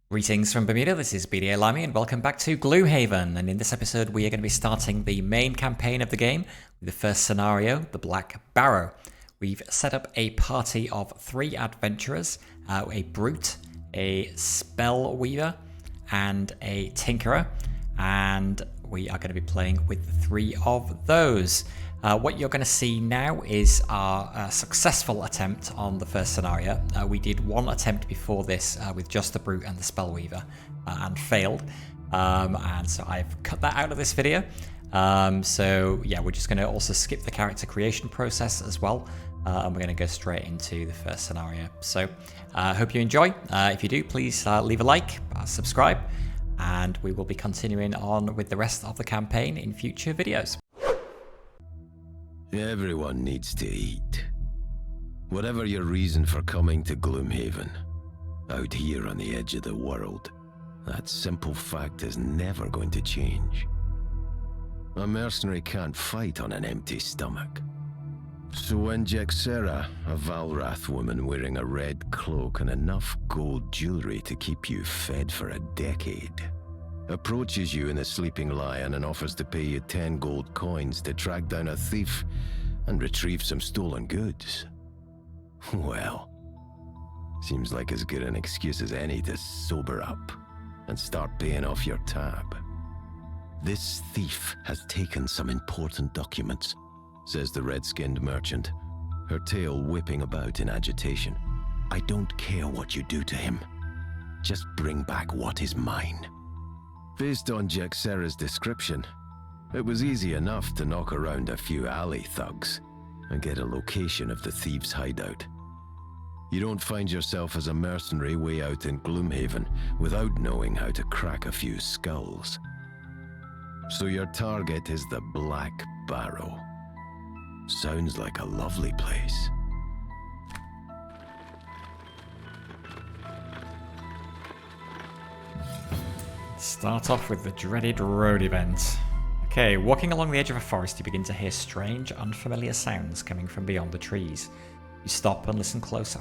Greetings from Bermuda, this is BDA Limey and welcome back to Gloomhaven, and in this episode we are going to be starting the main campaign of the game with the first scenario, the Black Barrow. We've set up a party of 3 adventurers, a brute, a spell weaver and a tinkerer, and we are going to be playing with 3 of those. What you're going to see now is our successful attempt on the first scenario. We did one attempt before this with just the Brute and the Spellweaver and failed. And so I've cut that out of this video. So yeah, we're just going to also skip the character creation process as well. And we're going to go straight into the first scenario. So I hope you enjoy. If you do, please leave a like, subscribe, and we will be continuing on with the rest of the campaign in future videos. Everyone needs to eat. Whatever your reason for coming to Gloomhaven, out here on the edge of the world, that simple fact is never going to change. A mercenary can't fight on an empty stomach. So when Jexera, a Valrath woman wearing a red cloak and enough gold jewelry to keep you fed for a decade, approaches you in the Sleeping Lion and offers to pay you 10 gold coins to track down a thief and retrieve some stolen goods, well, seems like as good an excuse as any to sober up and start paying off your tab. This thief has taken some important documents, says the red-skinned merchant, her tail whipping about in agitation. I don't care what you do to him. Just bring back what is mine. Based on Jexera's description, it was easy enough to knock around a few alley thugs and get a location of the Thieves Hideout. You don't find yourself as a mercenary way out in Gloomhaven without knowing how to crack a few skulls. So your target is the Black Barrow. Sounds like a lovely place. Start off with the dreaded road event. Okay, walking along the edge of a forest, you begin to hear strange, unfamiliar sounds coming from beyond the trees. You stop and listen closer.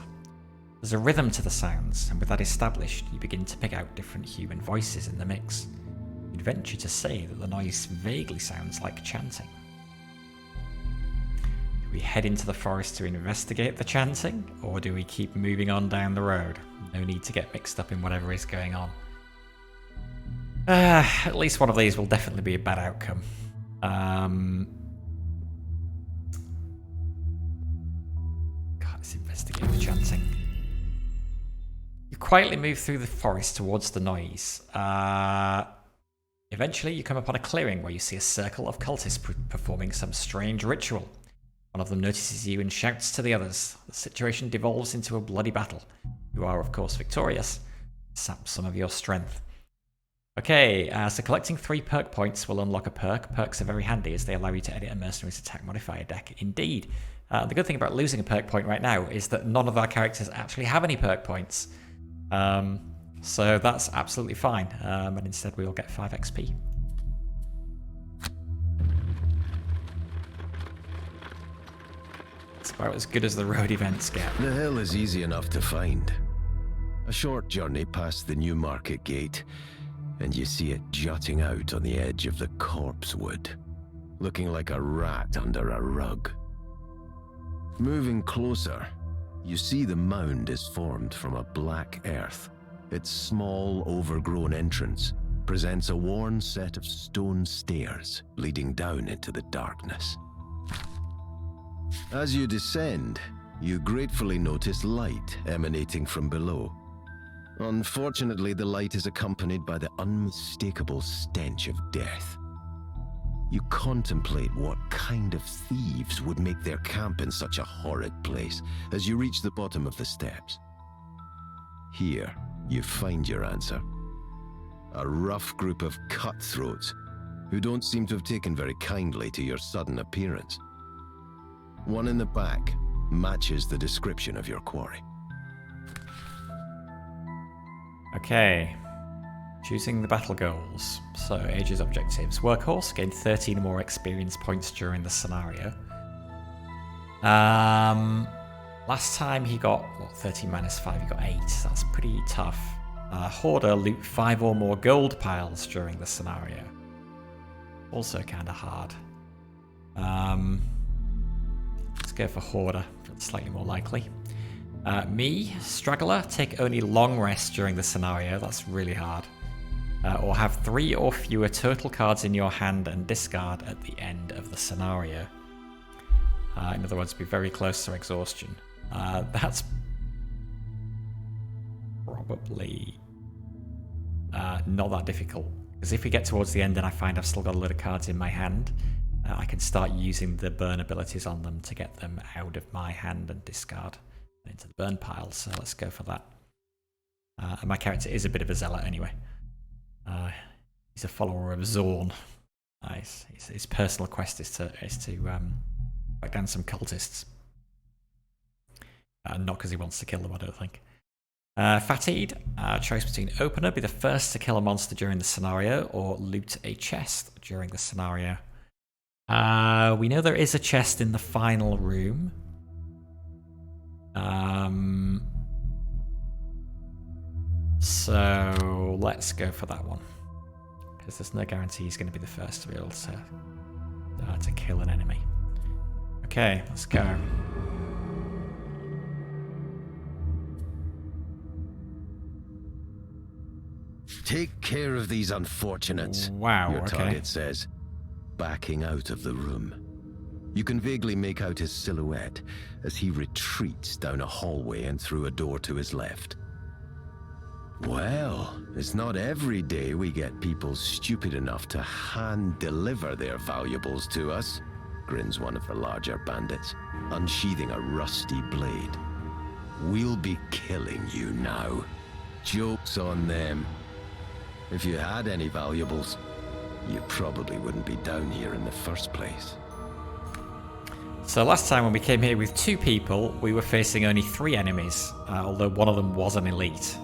There's a rhythm to the sounds, and with that established, you begin to pick out different human voices in the mix. You'd venture to say that the noise vaguely sounds like chanting. Do we head into the forest to investigate the chanting, or do we keep moving on down the road? No need to get mixed up in whatever is going on. At least one of these will definitely be a bad outcome. God, let's investigate the chanting. You quietly move through the forest towards the noise. Eventually, you come upon a clearing where you see a circle of cultists performing some strange ritual. One of them notices you and shouts to the others. The situation devolves into a bloody battle. You are, of course, victorious. Sap some of your strength. Okay, so collecting 3 perk points will unlock a perk. Perks are very handy as they allow you to edit a mercenary's attack modifier deck. Indeed. The good thing about losing a perk point right now is that none of our characters actually have any perk points. So that's absolutely fine. And instead we will get 5 XP. It's about as good as the road events get. The hill is easy enough to find. A short journey past the new market gate, and you see it jutting out on the edge of the corpse wood, looking like a rat under a rug. Moving closer, you see the mound is formed from a black earth. Its small, overgrown entrance presents a worn set of stone stairs leading down into the darkness. As you descend, you gratefully notice light emanating from below. Unfortunately, the light is accompanied by the unmistakable stench of death. You contemplate what kind of thieves would make their camp in such a horrid place as you reach the bottom of the steps. Here, you find your answer. A rough group of cutthroats who don't seem to have taken very kindly to your sudden appearance. One in the back matches the description of your quarry. Okay, choosing the battle goals. So, Age's objectives. Workhorse, gain 13 more experience points during the scenario. Last time he got, 13 minus 5, he got 8. So that's pretty tough. Hoarder, loot 5 or more gold piles during the scenario. Also kind of hard. Let's go for Hoarder. That's slightly more likely. Me, Struggler, take only long rests during the scenario. That's really hard. Or have 3 or fewer total cards in your hand and discard at the end of the scenario. In other words, be very close to exhaustion. That's probably not that difficult. Because if we get towards the end and I find I've still got a lot of cards in my hand, I can start using the burn abilities on them to get them out of my hand and discard into the burn pile. So let's go for that. And my character is a bit of a zealot anyway. He's a follower of Zorn. His personal quest is to back down some cultists. Not because he wants to kill them, I don't think. Fatigued, choice between Opener, be the first to kill a monster during the scenario, or loot a chest during the scenario. We know there is a chest in the final room. So let's go for that one. Because there's no guarantee he's going to be the first to be able to kill an enemy. Okay, let's go. Take care of these unfortunates. Wow, your okay. target says, backing out of the room. You can vaguely make out his silhouette as he retreats down a hallway and through a door to his left. Well, it's not every day we get people stupid enough to hand-deliver their valuables to us, grins one of the larger bandits, unsheathing a rusty blade. We'll be killing you now. Joke's on them. If you had any valuables, you probably wouldn't be down here in the first place. So last time when we came here with 2 people, we were facing only 3 enemies, although one of them was an elite.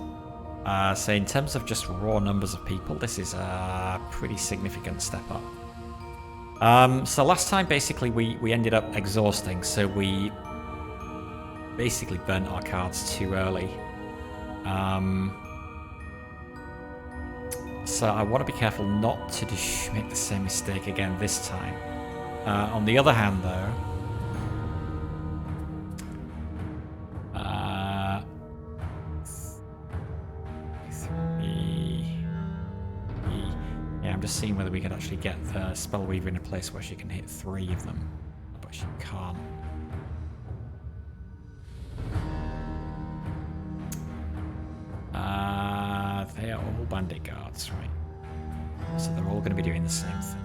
So in terms of just raw numbers of people, this is a pretty significant step up. So last time, basically, we ended up exhausting, so we basically burnt our cards too early. So I want to be careful not to make the same mistake again this time. On the other hand, though, I'm just seeing whether we could actually get the Spellweaver in a place where she can hit 3 of them, but she can't. They are all bandit guards, right? So they're all going to be doing the same thing.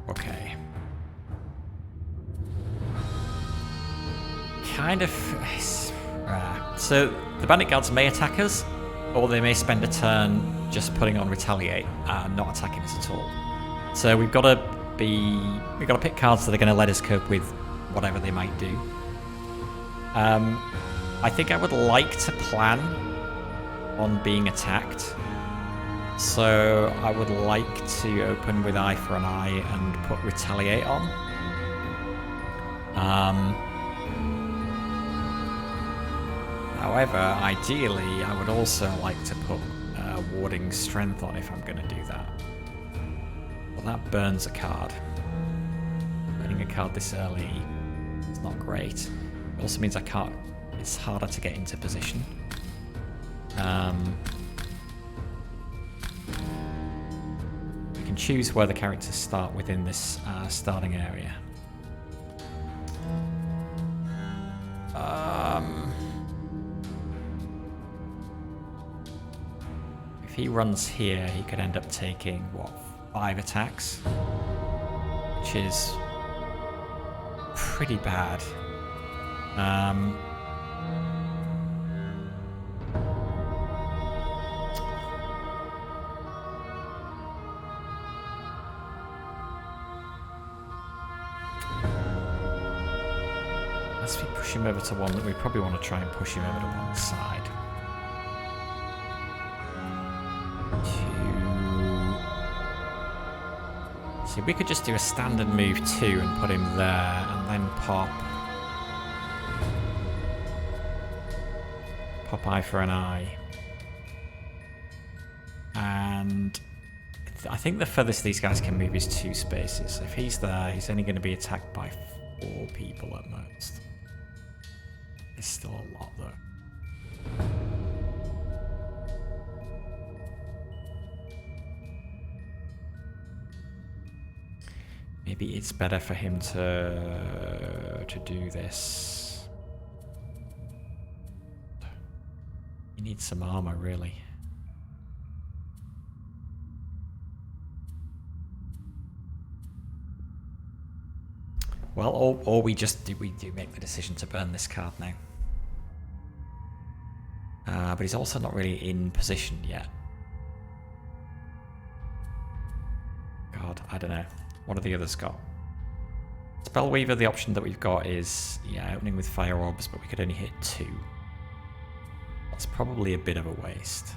Okay. Kind of... So the bandit guards may attack us, or they may spend a turn just putting on retaliate and not attacking us at all. So we've got to pick cards that are going to let us cope with whatever they might do. I think I would like to plan on being attacked. So I would like to open with Eye for an Eye and put retaliate on. However, ideally, I would also like to put warding strength on if I'm going to do that. Well, that burns a card. Burning a card this early is not great. It also means I can't. It's harder to get into position. We can choose where the characters start within this starting area. If he runs here, he could end up taking, what, 5 attacks? Which is pretty bad. Unless we push him over to one, that we probably want to try and push him over to one side. See, we could just do a standard move 2 and put him there, and then pop Pop eye for an eye. And I think the furthest these guys can move is 2 spaces. If he's there, he's only going to be attacked by 4 people at most. It's still a lot though. Maybe it's better for him to do this. He needs some armor, really. Well, or we do make the decision to burn this card now. But he's also not really in position yet. God, I don't know. What have the others got? Spellweaver, the option that we've got is, yeah, opening with fire orbs, but we could only hit 2. That's probably a bit of a waste.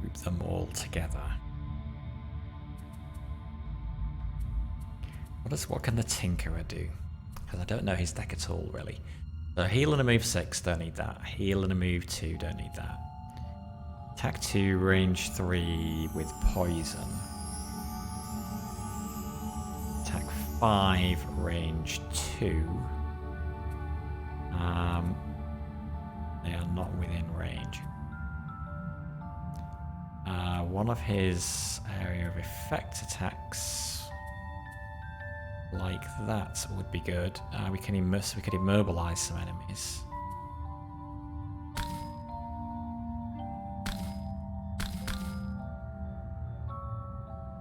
Group them all together. What can the Tinkerer do? Because I don't know his deck at all, really. So heal and a move 6, don't need that. Heal and a move 2, don't need that. Attack 2, range 3 with poison. Attack 5, range 2. They are not within range. One of his area of effect attacks like that would be good. We could immobilize some enemies.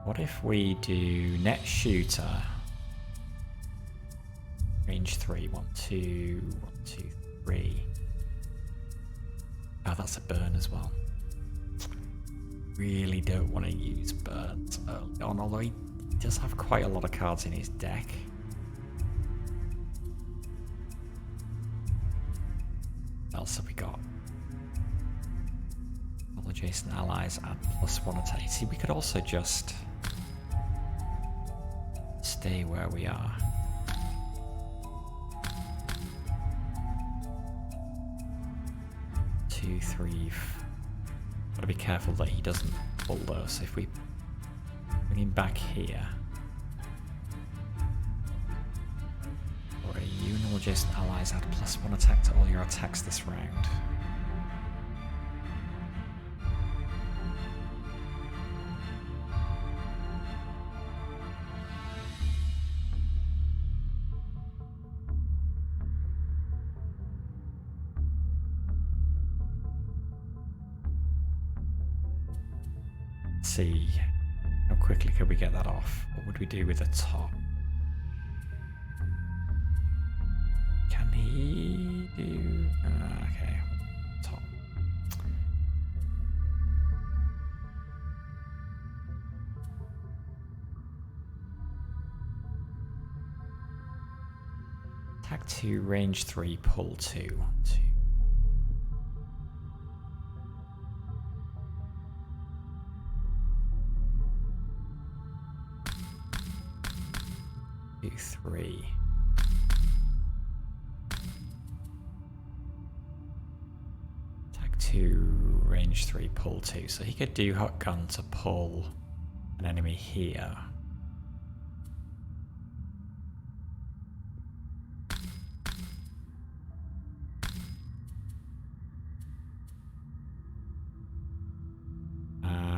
What if we do net shooter? Range 3, 1, 2, 1, 2, 3. Oh, that's a burn as well. Really don't want to use burns early on, although he does have quite a lot of cards in his deck. What else have we got? All adjacent allies add +1 attack. See, we could also just stay where we are. Two, three. Gotta be careful that he doesn't pull those. If we bring him back here, or you and all adjacent allies add +1 attack to all your attacks this round. See how quickly could we get that off. What would we do with the top? Can he do okay, top. Attack 2, range 3, pull 2. 1, 2. 2, 3. Attack 2, range 3, pull 2. So he could do hot gun to pull an enemy here.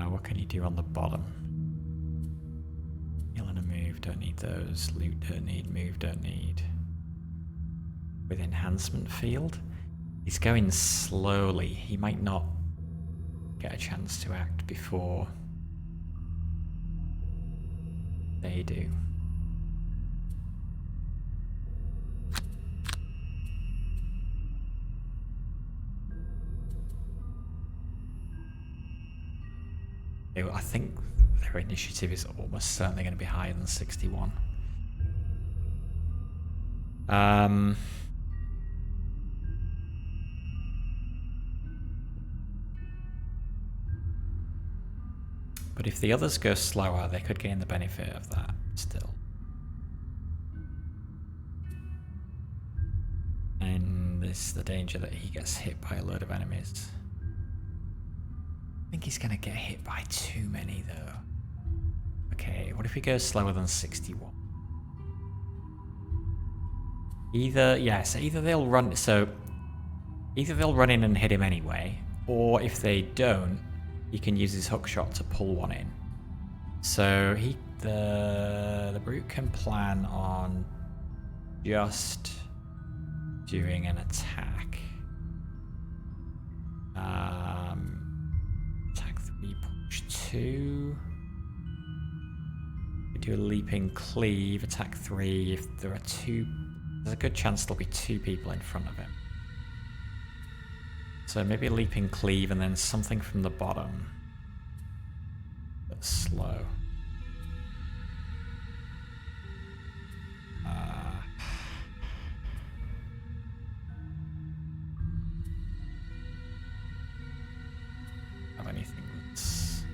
What can he do on the bottom? Don't need those. Loot don't need. Move don't need. With enhancement field, he's going slowly. He might not get a chance to act before they do. I think their initiative is almost certainly going to be higher than 61. But if the others go slower, they could gain the benefit of that still. And there's the danger that he gets hit by a load of enemies. I think he's going to get hit by too many though. Okay, what if he goes slower than 61? Either they'll run in and hit him anyway, or if they don't, he can use his hook shot to pull one in. So the brute can plan on just doing an attack. Attack 3, push 2. We do a leaping cleave, attack 3. If there are 2, there's a good chance there'll be 2 people in front of him. So maybe a leaping cleave and then something from the bottom. That's slow. Have anything that's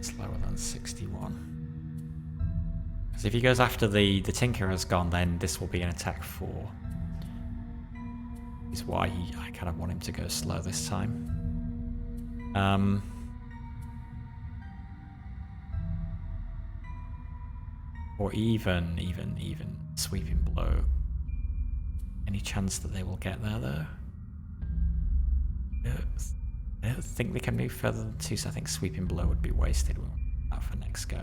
slower than 61? Because if he goes after the Tinkerer's gone, then this will be an attack 4. Is why I kind of want him to go slow this time. Or even sweeping blow. Any chance that they will get there though? I don't think they can move further than 2, so I think sweeping blow would be wasted. We'll do that for next go.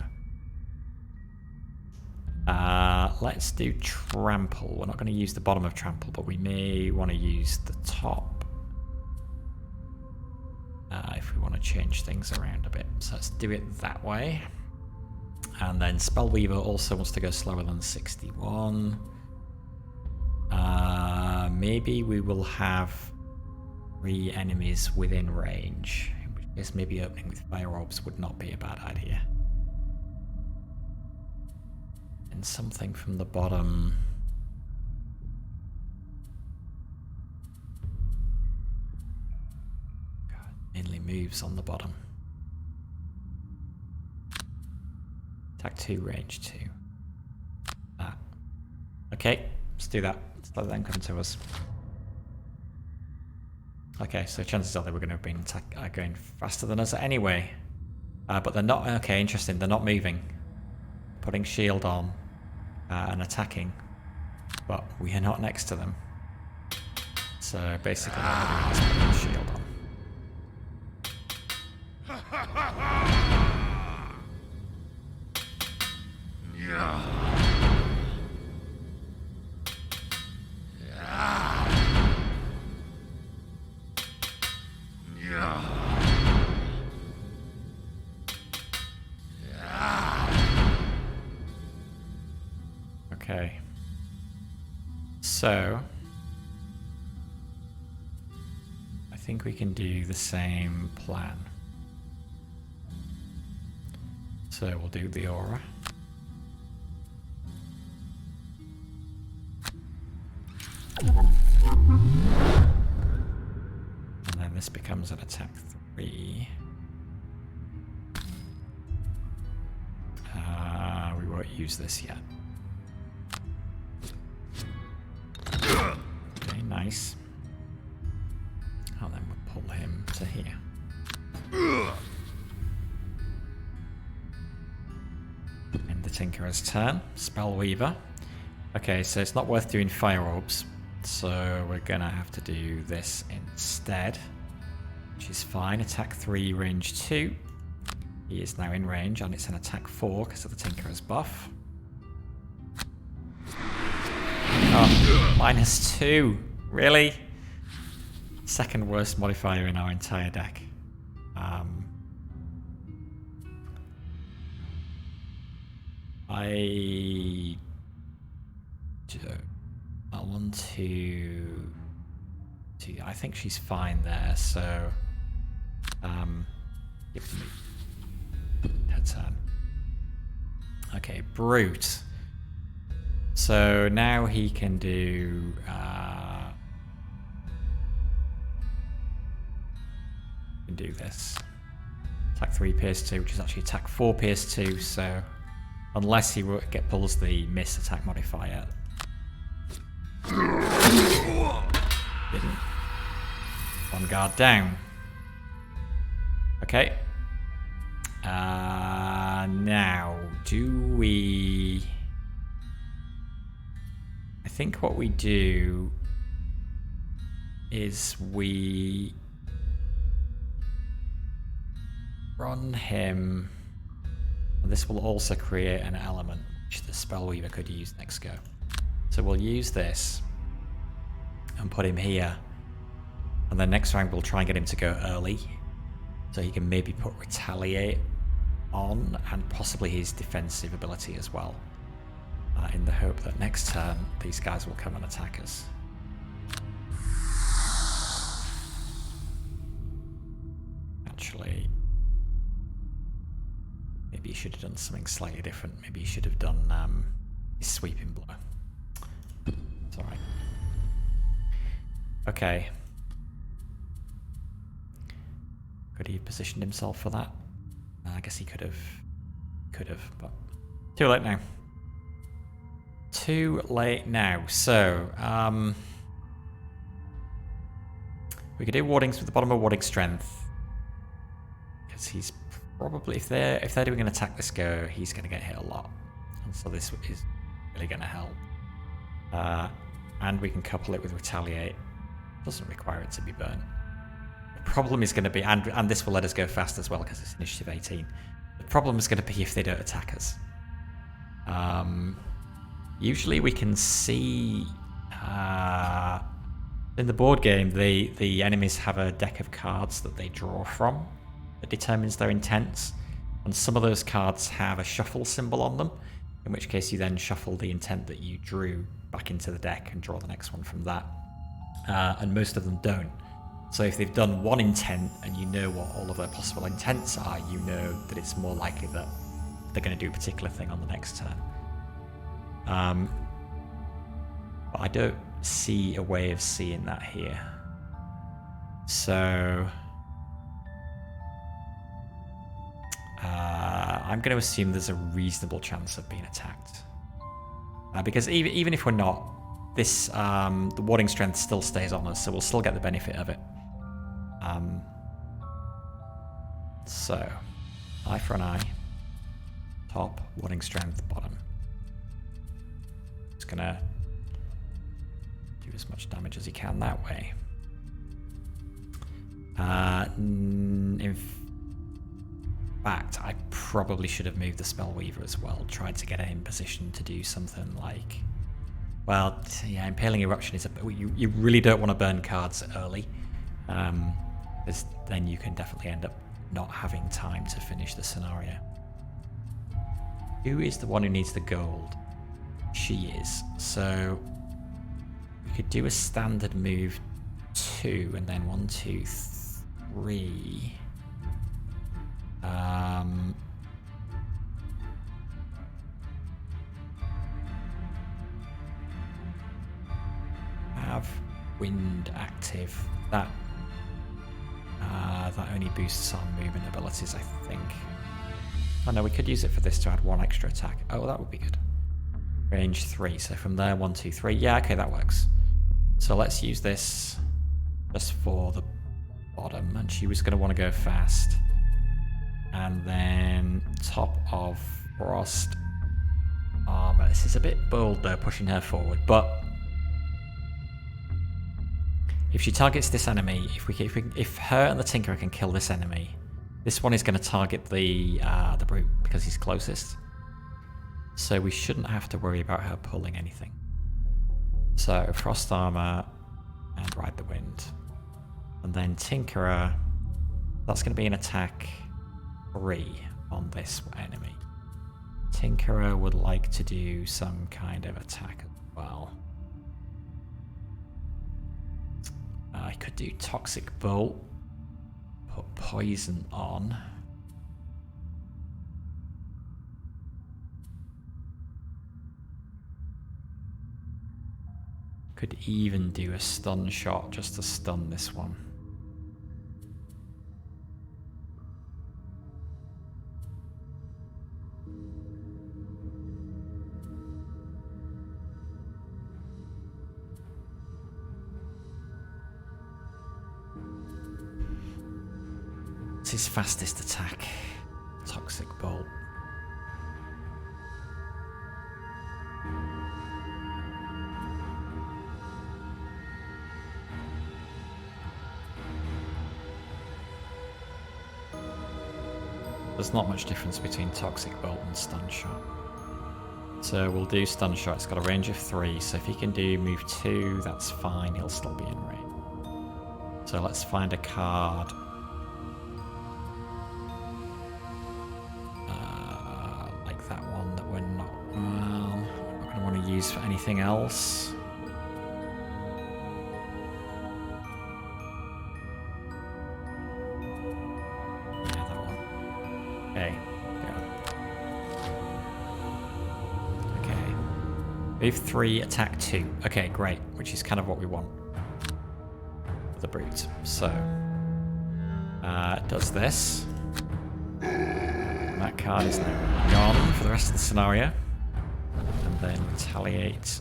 Let's do trample. We're not going to use the bottom of trample, but we may want to use the top if we want to change things around a bit. So let's do it that way. And then Spellweaver also wants to go slower than 61. Maybe we will have 3 enemies within range, in which case maybe opening with fire orbs would not be a bad idea. And something from the bottom. God, mainly moves on the bottom. Attack 2, range 2. That. Okay, let's do that. Let's let them come to us. Okay, so chances are they were going to have been going faster than us anyway. But they're not. Okay, interesting. They're not moving. Putting shield on and attacking. But we are not next to them. So basically, what we're doing is putting the shield on. Okay. So I think we can do the same plan. So we'll do the aura. And then this becomes an attack 3. We won't use this yet. Okay, nice. And then we'll pull him to here. End the Tinkerer's turn. Spellweaver. Okay, so it's not worth doing fire orbs. So we're gonna have to do this instead. Which is fine. Attack 3, range 2. He is now in range, and it's an attack 4 because of the Tinkerer's buff. Oh, -2. Really? Second worst modifier in our entire deck. I want to... I think she's fine there, so... give me her turn. Okay, Brute. So now he can do... this. Attack 3 PS2, which is actually attack 4 PS2, so unless he pulls the miss attack modifier. Didn't. One guard down. Okay. Now, do we... I think what we do is we run him. And this will also create an element which the Spellweaver could use next go. So we'll use this and put him here. And then next round we'll try and get him to go early. So he can maybe put Retaliate on and possibly his defensive ability as well. In the hope that next turn these guys will come and attack us. Actually, maybe he should have done something slightly different. Maybe he should have done his sweeping blow. It's alright. Okay. Could he have positioned himself for that? I guess he could have. But too late now. Too late now. So, we could do wardings with the bottom of warding strength. Because he's probably, if they're doing an attack this go, he's going to get hit a lot. And so this is really going to help. And we can couple it with Retaliate. Doesn't require it to be burnt. The problem is going to be, and this will let us go fast as well because it's initiative 18. The problem is going to be if they don't attack us. Usually we can see in the board game the enemies have a deck of cards that they draw from that determines their intents, and some of those cards have a shuffle symbol on them, in which case you then shuffle the intent that you drew back into the deck and draw the next one from that, and most of them don't. So if they've done one intent and you know what all of their possible intents are, you know that it's more likely that they're going to do a particular thing on the next turn. But I don't see a way of seeing that here. So I'm going to assume there's a reasonable chance of being attacked. Because even if we're not, this the warding strength still stays on us, so we'll still get the benefit of it. So, eye for an eye. Top, warding strength, bottom. Just gonna do as much damage as he can that way. In fact, I probably should have moved the Spellweaver as well. Tried to get it in position to do something like... Well, yeah, Impelling Eruption is you really don't want to burn cards early. Because then you can definitely end up not having time to finish the scenario. Who is the one who needs the gold? She is. So we could do a standard move 2 and then 1, 2, 3. Have wind active. That only boosts our movement abilities, I think. Oh no, we could use it for this to add 1 extra attack. Oh, that would be good. Range 3, so from there 1, 2, 3. Yeah, okay, that works. So let's use this just for the bottom, and she was going to want to go fast. And then top of Frost Armor. This is a bit bold though, pushing her forward, but if she targets this enemy, if her and the Tinkerer can kill this enemy, this one is going to target the Brute because he's closest. So we shouldn't have to worry about her pulling anything. So Frost Armor and Ride the Wind. And then Tinkerer, that's going to be an attack 3 on this enemy. Tinkerer would like to do some kind of attack as well. I could do Toxic Bolt, put poison on. Could even do a stun shot just to stun this one. his fastest attack? Toxic Bolt. There's not much difference between Toxic Bolt and Stun Shot. So we'll do Stun Shot. It's got a range of 3, so if he can do move 2, that's fine. He'll still be in range. So let's find a card. Like that one that we're not going to want to use for anything else. Yeah, that one. Okay, go. Okay. Move 3, attack 2. Okay, great, which is kind of what we want. The brute. So it does this. And that card is now gone for the rest of the scenario. And then retaliate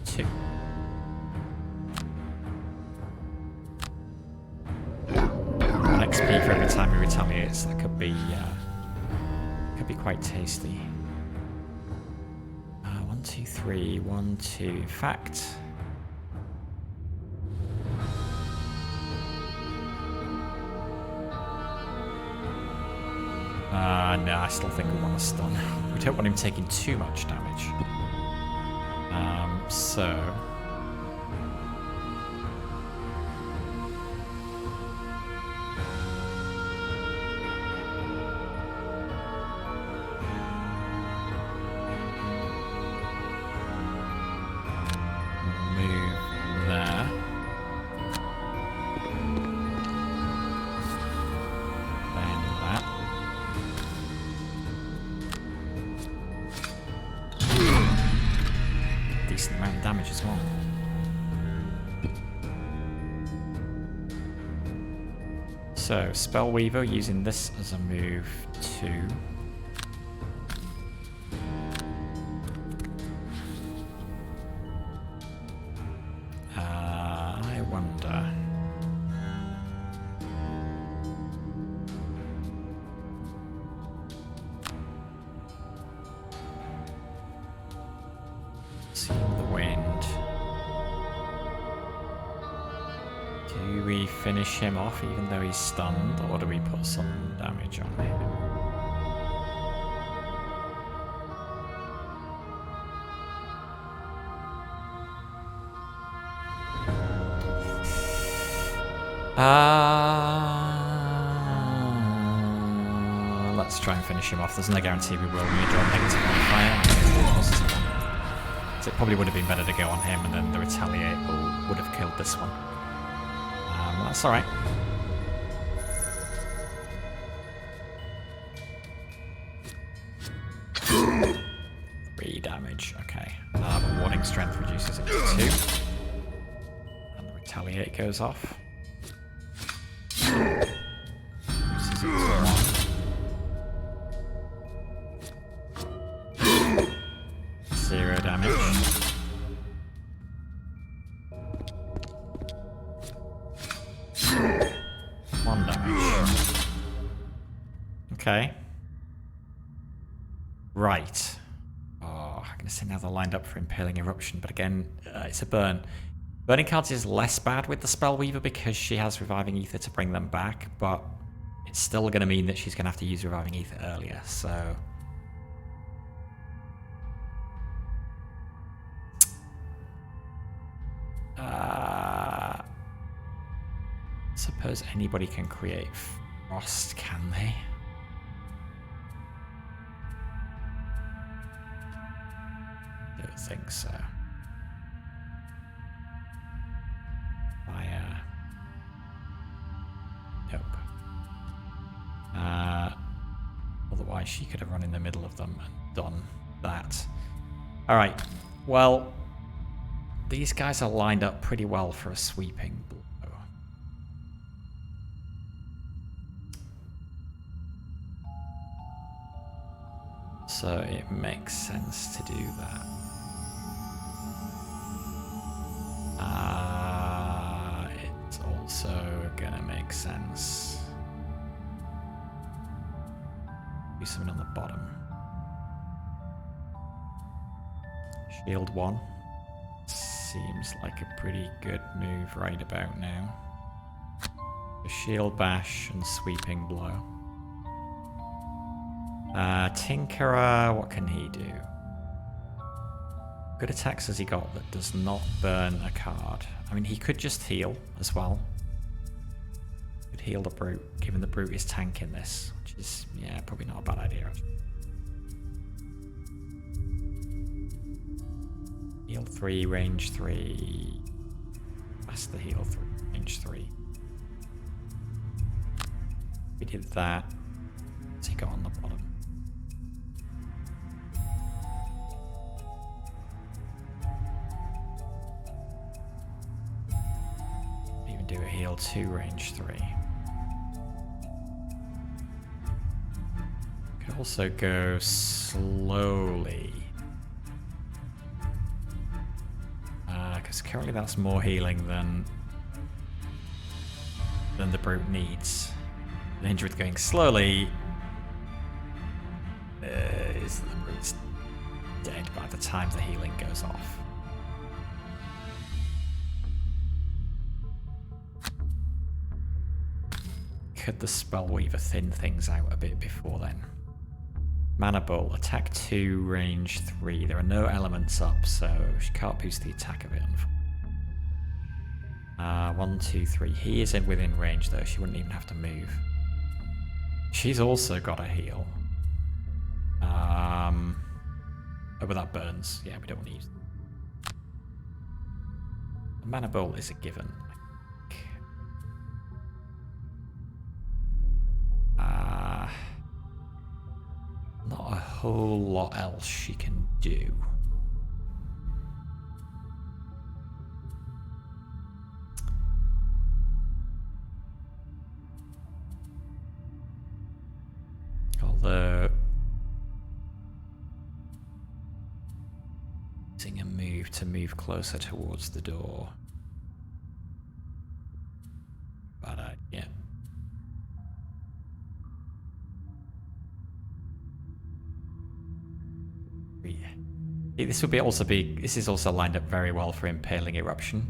2. 1 XP for every time he retaliates. That could be quite tasty. 1, 2, 3, 1, 2. In fact. No, I still think we want to stun. We don't want him taking too much damage. So... move there. Decent amount of damage as well. So, Spellweaver using this as a move 2. I wonder. See the wind. Do we finish him off even though he's stunned, or do we put some damage on him? Let's try and finish him off. There's no guarantee we will. We draw negative modifier. Positive one. So it probably would have been better to go on him, and then the retaliate would have killed this one. That's alright. Three damage, okay. Warning strength reduces it to 2. And the retaliate goes off. Reduces it to 1. 0 damage. Okay. Right. Oh, I'm going to say now they're lined up for Impelling Eruption, but again, it's a burn. Burning cards is less bad with the Spellweaver because she has Reviving Ether to bring them back, but it's still going to mean that she's going to have to use Reviving Ether earlier, so... suppose anybody can create frost, can they? Don't think so. Fire. Nope. Otherwise she could have run in the middle of them and done that. Alright, well, these guys are lined up pretty well for a sweeping blow. So it makes sense to do that. It's also gonna make sense Do something on the bottom. Shield 1. Seems like a pretty good move right about now. A shield bash and sweeping blow. Tinkerer, what can he do? Good attacks has he got that does not burn a card? I mean, he could just heal as well. Could heal the brute, given the brute is tanking this, which is, yeah, probably not a bad idea. Heal 3, range 3. Master heal 3, range 3. We did that. What's he got on the bottom? Even do a heal 2, range 3. Could also go slowly. Because currently that's more healing than the brute needs. The danger with going slowly is that the brute's dead by the time the healing goes off. Could the Spellweaver thin things out a bit before then? Mana Bowl, attack 2, range 3. There are no elements up, so she can't boost the attack of it. 1, 2, 3. He is within range though, she wouldn't even have to move. She's also got a heal. Oh, but that burns. Yeah, we don't want to use it. The Mana Bowl is a given. Not a whole lot else she can do. Although using a move to move closer towards the door. But yeah. This would this is also lined up very well for Impelling Eruption.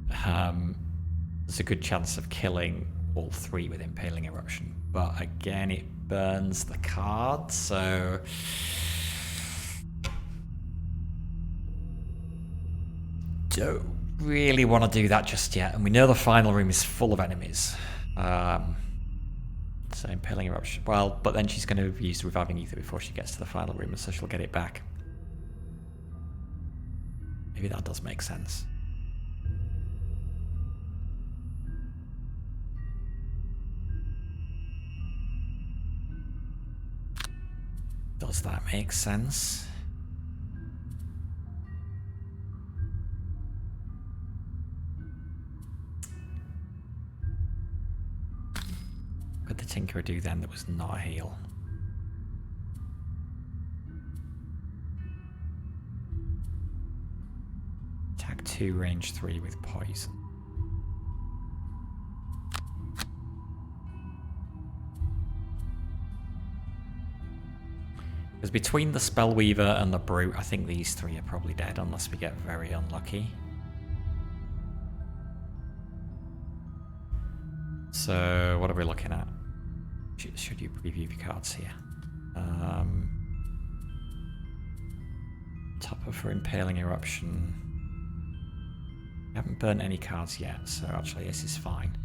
There's a good chance of killing all 3 with Impelling Eruption, but again it burns the card, so don't really want to do that just yet. And we know the final room is full of enemies. So Impelling Eruption, well, but then she's going to use Reviving Ether before she gets to the final room, so she'll get it back. Maybe that does make sense. Does that make sense? What did the Tinkerer do then that was not a heal? Attack 2, range 3 with poison. Because between the Spellweaver and the Brute, I think these 3 are probably dead unless we get very unlucky. So, what are we looking at? Should you preview your cards here? Topper for Impelling Eruption. We haven't burnt any cards yet, so actually this is fine.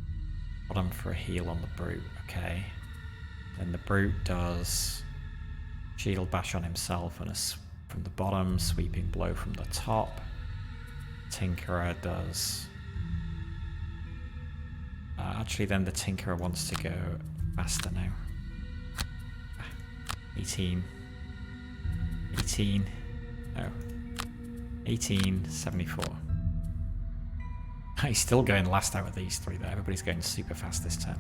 Bottom for a heal on the Brute, okay. Then the Brute does Shield Bash on himself and from the bottom, Sweeping Blow from the top. Tinkerer does... actually then the Tinkerer wants to go faster now. 18. 18. Oh. 18, 74. He's still going last out of these 3 though. Everybody's going super fast this turn.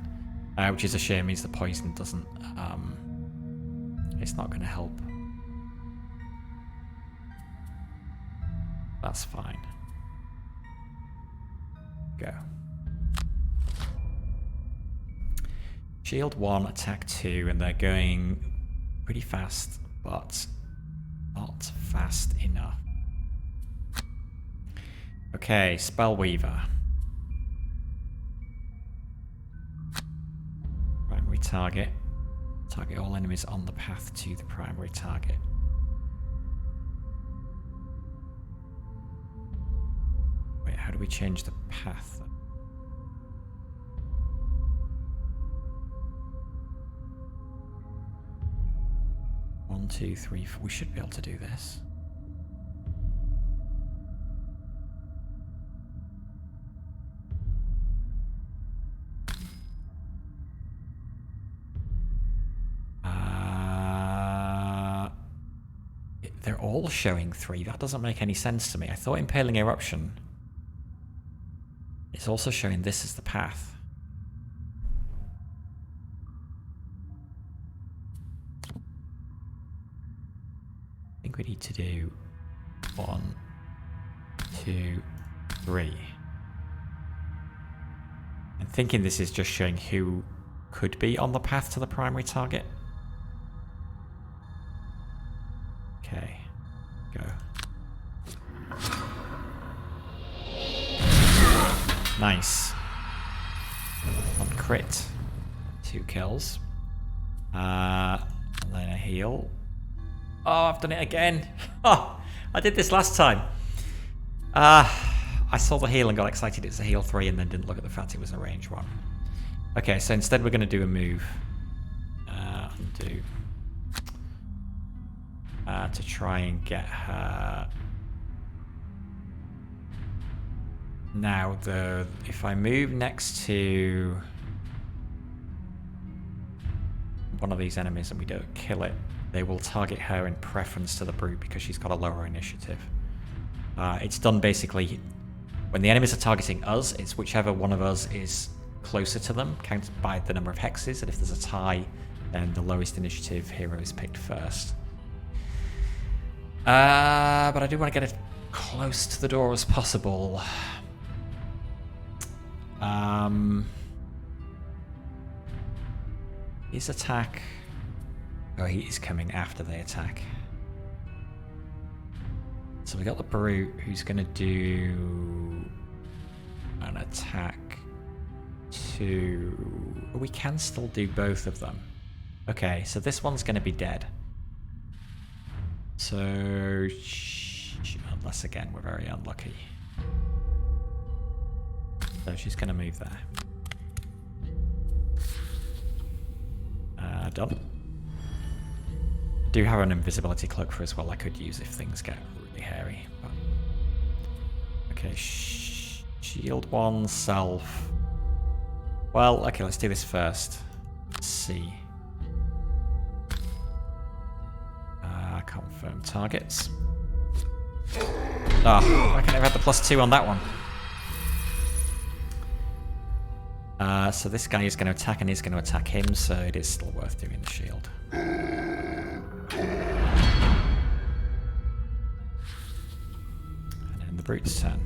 Which is a shame, means the poison doesn't... it's not going to help. That's fine. Go. Shield 1, attack 2, and they're going pretty fast, but not fast enough. Okay, Spellweaver. Primary target. Target all enemies on the path to the primary target. Wait, how do we change the path? 1, 2, 3, 4. We should be able to do this. They're all showing 3. That doesn't make any sense to me. I thought Impelling Eruption is also showing this as the path. I think we need to do 1, 2, 3. I'm thinking this is just showing who could be on the path to the primary target. Okay, go. Nice. 1 crit. 2 kills. And then a heal. Oh, I've done it again. Oh, I did this last time. I saw the heal and got excited it's a heal 3 and then didn't look at the fact it was a range 1. Okay, so instead we're going to do a move. Undo. To try and get her. Now, if I move next to one of these enemies and we don't kill it, they will target her in preference to the brute because she's got a lower initiative. It's done basically when the enemies are targeting us, it's whichever one of us is closer to them, counted by the number of hexes, and if there's a tie, then the lowest initiative hero is picked first. But I do want to get as close to the door as possible. His attack... Oh, he is coming after they attack. So we got the brute who's going to do an attack to... We can still do both of them. Okay, so this one's going to be dead. So, unless again we're very unlucky. So she's going to move there. Done. Do have an invisibility cloak for as well I could use if things get really hairy. But... Okay, shield 1, self. Well, okay, let's do this first. Let's see. Confirm targets. Oh, I can have had the +2 on that one. So this guy is going to attack and he's going to attack him, so it is still worth doing the shield. And then the brute's turn.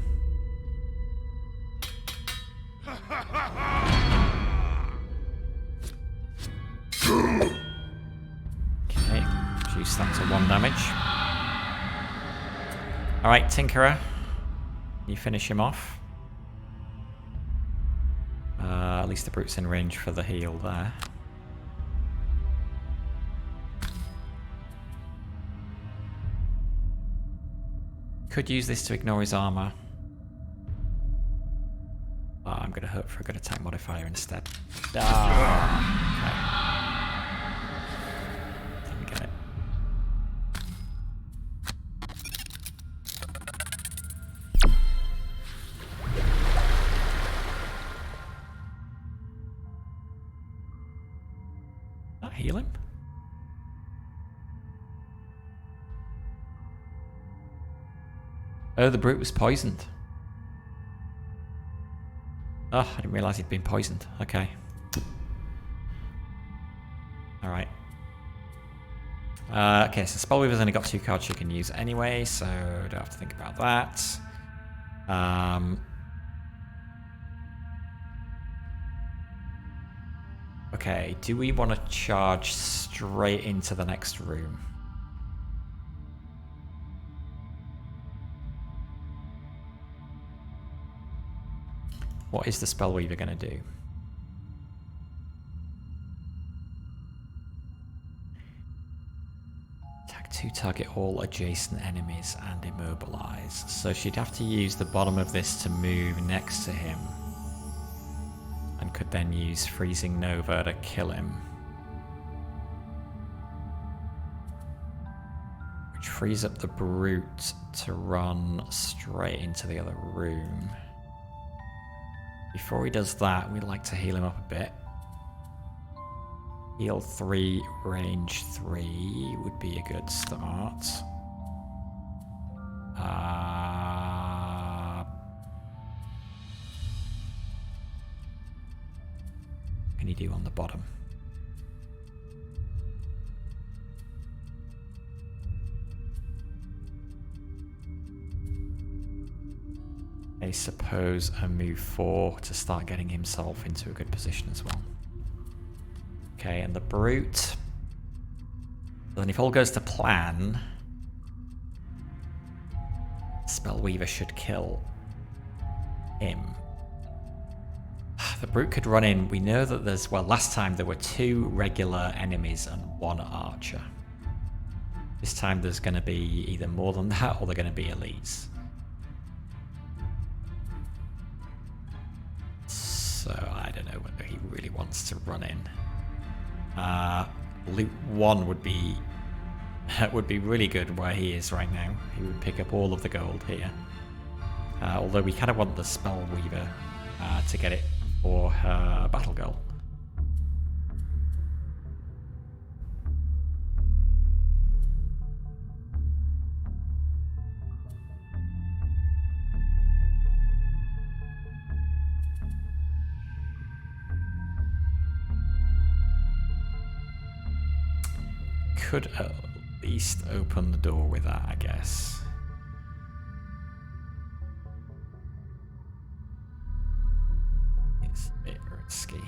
Okay, reduce that to 1 damage. Alright, Tinkerer. You finish him off. At least the brute's in range for the heal there. Could use this to ignore his armor. I'm going to hope for a good attack modifier instead. Okay. Didn't get it. That heal him? Oh, the brute was poisoned. Oh, I didn't realise he'd been poisoned. Okay. Alright. Okay, so Spellweaver's only got 2 cards she can use anyway, so don't have to think about that. Okay, Okay, do we want to charge straight into the next room? What is the Spellweaver going to do? Attack 2, target all adjacent enemies and immobilize. So she'd have to use the bottom of this to move next to him. And could then use Freezing Nova to kill him. Which frees up the Brute to run straight into the other room. Before he does that, we'd like to heal him up a bit. Heal 3, range 3 would be a good start. What can you do on the bottom? I suppose a move 4 to start getting himself into a good position as well. Okay, and the Brute. Then if all goes to plan, Spellweaver should kill him. The Brute could run in. We know that there's, well, last time there were 2 regular enemies and 1 archer. This time there's going to be either more than that or they're going to be elites. So I don't know whether he really wants to run in. Loot 1 would be really good where he is right now. He would pick up all of the gold here. Although we kind of want the Spellweaver to get it for her battle goal. Could at least open the door with that, I guess. It's a bit risky.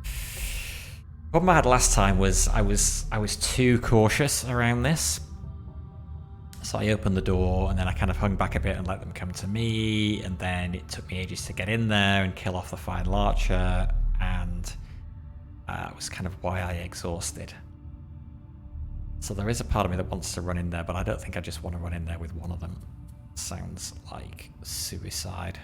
The problem I had last time was I was too cautious around this. So I opened the door and then I kind of hung back a bit and let them come to me, and then it took me ages to get in there and kill off the final archer, and that was kind of why I exhausted. So there is a part of me that wants to run in there, but I don't think I just want to run in there with one of them. Sounds like suicide.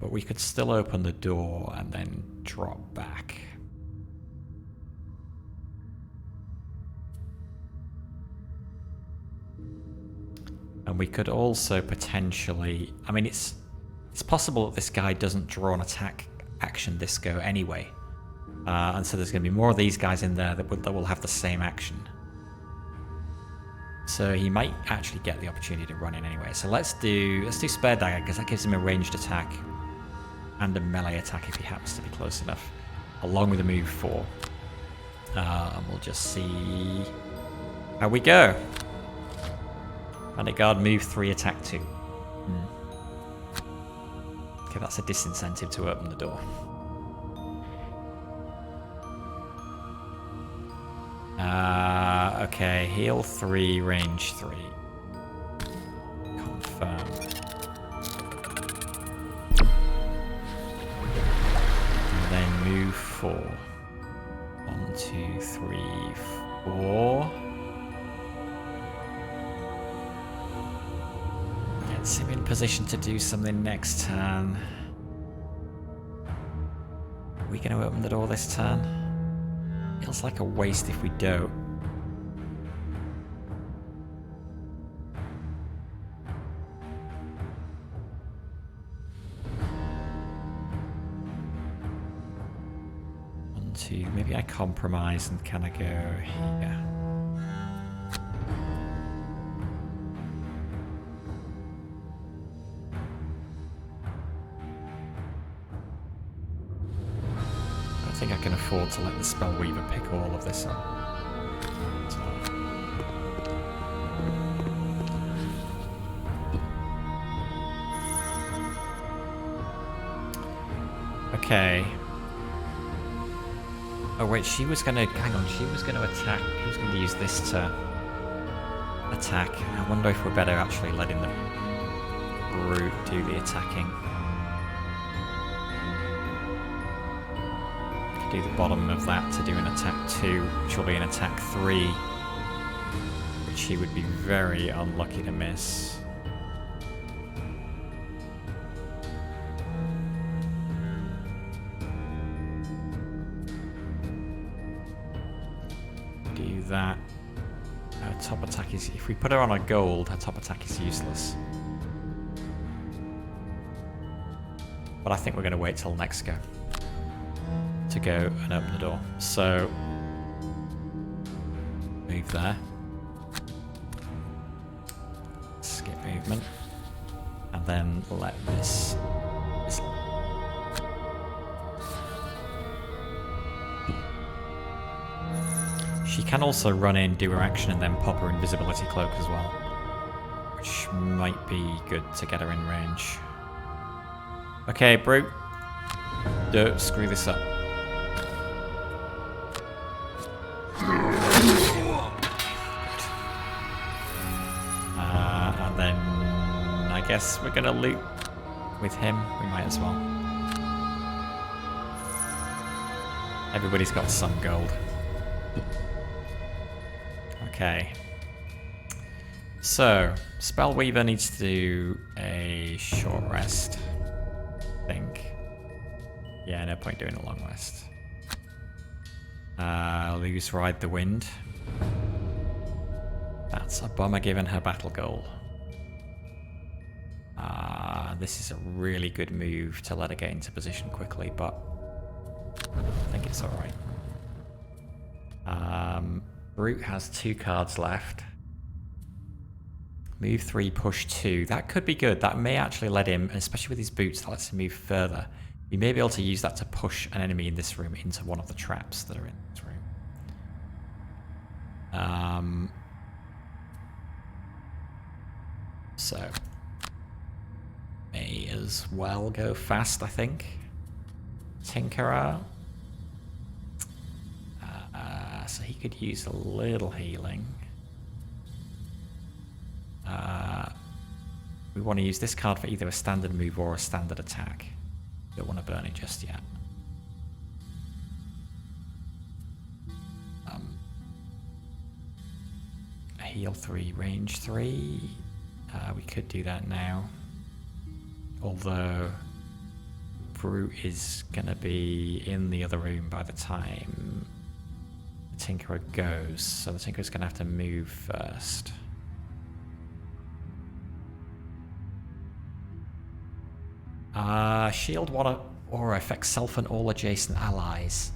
But we could still open the door and then drop back. And we could also potentially, I mean, it's possible that this guy doesn't draw an attack action this go anyway. And so there's going to be more of these guys in there that will have the same action. So he might actually get the opportunity to run in anyway. So let's do Spare Dagger, because that gives him a ranged attack and a melee attack if he happens to be close enough, along with a move 4. And we'll just see how we go. Bandit Guard, move 3, attack 2. Okay, that's a disincentive to open the door. Okay, heal 3, range 3. Confirm. And then move 4. 1, 2, 3, 4. Gets him in position to do something next turn. Are we going to open the door this turn? Feels like a waste if we don't. One, two. Maybe I compromise and kind of go here. I think I can afford to let the Spellweaver pick all of this up. Okay. Oh wait, she was gonna... Hang on, she was gonna attack. She was gonna use this to attack. I wonder if we're better actually letting the brute do the attacking. Could do the bottom of that to do an attack 2, which will be an attack 3. Which he would be very unlucky to miss. Do that. Her top attack is... If we put her on a gold, her top attack is useless. But I think we're going to wait till next go to go and open the door. So... Move there. Skip movement. And then let this... She can also run in, do her action, and then pop her invisibility cloak as well. Which might be good to get her in range. Okay, brute. Don't screw this up. And then I guess we're gonna loot with him. We might as well. Everybody's got some gold. Okay. So, Spellweaver needs to do a short rest. I think. Yeah, no point doing a long rest. Lose Ride the Wind. That's a bummer given her battle goal. This is a really good move to let her get into position quickly, but I think it's alright. Brute has 2 cards left. Move 3, push 2. That could be good. That may actually let him, especially with his boots, that lets him move further. He may be able to use that to push an enemy in this room into one of the traps that are in this room. So, may as well go fast, I think. Tinkerer. So he could use a little healing. We want to use this card for either a standard move or a standard attack. Don't want to burn it just yet. Heal 3, range 3. We could do that now. Although Brute is going to be in the other room by the time the Tinkerer goes. So the Tinkerer's going to have to move first. Shield 1 aura affects self and all adjacent allies.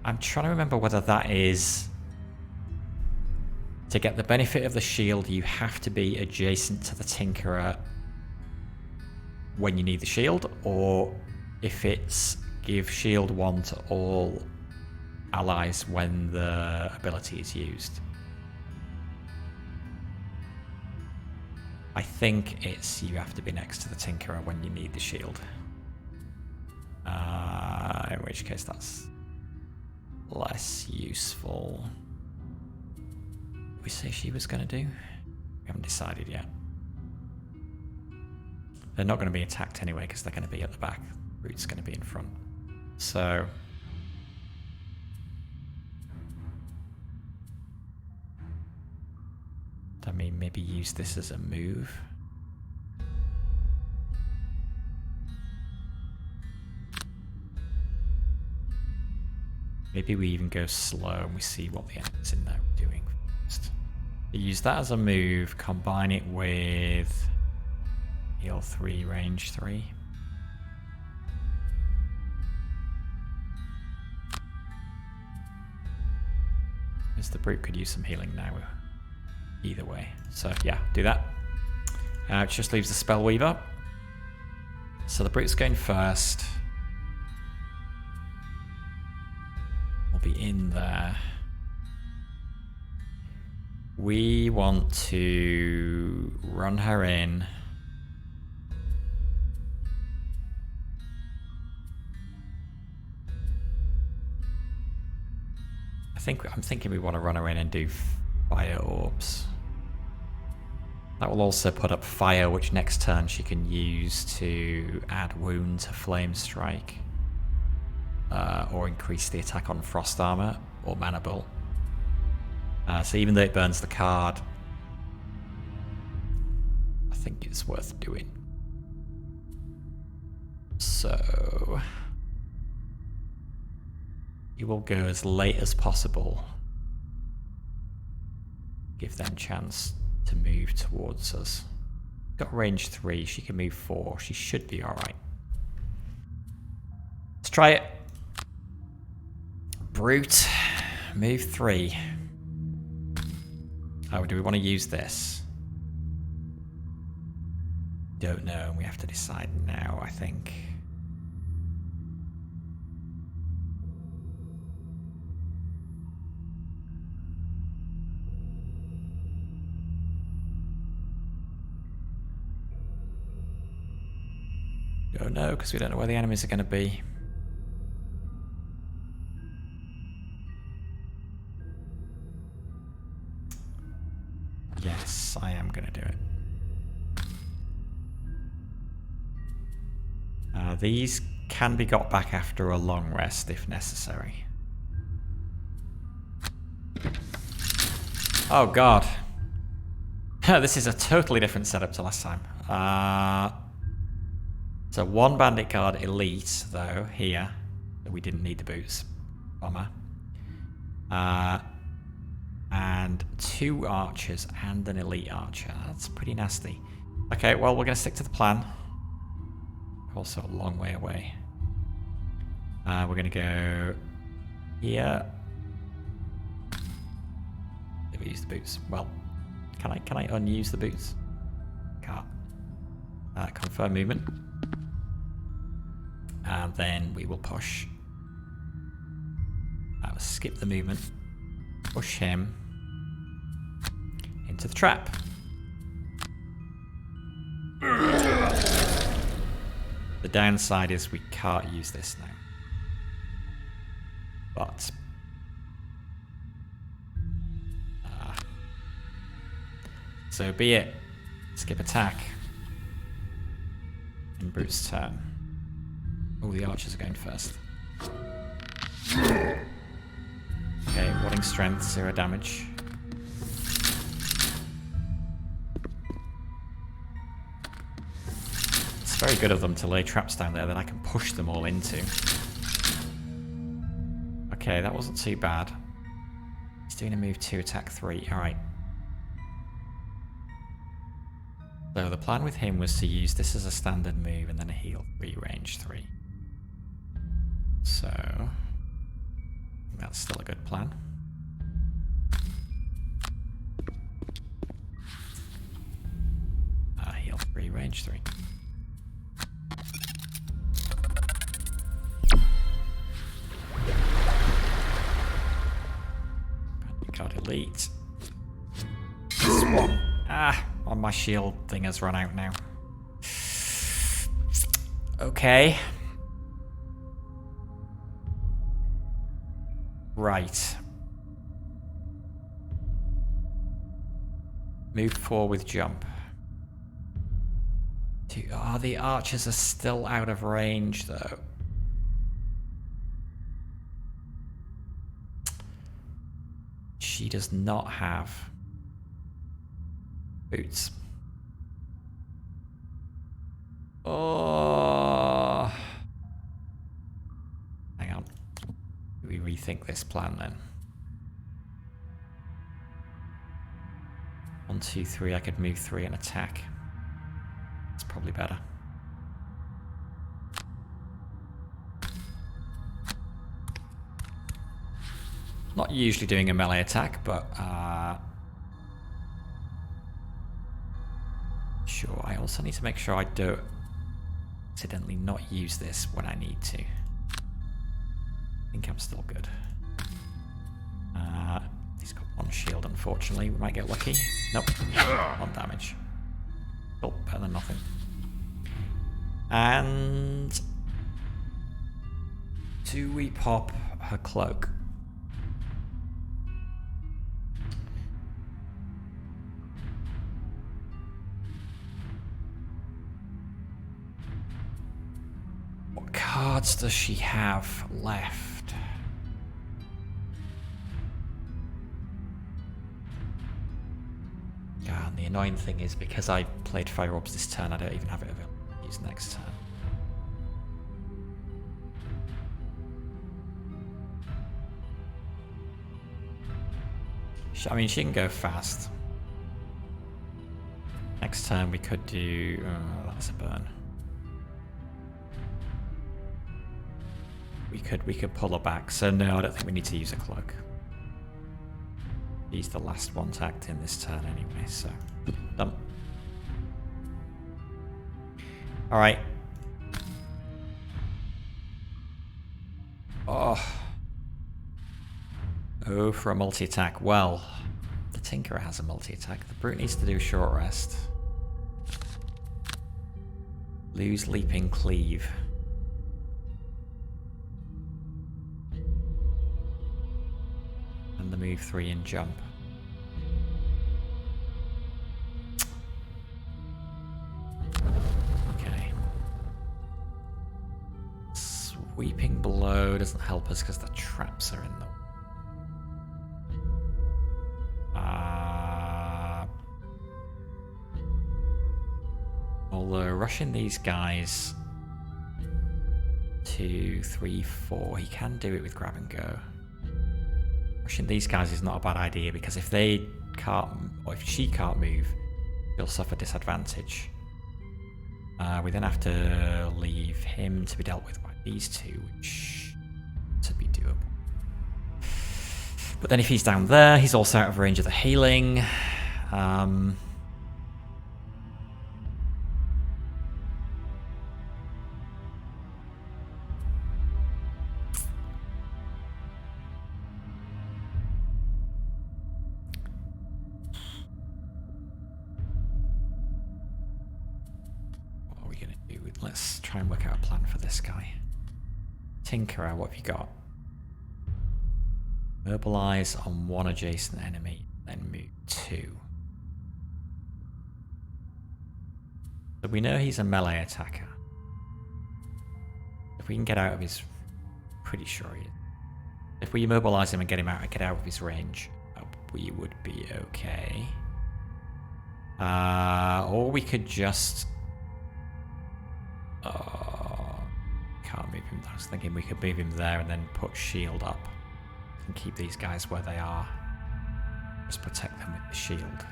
I'm trying to remember whether that is... To get the benefit of the shield, you have to be adjacent to the Tinkerer when you need the shield, or if it's give shield 1 to all allies when the ability is used. I think it's you have to be next to the Tinkerer when you need the shield. In which case that's less useful. What did we say she was going to do? We haven't decided yet. They're not going to be attacked anyway because they're going to be at the back. Brute's going to be in front. So... I mean, maybe use this as a move. Maybe we even go slow and we see what the enemies in there are doing first. Use that as a move, combine it with heal 3, range 3. Because the brute could use some healing now. Either way. So yeah, do that. It just leaves the Spellweaver. So the brute's going first. We'll be in there. We want to run her in. I'm thinking we want to run her in and do fire orbs. That will also put up fire, which next turn she can use to add wound to flame strike. Or increase the attack on frost armor or mana bolt. So even though it burns the card, I think it's worth doing. So you will go as late as possible. Give them a chance to move towards us. Got range 3, she can move 4. She should be alright. Let's try it. Brute, move 3. Oh, do we want to use this? Don't know. We have to decide now, I think. Don't know, because we don't know where the enemies are going to be. Yes, I am going to do it. These can be got back after a long rest if necessary. Oh god. This is a totally different setup to last time. So 1 bandit card elite, though, here. We didn't need the boots. Bomber. And 2 archers and an elite archer. That's pretty nasty. Okay, well, we're going to stick to the plan. Also a long way away. We're going to go here. Did we use the boots? Well, can I unuse the boots? Can't. Confirm movement. And then we will push. Skip the movement. Push him into the trap. The downside is we can't use this now. But so be it. Skip attack. In Brute's turn. Oh, the archers are going first. Okay, wadding strength, 0 damage. It's very good of them to lay traps down there that I can push them all into. Okay, that wasn't too bad. He's doing a move 2, attack 3. Alright. So the plan with him was to use this as a standard move and then a heal 3, range 3. So that's still a good plan. Heal 3, range 3. Card elite. Oh, my shield thing has run out now. Okay. Right. Move 4 with jump. Oh, the archers are still out of range, though. She does not have boots. Oh. Hang on. Do we rethink this plan then? 1, 2, 3. I could move 3 and attack. It's probably better. Not usually doing a melee attack, but sure. I also need to make sure I don't accidentally not use this when I need to. I think I'm still good. He's got 1 shield, unfortunately. We might get lucky. Nope. 1 damage. Oh, better than nothing. And do we pop her cloak? cards does she have left? Yeah, and the annoying thing is because I played Fire Orbs this turn, I don't even have it available to use next turn. I mean, she can go fast. Next turn we could do... Oh, that's a burn. We could pull her back. So no, I don't think we need to use a cloak. He's the last one to act in this turn anyway, so... Done. Alright. Oh. Oh, for a multi-attack. Well, the Tinkerer has a multi-attack. The Brute needs to do a short rest. Lose Leaping Cleave. And the move 3 and jump. Okay. Sweeping Blow doesn't help us because the traps are in the... Although rushing these guys 2, 3, 4, he can do it with grab and go. Rushing these guys is not a bad idea because if they can't, or if she can't move, she'll suffer disadvantage. We then have to leave him to be dealt with by these two, which to be doable. But then if he's down there, he's also out of range of the healing. Let's try and work out a plan for this guy. Tinkerer, what have you got? Mobilize on one adjacent enemy, then move 2. So we know he's a melee attacker. If we can get out of his... Pretty sure he is. If we immobilize him and get out of his range, we would be okay. Or we could just... can't move him. I was thinking we could move him there and then put shield up and keep these guys where they are. Just protect them with the shield.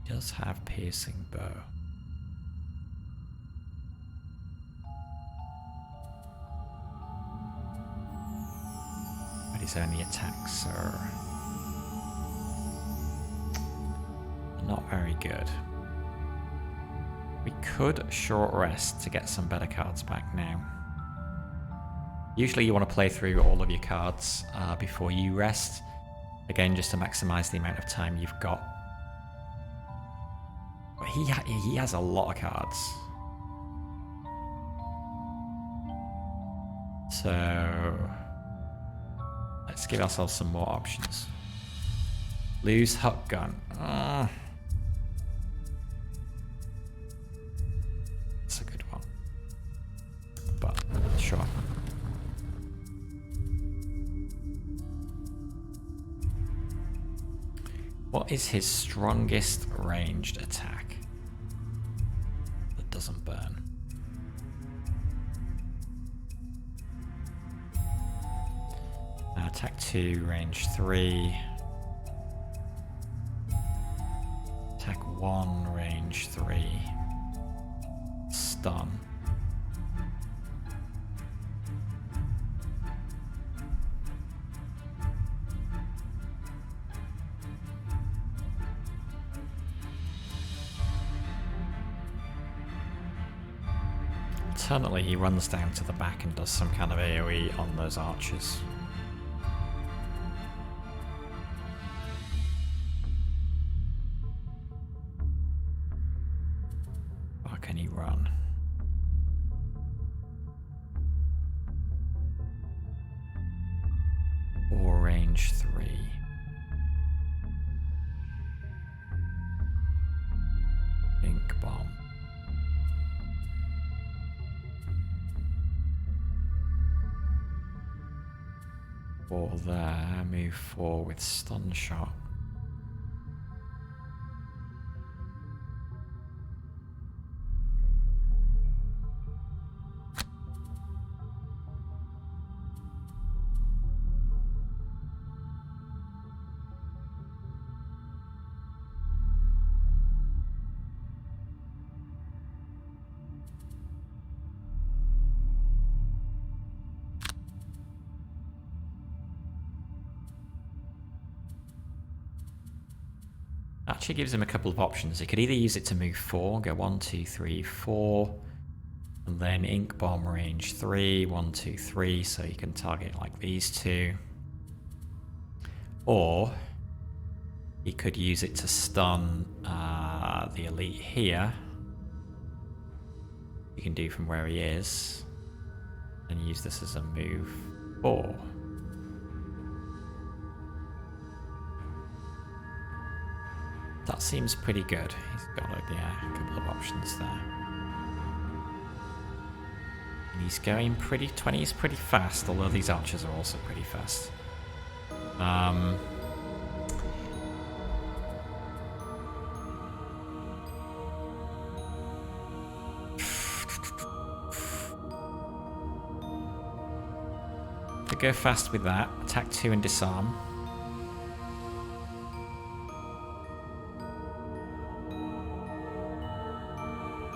Does have piercing bow. But his only attacks are not very good. We could short rest to get some better cards back now. Usually you want to play through all of your cards before you rest. Again, just to maximize the amount of time you've got. He has a lot of cards. So let's give ourselves some more options. Lose Hut Gun. That's a good one. But sure. What is his strongest ranged attack that doesn't burn? Attack 2, range 3. Attack 1, range 3. Stun. Alternately, he runs down to the back and does some kind of AoE on those archers. range 3. Ink bomb. Four there, move 4 with stun shot. Actually gives him a couple of options. He could either use it to move 4, go 1, 2, 3, 4, and then ink bomb range 3, 1, 2, 3, so you can target like these two. Or he could use it to stun the elite here. You can do from where he is, and use this as a move 4. That seems pretty good. He's got a couple of options there. And he's going 20 is pretty fast, although these archers are also pretty fast. Could go fast with that. Attack 2 and disarm.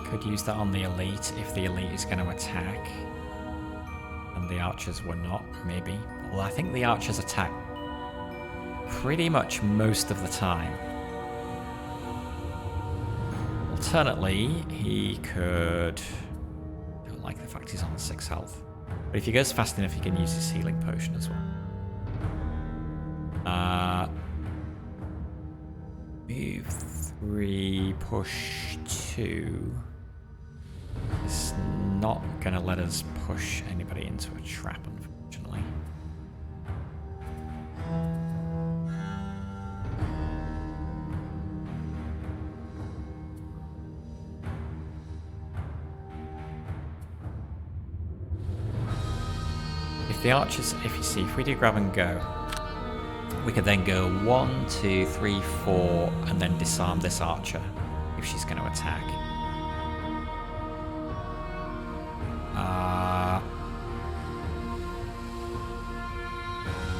Could use that on the elite if the elite is going to attack. And the archers were not, maybe. Well, I think the archers attack pretty much most of the time. Alternately, he could... I don't like the fact he's on 6 health. But if he goes fast enough, he can use his healing potion as well. Move 3, push 2. It's not going to let us push anybody into a trap, unfortunately. If the archers, if we do grab and go, we could then go 1, 2, 3, 4, and then disarm this archer if she's going to attack.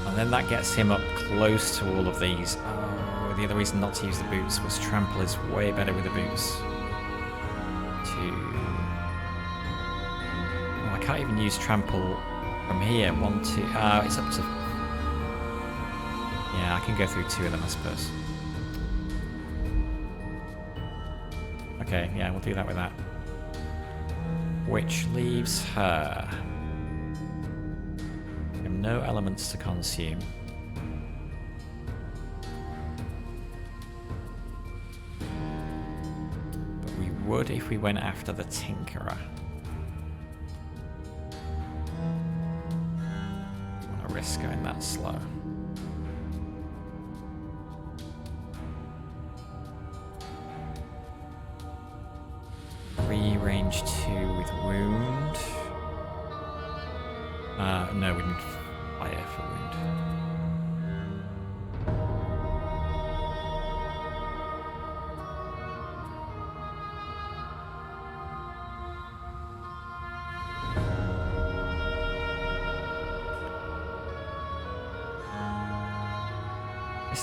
And then that gets him up close to all of these. Oh, the other reason not to use the boots was trample is way better with the boots. 2. Oh, I can't even use trample from here. 1, 2. It's up to... Yeah, I can go through 2 of them, I suppose. Okay, yeah, we'll do that with that. Which leaves her... No elements to consume. But we would if we went after the Tinkerer. Don't want to risk going that slow. Range 2 with wound. No, we need fire for wound.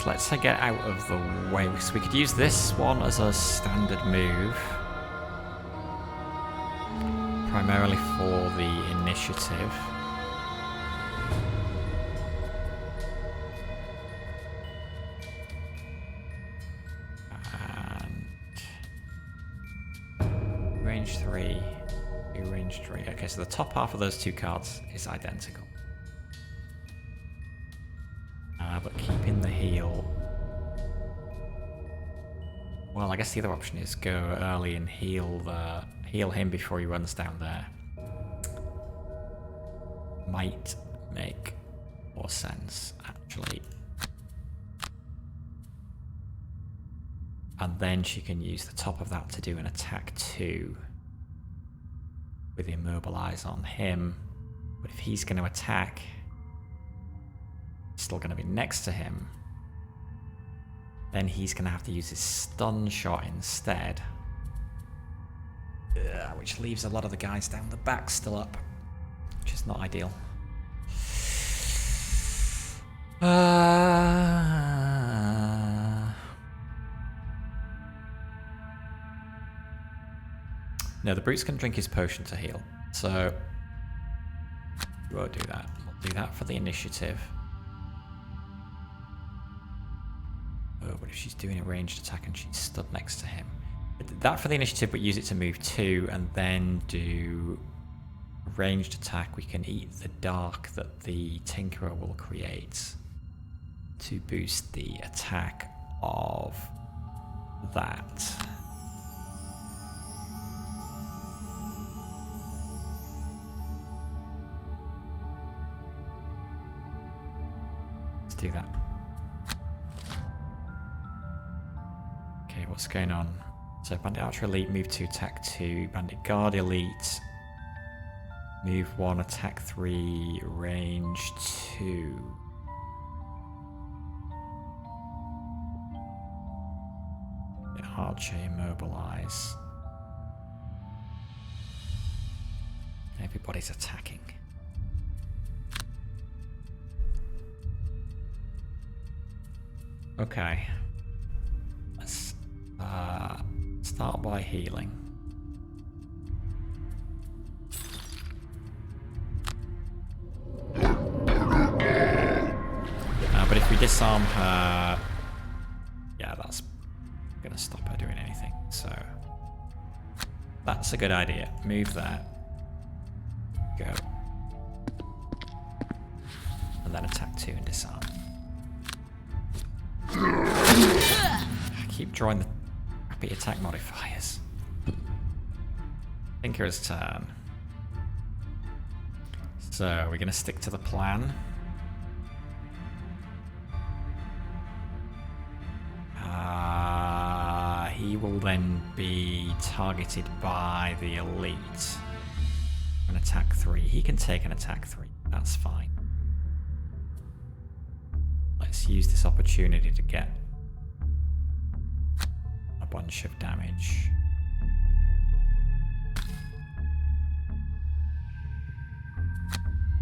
Let's get out of the way, because we could use this one as a standard move. Primarily for the initiative. And range 3. Range 3. Okay, so the top half of those 2 cards is identical. But keeping the heal. Well, I guess the other option is go early and heal him before he runs down there. Might make more sense, Actually. And then she can use the top of that to do an attack 2 with Immobilize on him. But if he's going to attack, still going to be next to him, then he's going to have to use his stun shot instead. Which leaves a lot of the guys down the back still up, which is not ideal. No, the brute's going to drink his potion to heal, so we won't do that. We'll do that for the initiative. Oh, but if she's doing a ranged attack and she's stood next to him. That for the initiative, but use it to move 2 and then do a ranged attack. We can eat the dark that the Tinkerer will create to boost the attack of that. Let's do that. Okay, what's going on? So Bandit Archer Elite, move 2, attack 2. Bandit Guard Elite, move 1, attack 3, range 2. Archer Immobilize. Everybody's attacking. Okay. Let's start by healing. But if we disarm her, yeah, that's gonna stop her doing anything. So that's a good idea. Move that. Go. And then attack 2 and disarm. I keep drawing the crappy attack modifiers. Tinker's turn. So we're going to stick to the plan. He will then be targeted by the elite. An attack 3. He can take an attack 3. That's fine. Let's use this opportunity to get a bunch of damage.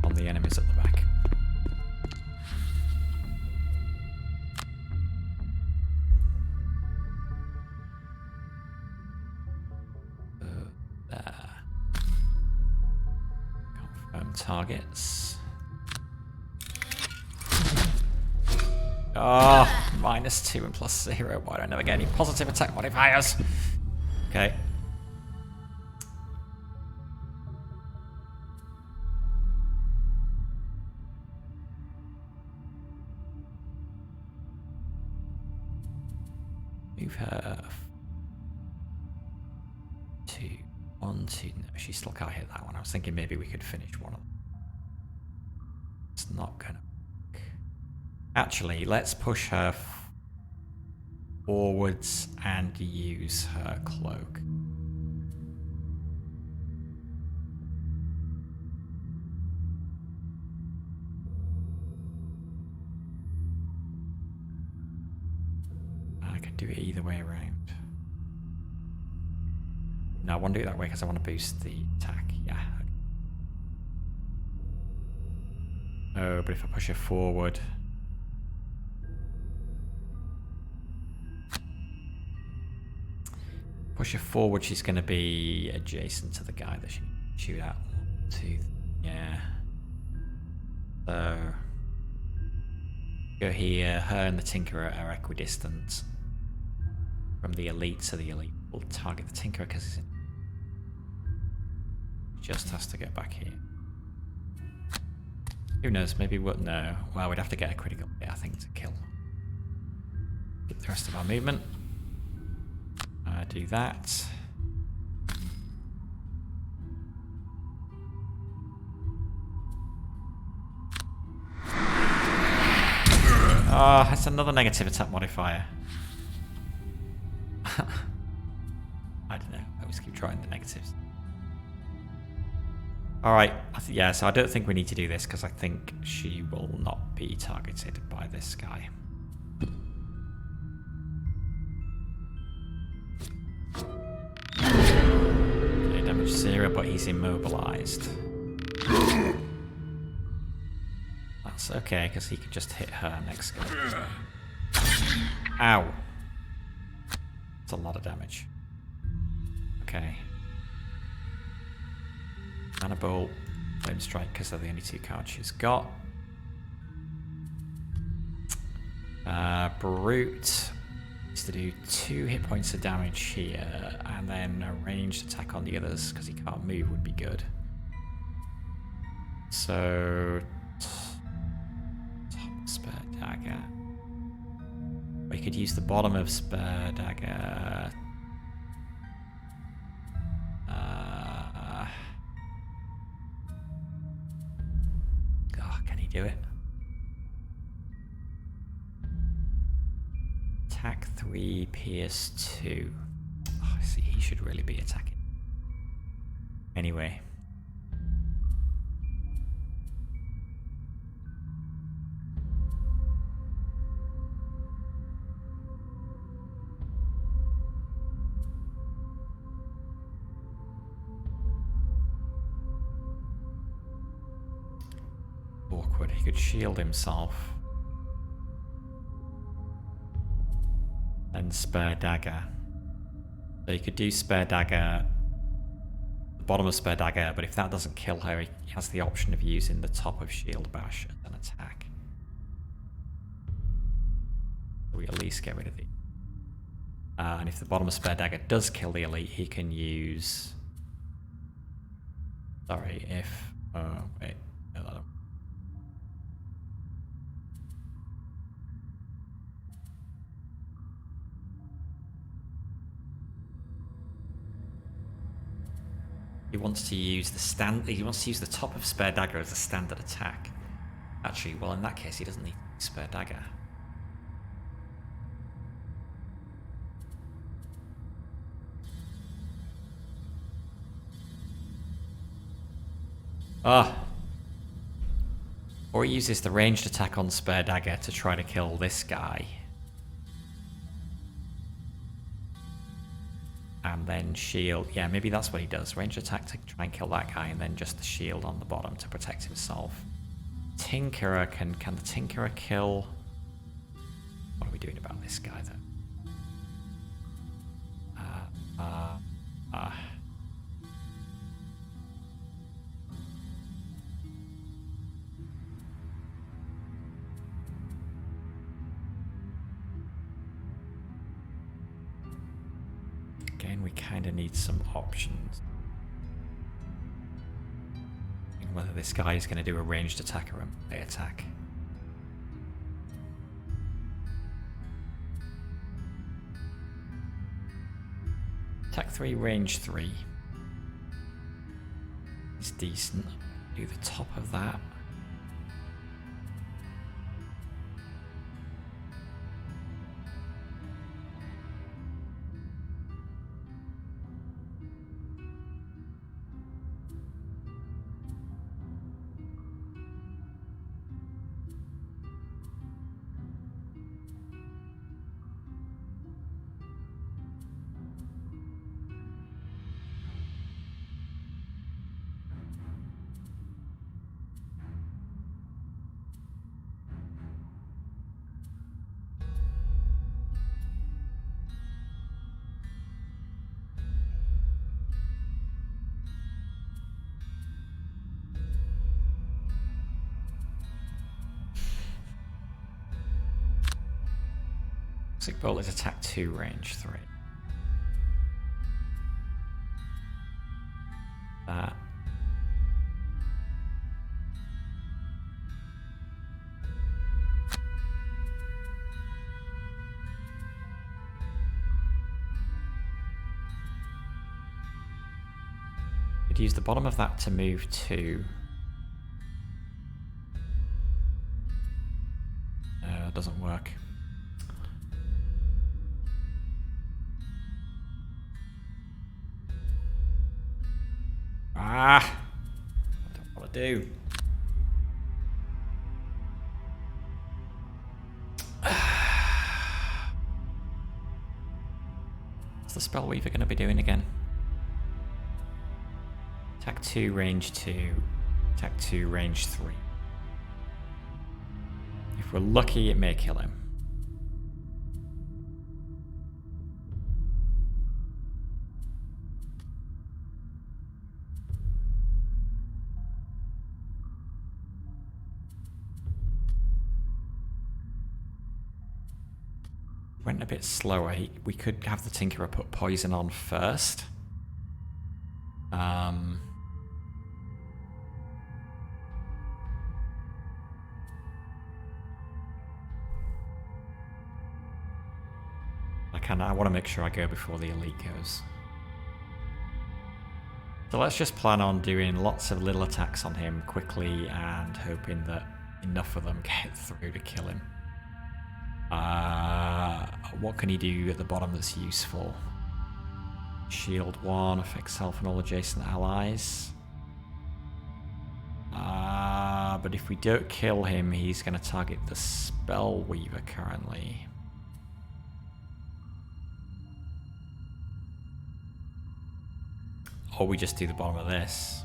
On the enemies at the back. There. Confirm targets. Oh, -2 and +0. Why don't I never get any positive attack modifiers? Okay. Move her 2, 1, 2. No, she still can't hit that one. I was thinking maybe we could finish one of them. It's not gonna work. Actually, let's push her forwards and use her cloak. I can do it either way around. No, I want to do it that way because I want to boost the attack. Yeah. Oh, but if I push her forward... Push her forward, she's going to be adjacent to the guy that she can shoot at. 2, yeah. So... Go here, her and the Tinkerer are equidistant from the elite, so the elite will target the Tinkerer because he's in. Just has to get back here. Who knows, maybe we'll... No. Well, we'd have to get a critical hit, I think, to kill. Get the rest of our movement. Do that. Oh, it's another negative attack modifier. I don't know. I always keep trying the negatives. Alright, yeah, so I don't think we need to do this because I think she will not be targeted by this guy. Okay, damage 0, but he's immobilized. That's okay, because he can just hit her next go. Ow. That's a lot of damage. Okay. Mana Bolt, Flame Strike, because they're the only 2 cards she's got. Brute needs to do 2 hit points of damage here, and then a ranged attack on the others, because he can't move would be good. So... top Spare Dagger. We could use the bottom of Spare Dagger. Can he do it? Attack 3, Pierce 2. Oh, I see, he should really be attacking. Anyway. Awkward. He could shield himself. And Spare Dagger. So he could do Spare Dagger, the bottom of Spare Dagger, but if that doesn't kill her, he has the option of using the top of Shield Bash as an attack. So we at least get rid of the... and if the bottom of Spare Dagger does kill the elite, he can use... Sorry, if... Oh, wait. No, that don't... He wants to use the top of Spare Dagger as a standard attack. Actually, well, in that case, he doesn't need Spare Dagger. Or he uses the ranged attack on Spare Dagger to try to kill this guy. And then shield. Yeah, maybe that's what he does. Ranged attack to try and kill that guy, and then just the shield on the bottom to protect himself. Tinkerer can the Tinkerer kill? What are we doing about this guy then? Again, we kind of need some options. Whether this guy is going to do a ranged attack or a melee attack. Attack 3, range 3. It's decent. Do the top of that. Toxic Bolt is attack 2, range 3. That. Could use the bottom of that to move 2. that doesn't work. Ah! I don't want to do. What's the Spell Weaver going to be doing again? Attack 2, range 2. Attack 2, range 3. If we're lucky, it may kill him. Went a bit slower. We could have the Tinkerer put poison on first. I want to make sure I go before the elite goes. So let's just plan on doing lots of little attacks on him quickly and hoping that enough of them get through to kill him. What can he do at the bottom that's useful? Shield 1, affects self and all adjacent allies. But if we don't kill him, he's going to target the Spell Weaver currently. Or we just do the bottom of this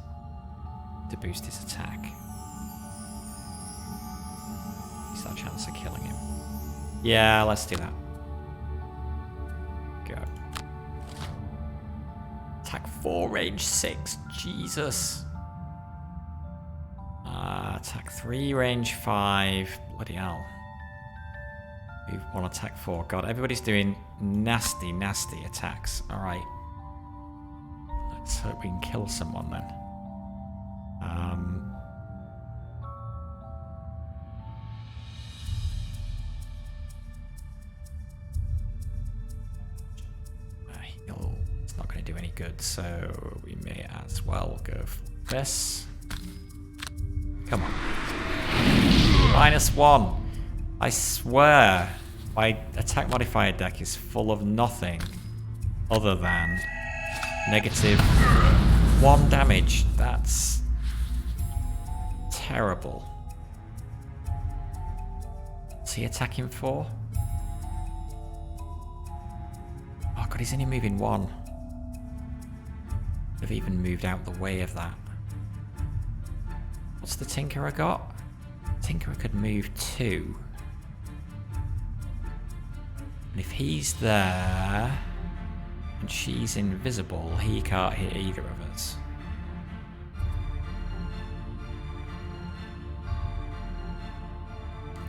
to boost his attack. Is that a chance of killing him? Yeah, let's do that. Go. Attack 4, range 6. Jesus. Attack 3, range 5. Bloody hell. Move 1, attack 4. God, everybody's doing nasty, nasty attacks. Alright. Let's hope we can kill someone then. Heal. It's not going to do any good, so we may as well go for this. Come on. -1. I swear, my attack modifier deck is full of nothing other than -1 damage. That's terrible. What's he attacking for? Oh god, he's only moving 1. Could have even moved out the way of that. What's the Tinkerer got? Tinkerer could move 2. And if he's there and she's invisible, he can't hit either of us.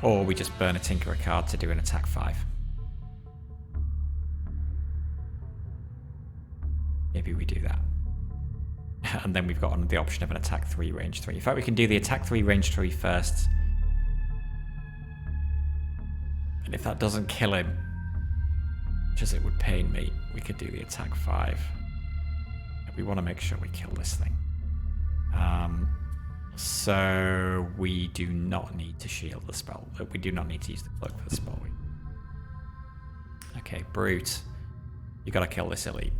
Or we just burn a Tinkerer card to do an attack 5. Maybe we do that. And then we've got the option of an attack 3, range 3. In fact, we can do the attack 3, range 3 first. And if that doesn't kill him, which as it would pain me, we could do the attack 5. We want to make sure we kill this thing. So we do not need to shield the spell. We do not need to use the cloak for the spell. Okay, Brute. You gotta kill this elite.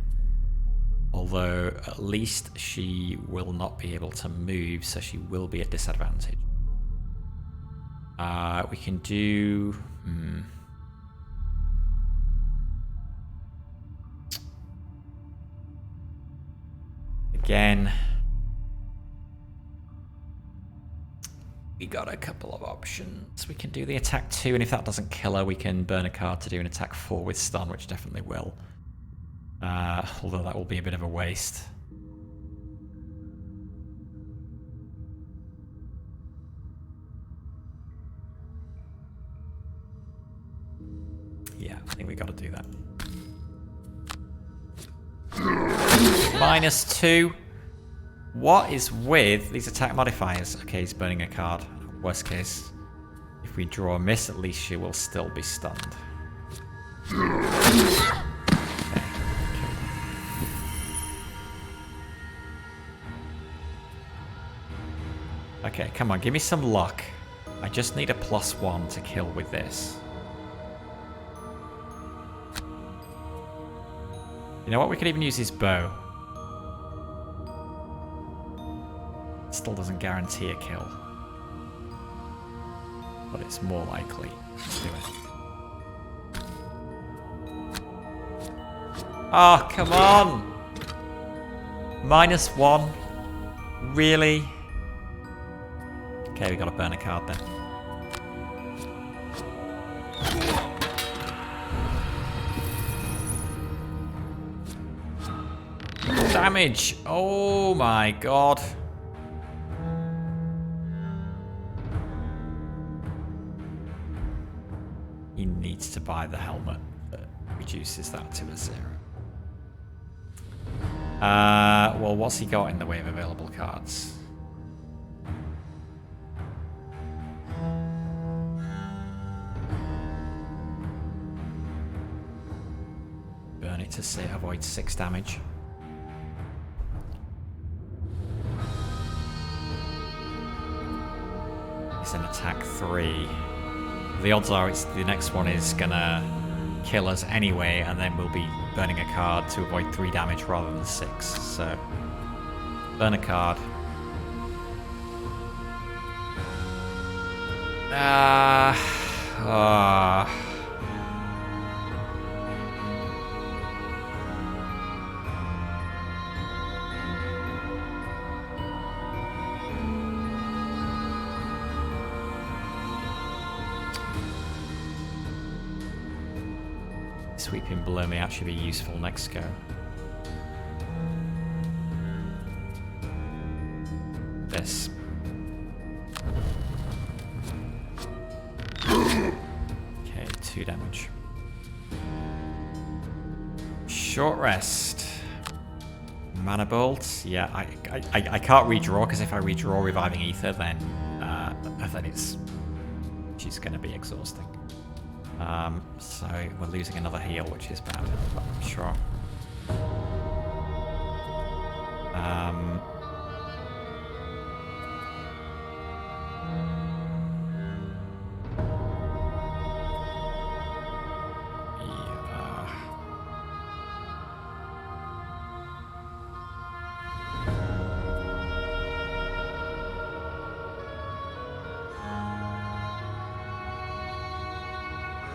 Although at least she will not be able to move, so she will be at disadvantage. We can do... Again, we got a couple of options. We can do the attack 2, and if that doesn't kill her, we can burn a card to do an attack 4 with stun, which definitely will. Although that will be a bit of a waste. Yeah, I think we got to do that. -2. What is with these attack modifiers? Okay, he's burning a card. Worst case, if we draw a miss, at least she will still be stunned. Okay, come on, give me some luck. I just need a +1 to kill with this. You know what? We could even use his bow. Still doesn't guarantee a kill. But it's more likely. Let's do it. Oh, come on! -1. Really? Okay, we gotta burn a card then. Damage! Oh my god. He needs to buy the helmet that reduces that to a 0. Well, what's he got in the way of available cards? Burn it to say avoid 6 damage. It's an attack 3. The odds are it's the next one is gonna kill us anyway, and then we'll be burning a card to avoid 3 damage rather than 6. So, burn a card. Sweeping below may actually be useful next go. This. Okay, 2 damage. Short rest. Mana bolt. Yeah, I can't redraw because if I redraw reviving ether, then she's going to be exhausting. So we're losing another heal, which is bad, but sure.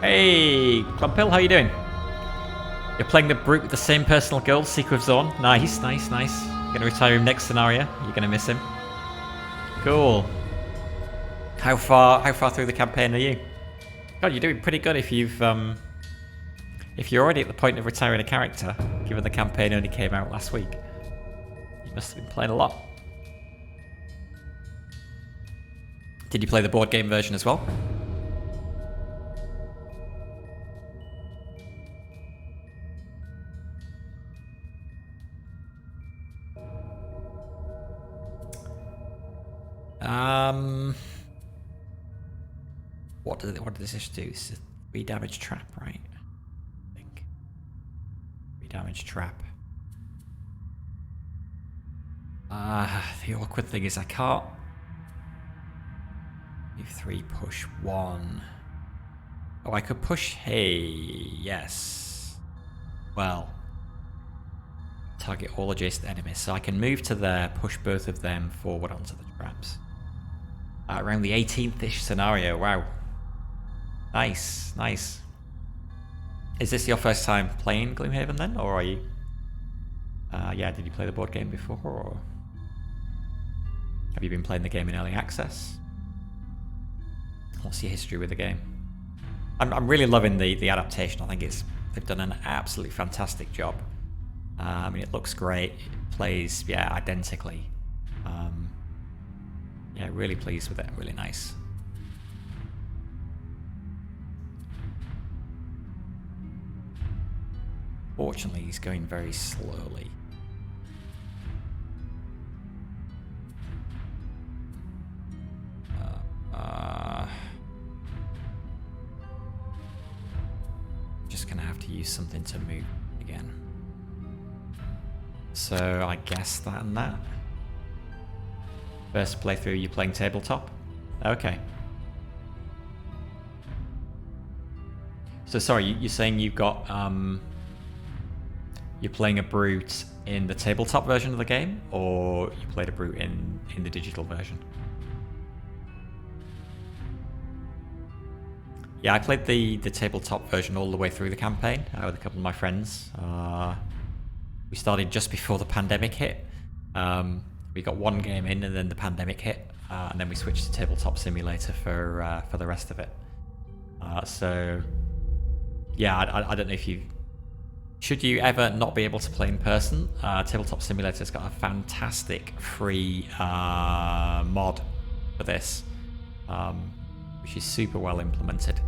Hey, Clumpill, how you doing? You're playing the brute with the same personal goal, Seeker of Zorn. Nice, nice, nice. You're gonna retire him next scenario. You're gonna miss him. Cool. How far through the campaign are you? God, you're doing pretty good if you're already at the point of retiring a character, given the campaign only came out last week. You must have been playing a lot. Did you play the board game version as well? What does this do? It's a 3 damage trap, right? I think. 3 damage trap. The awkward thing is I can't. Leave 3, push 1. Oh, I could push. Hey, yes. Well, target all adjacent enemies, so I can move to there, push both of them forward onto the traps. Around the 18th-ish scenario. Wow. Nice, nice. Is this your first time playing Gloomhaven then, or are you? Yeah, did you play the board game before, or have you been playing the game in early access? What's your history with the game? I'm really loving the adaptation. I think they've done an absolutely fantastic job. I mean, it looks great. It plays, yeah, identically. Yeah, really pleased with it. Really nice. Fortunately, he's going very slowly. Just gonna have to use something to move again. So I guess that and that. First playthrough, you playing tabletop? Okay. So sorry, you're saying you've got you're playing a brute in the tabletop version of the game, or you played a brute in the digital version? Yeah, I played the tabletop version all the way through the campaign with a couple of my friends. We started just before the pandemic hit. We got one game in, and then the pandemic hit, and then we switched to Tabletop Simulator for the rest of it. So, yeah, I don't know if you... Should you ever not be able to play in person, Tabletop Simulator's got a fantastic free mod for this, which is super well implemented.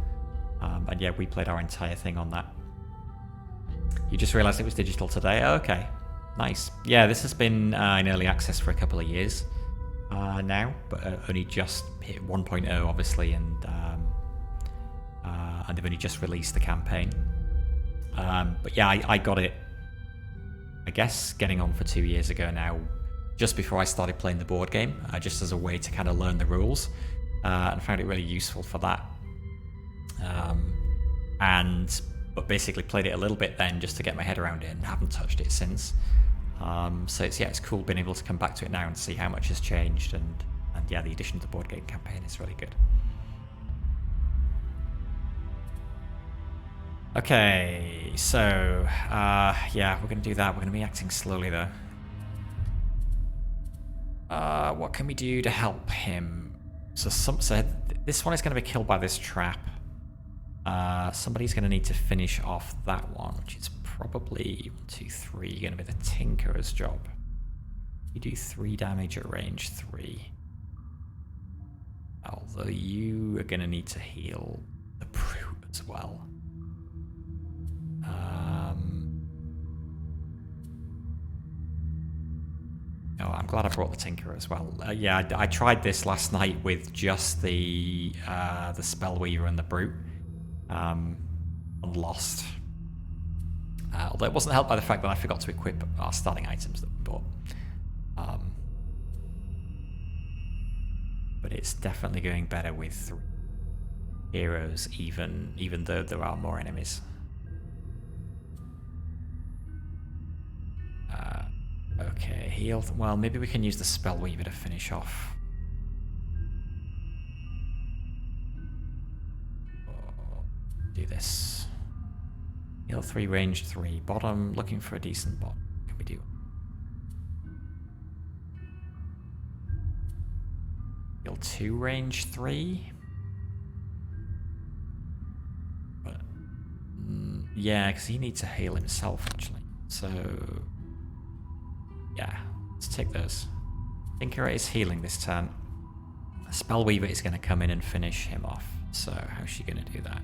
And yeah, we played our entire thing on that. You just realised it was digital today? Oh, okay, nice. Yeah, this has been in early access for a couple of years now, but only just hit 1.0 obviously, and they've only just released the campaign. But yeah, I got it, I guess, getting on for 2 years ago now, just before I started playing the board game, just as a way to kind of learn the rules, and found it really useful for that. But basically played it a little bit then just to get my head around it, and haven't touched it since. So it's cool being able to come back to it now and see how much has changed, and yeah, the addition to the board game campaign is really good. Okay, so yeah, we're going to do that. We're going to be acting slowly though. What can we do to help him? So this one is going to be killed by this trap. Somebody's going to need to finish off that one, which is probably 1, 2, 3 going to be the Tinkerer's job. You do 3 damage at range 3. Although you are going to need to heal the brute as well. Oh, I'm glad I brought the Tinkerer as well. Yeah, I tried this last night with just the Spellweaver and the Brute, and lost. Although it wasn't helped by the fact that I forgot to equip our starting items that we bought. But it's definitely going better with 3 heroes, even though there are more enemies. Okay, heal. Well, maybe we can use the Spellweaver to finish off. Do this. Heal 3, range 3. Bottom, looking for a decent bot. What can we do? Heal 2, range 3. But yeah, because he needs to heal himself actually. So yeah, let's take those. Tinkerer is healing this turn. Spellweaver is going to come in and finish him off. So how's she going to do that?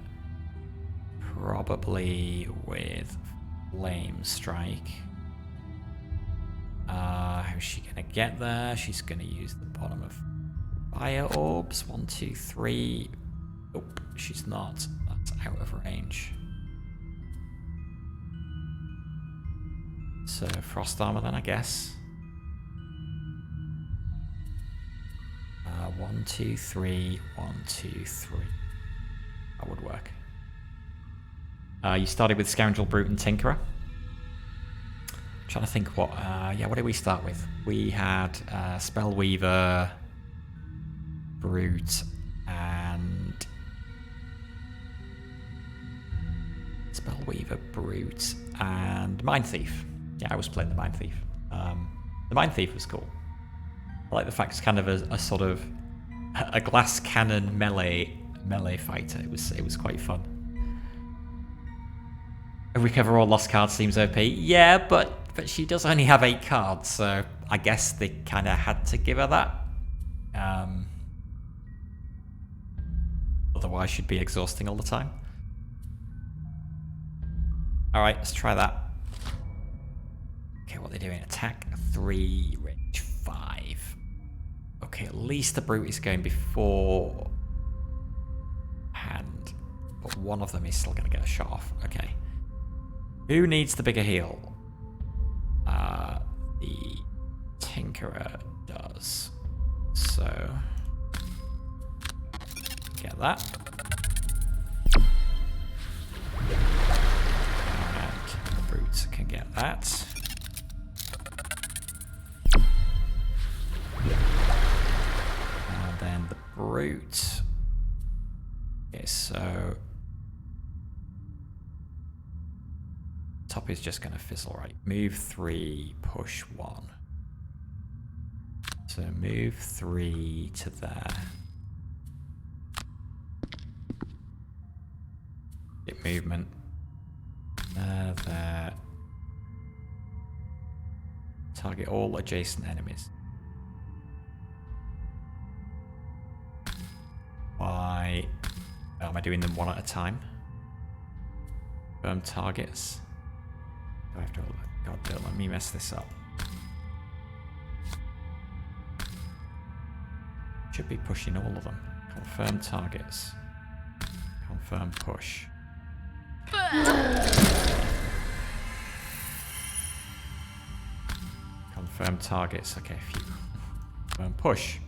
Probably with Flame Strike. How's she going to get there? She's going to use the bottom of Fire Orbs. 1, 2, 3. Nope, she's not. That's out of range. So Frost Armor then, I guess. 1, 2, 3. 1, 2, 3. That would work. You started with Scoundrel, Brute, and Tinkerer. I'm trying to think what... yeah, what did we start with? We had Spellweaver, Brute, and... Spellweaver, Brute, and Mind Thief. Yeah, I was playing the Mind Thief. The Mind Thief was cool. I like the fact it's kind of a sort of a glass cannon melee fighter. It was quite fun. Recover all lost cards seems OP. Yeah, but she does only have 8 cards, so I guess they kind of had to give her that. Otherwise, she'd be exhausting all the time. All right, let's try that. Okay, what are they doing? Attack 3, range 5. Okay, at least the Brute is going before hand, but one of them is still going to get a shot off. Okay. Who needs the bigger heal? The Tinkerer does. So, get that. that. And then the brute. Okay, so top is just going to fizzle, right? Move 3, push 1. So move 3 to there. Get movement. There. Target all adjacent enemies. Why am I doing them one at a time? Firm targets. Do I have to? God, don't let me mess this up. Should be pushing all of them. Confirm targets. Confirm push. Confirm targets. Okay, phew. Confirm push.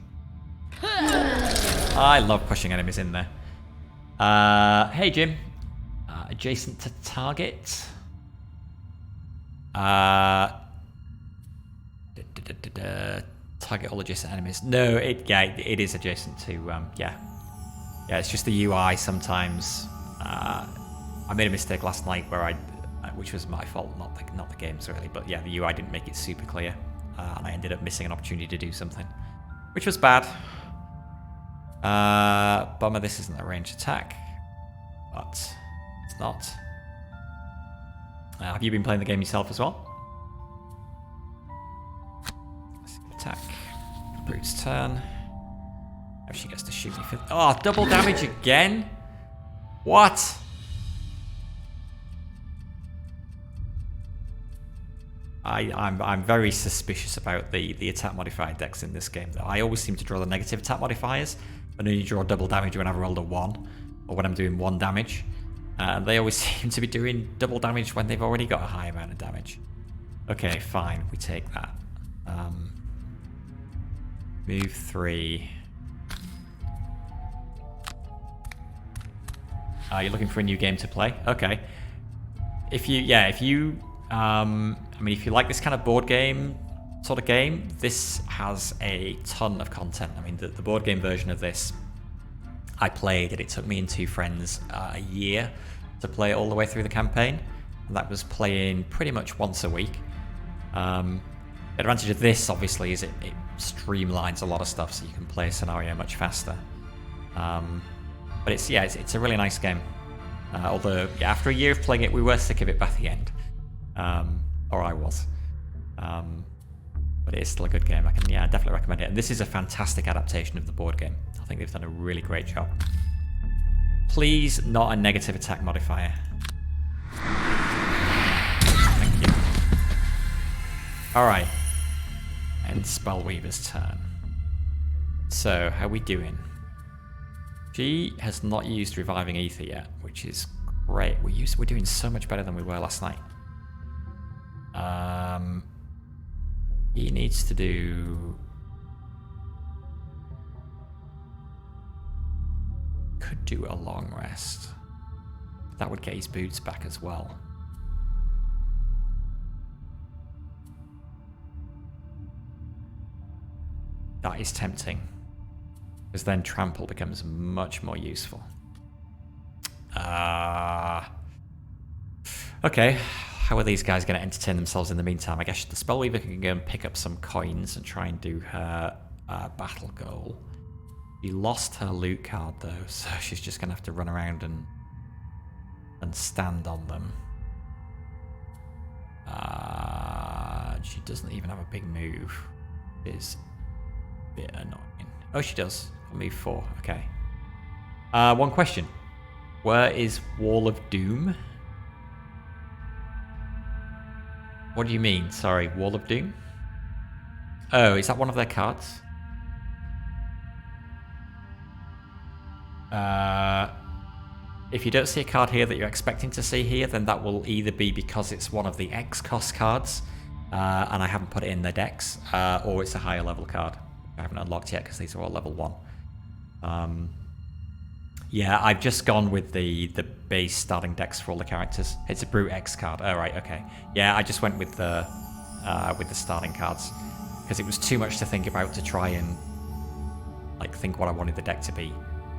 I love pushing enemies in there. Hey, Jim. Adjacent to target. Target all adjacent enemies. No, it is adjacent to yeah. It's just the UI sometimes. I made a mistake last night where which was my fault, not the game's really, but yeah, the UI didn't make it super clear, and I ended up missing an opportunity to do something, which was bad. Bummer, this isn't a ranged attack, but it's not. Have you been playing the game yourself as well? Attack. Brute's turn. Oh, she gets to shoot me for... Oh, double damage again? What? I'm very suspicious about the attack modifier decks in this game. I always seem to draw the negative attack modifiers, and only draw double damage when I've rolled a 1, or when I'm doing 1 damage. They always seem to be doing double damage when they've already got a high amount of damage. Okay, fine, we take that. Move 3. You're looking for a new game to play? Okay. If you like this kind of board game sort of game, this has a ton of content. I mean, the board game version of this, I played it. It took me and 2 friends a year to play it all the way through the campaign. And that was playing pretty much once a week. The advantage of this, obviously, is it streamlines a lot of stuff, so you can play a scenario much faster. But it's a really nice game. Although after a year of playing it, we were sick of it by the end, or I was. But it's still a good game. I can definitely recommend it. And this is a fantastic adaptation of the board game. I think they've done a really great job. Please, not a negative attack modifier. Thank you. All right. And Spellweaver's turn. So, how are we doing? She has not used Reviving Ether yet, which is great. We're doing so much better than we were last night. He needs to do... Could do a long rest. That would get his boots back as well. That is tempting, because then Trample becomes much more useful. Okay, how are these guys going to entertain themselves in the meantime? I guess the Spellweaver can go and pick up some coins and try and do her battle goal. She lost her loot card though, so she's just going to have to run around and stand on them. She doesn't even have a big move. It's a bit annoying. Oh, she does. Move 4. Okay. One question. Where is Wall of Doom? What do you mean? Sorry, Wall of Doom? Oh, is that one of their cards? If you don't see a card here that you're expecting to see here, then that will either be because it's one of the X-Cost cards, and I haven't put it in their decks, or it's a higher level card I haven't unlocked yet because these are all level 1. Yeah, I've just gone with the base starting decks for all the characters. It's a Brute X card. Oh, right, okay. Yeah, I just went with the starting cards because it was too much to think about to try and like think what I wanted the deck to be.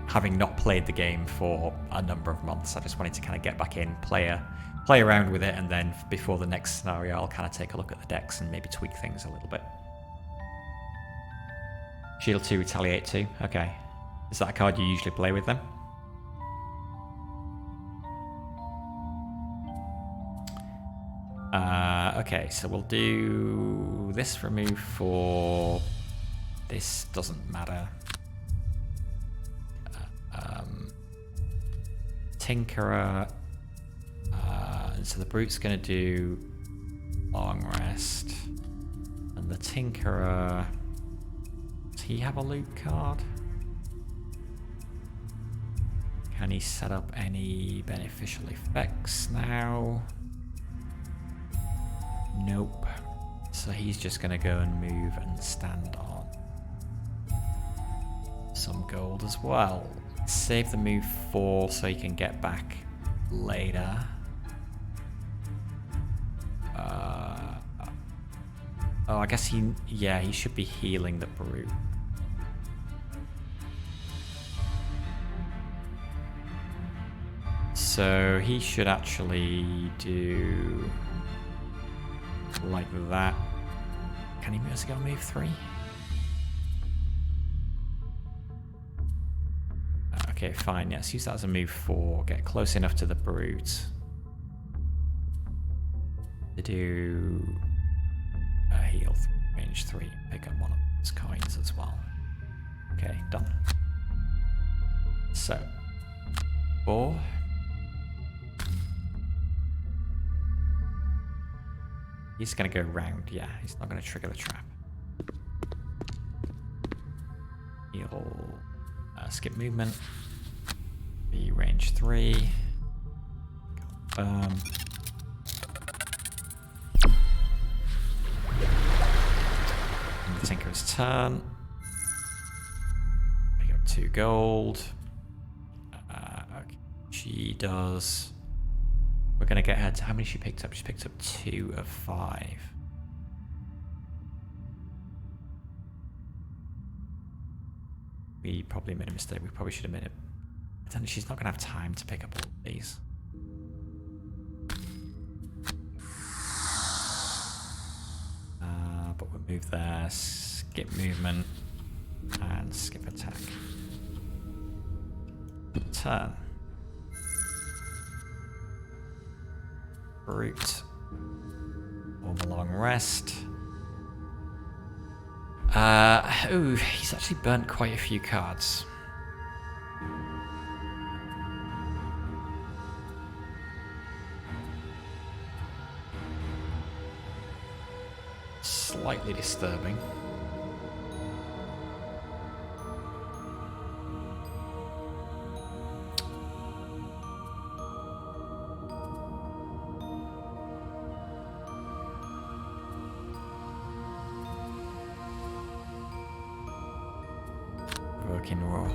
Having not played the game for a number of months, I just wanted to kind of get back in, play around with it, and then before the next scenario, I'll kind of take a look at the decks and maybe tweak things a little bit. Shield 2, Retaliate 2. Okay. Is that a card you usually play with them? Okay, so we'll do this remove for... This doesn't matter. Tinkerer. So the Brute's going to do Long Rest. And the Tinkerer... Does he have a loot card? Can he set up any beneficial effects now? Nope. So he's just going to go and move and stand on some gold as well. Save the move 4 so he can get back later. Oh, I guess he should be healing the Brute. So he should actually do like that. Can he go move 3? Okay, fine. Yes, use that as a move 4. Get close enough to the Brute to do a heal range 3. Pick up one of those coins as well. Okay, done. So 4. He's going to go round, yeah. He's not going to trigger the trap. He'll skip movement. Be range 3. Confirm. And the Tinker's turn. Pick up 2 gold. Okay. She does... We're going to get her to... How many she picked up? She picked up 2 of 5. We probably made a mistake. We probably should have made it... I don't know, she's not going to have time to pick up all of these. But we'll move there, skip movement, and skip attack. Turn. Brute. Or the long rest. Ooh, he's actually burnt quite a few cards. Slightly disturbing. Working raw.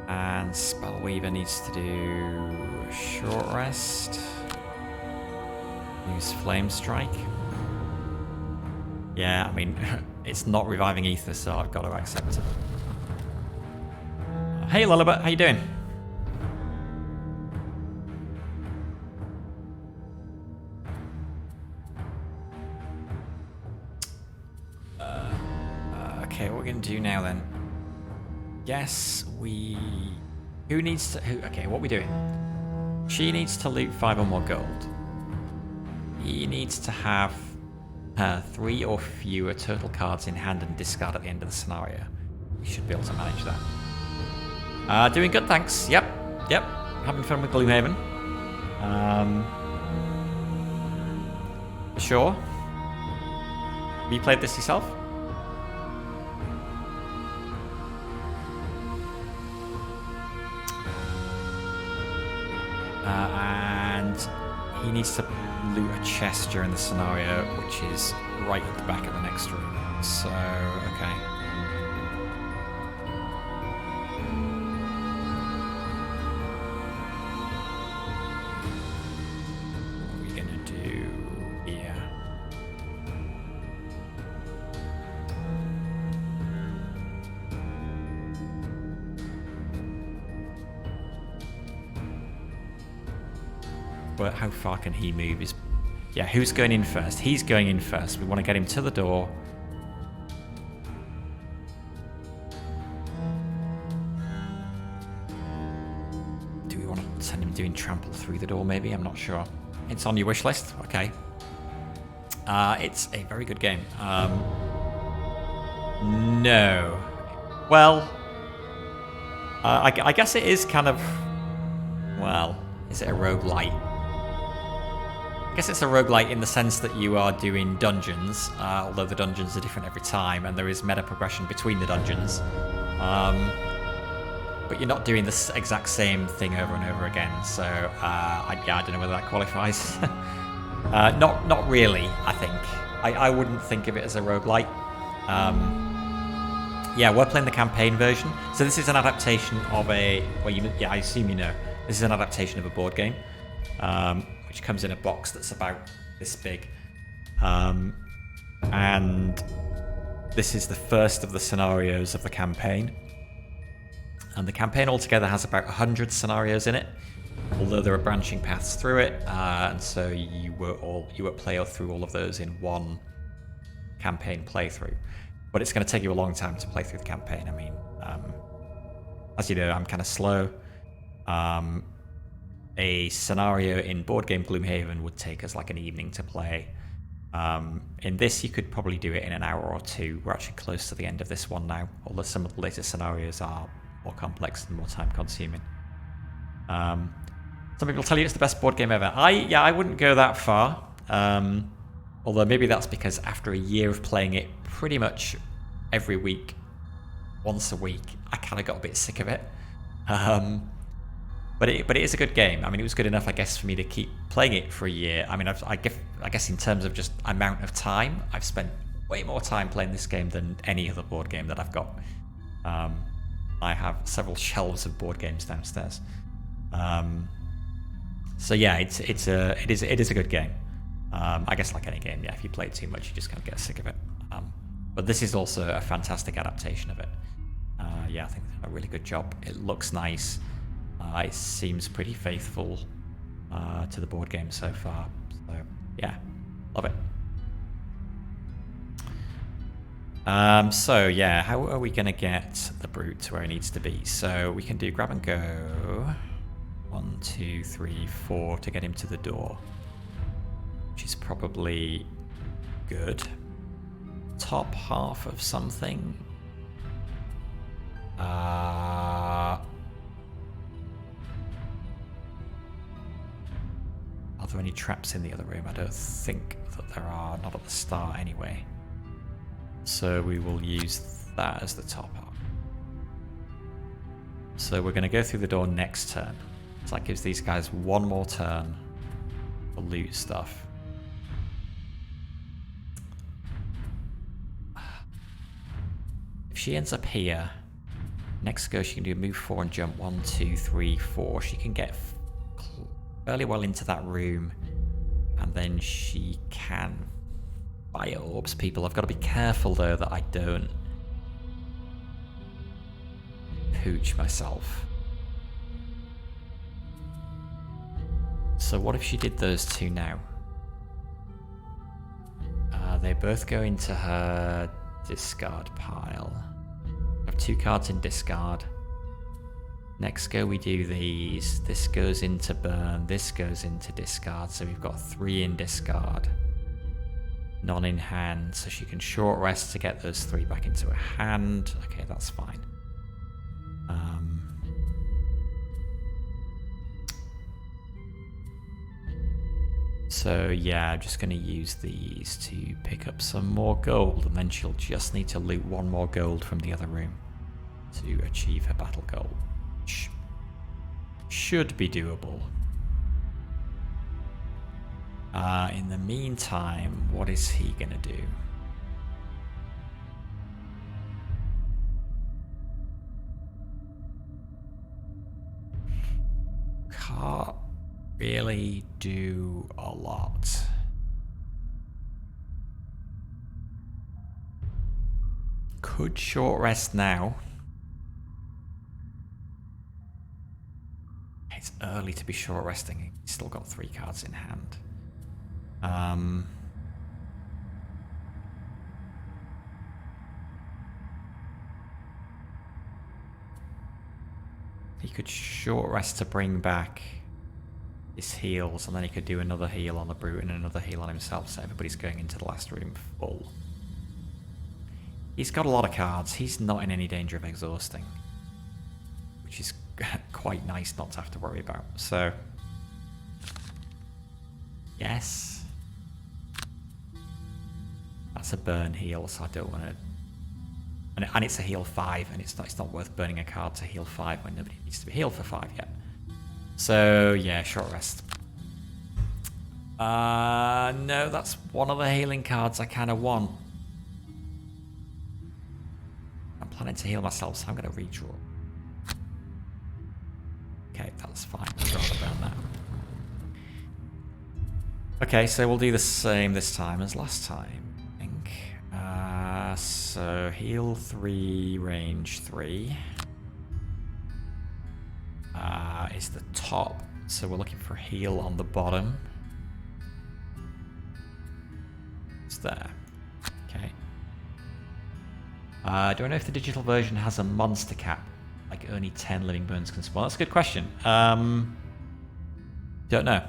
And Spellweaver needs to do a short rest. Use Flame Strike. Yeah, I mean, it's not reviving Ether, so I've got to accept it. Hey Lullabut, how you doing? Okay, what we're going to do now then? Yes, we... Who needs to... Okay, what are we doing? She needs to loot 5 or more gold. He needs to have 3 or fewer turtle cards in hand and discard at the end of the scenario. We should be able to manage that. Doing good, thanks. Yep. Having fun with Gloomhaven. Sure. Have you played this yourself? And he needs to loot a chest during the scenario, which is right at the back of the next room. So, okay. What are we going to do here? But how far can he move? Yeah, who's going in first? He's going in first. We want to get him to the door. Do we want to send him doing trample through the door, maybe? I'm not sure. It's on your wish list? Okay. It's a very good game. No. Well, I guess it is kind of... Well, is it a roguelite? I guess it's a roguelite in the sense that you are doing dungeons, although the dungeons are different every time, and there is meta progression between the dungeons. But you're not doing the exact same thing over and over again, so I don't know whether that qualifies. Not really, I think. I wouldn't think of it as a roguelite. Yeah, we're playing the campaign version, so this is an adaptation of a... Well, yeah, I assume you know. This is an adaptation of a board game. Which comes in a box that's about this big. And this is the first of the scenarios of the campaign. And the campaign altogether has about 100 scenarios in it, although there are branching paths through it, and so you won't play through all of those in one campaign playthrough. But it's going to take you a long time to play through the campaign. I mean, as you know, I'm kind of slow. A scenario in board game Gloomhaven would take us like an evening to play. In this, you could probably do it in an hour or two. We're actually close to the end of this one now, although some of the later scenarios are more complex and more time consuming. Some people tell you it's the best board game ever. I wouldn't go that far. Although maybe that's because after a year of playing it pretty much every week, once a week, I kind of got a bit sick of it. But it is a good game. I mean, it was good enough, I guess, for me to keep playing it for a year. I mean, I guess in terms of just amount of time, I've spent way more time playing this game than any other board game that I've got. I have several shelves of board games downstairs. So yeah, it is a good game. I guess like any game, yeah, if you play it too much, you just kind of get sick of it. But this is also a fantastic adaptation of it. Yeah, I think they did a really good job. It looks nice. It seems pretty faithful to the board game so far. So yeah, love it. So yeah, how are we going to get the brute to where it needs to be? So we can do grab and go. 1, 2, 3, 4 to get him to the door, which is probably good. Top half of something. Are there any traps in the other room? I don't think that there are, not at the start anyway. So we will use that as the top half. So we're going to go through the door next turn. So that gives these guys one more turn to loot stuff. If she ends up here, next go she can do move 4 and jump 1, 2, 3, 4. She can get fairly well into that room, and then she can fire orbs people. I've got to be careful though that I don't pooch myself. So what if she did those two now? They both go into her discard pile. I have 2 cards in discard. Next go we do these. This goes into burn, this goes into discard, so we've got 3 in discard. None in hand, so she can short rest to get those 3 back into her hand. Okay, that's fine. So yeah, I'm just going to use these to pick up some more gold, and then she'll just need to loot 1 more gold from the other room to achieve her battle goal. Should be doable. In the meantime, what is he gonna do? Can't really do a lot. Could short rest now. It's early to be short resting. He's still got 3 cards in hand. He could short rest to bring back his heals, and then he could do another heal on the brute and another heal on himself, so everybody's going into the last room full. He's got a lot of cards. He's not in any danger of exhausting, which is quite nice not to have to worry about. So, yes. That's a burn heal, so I don't want to... And it's a heal 5, and it's not worth burning a card to heal 5 when nobody needs to be healed for 5 yet. So, yeah, short rest. No, that's one of the healing cards I kind of want. I'm planning to heal myself, so I'm going to redraw. Okay, that's fine. I'd rather burn that. Okay, so we'll do the same this time as last time, I think. So heal 3, range 3 is the top. So we're looking for heal on the bottom. It's there. Okay. Do I know if the digital version has a monster cap? Like only 10 living burns can spawn? That's a good question. Don't know.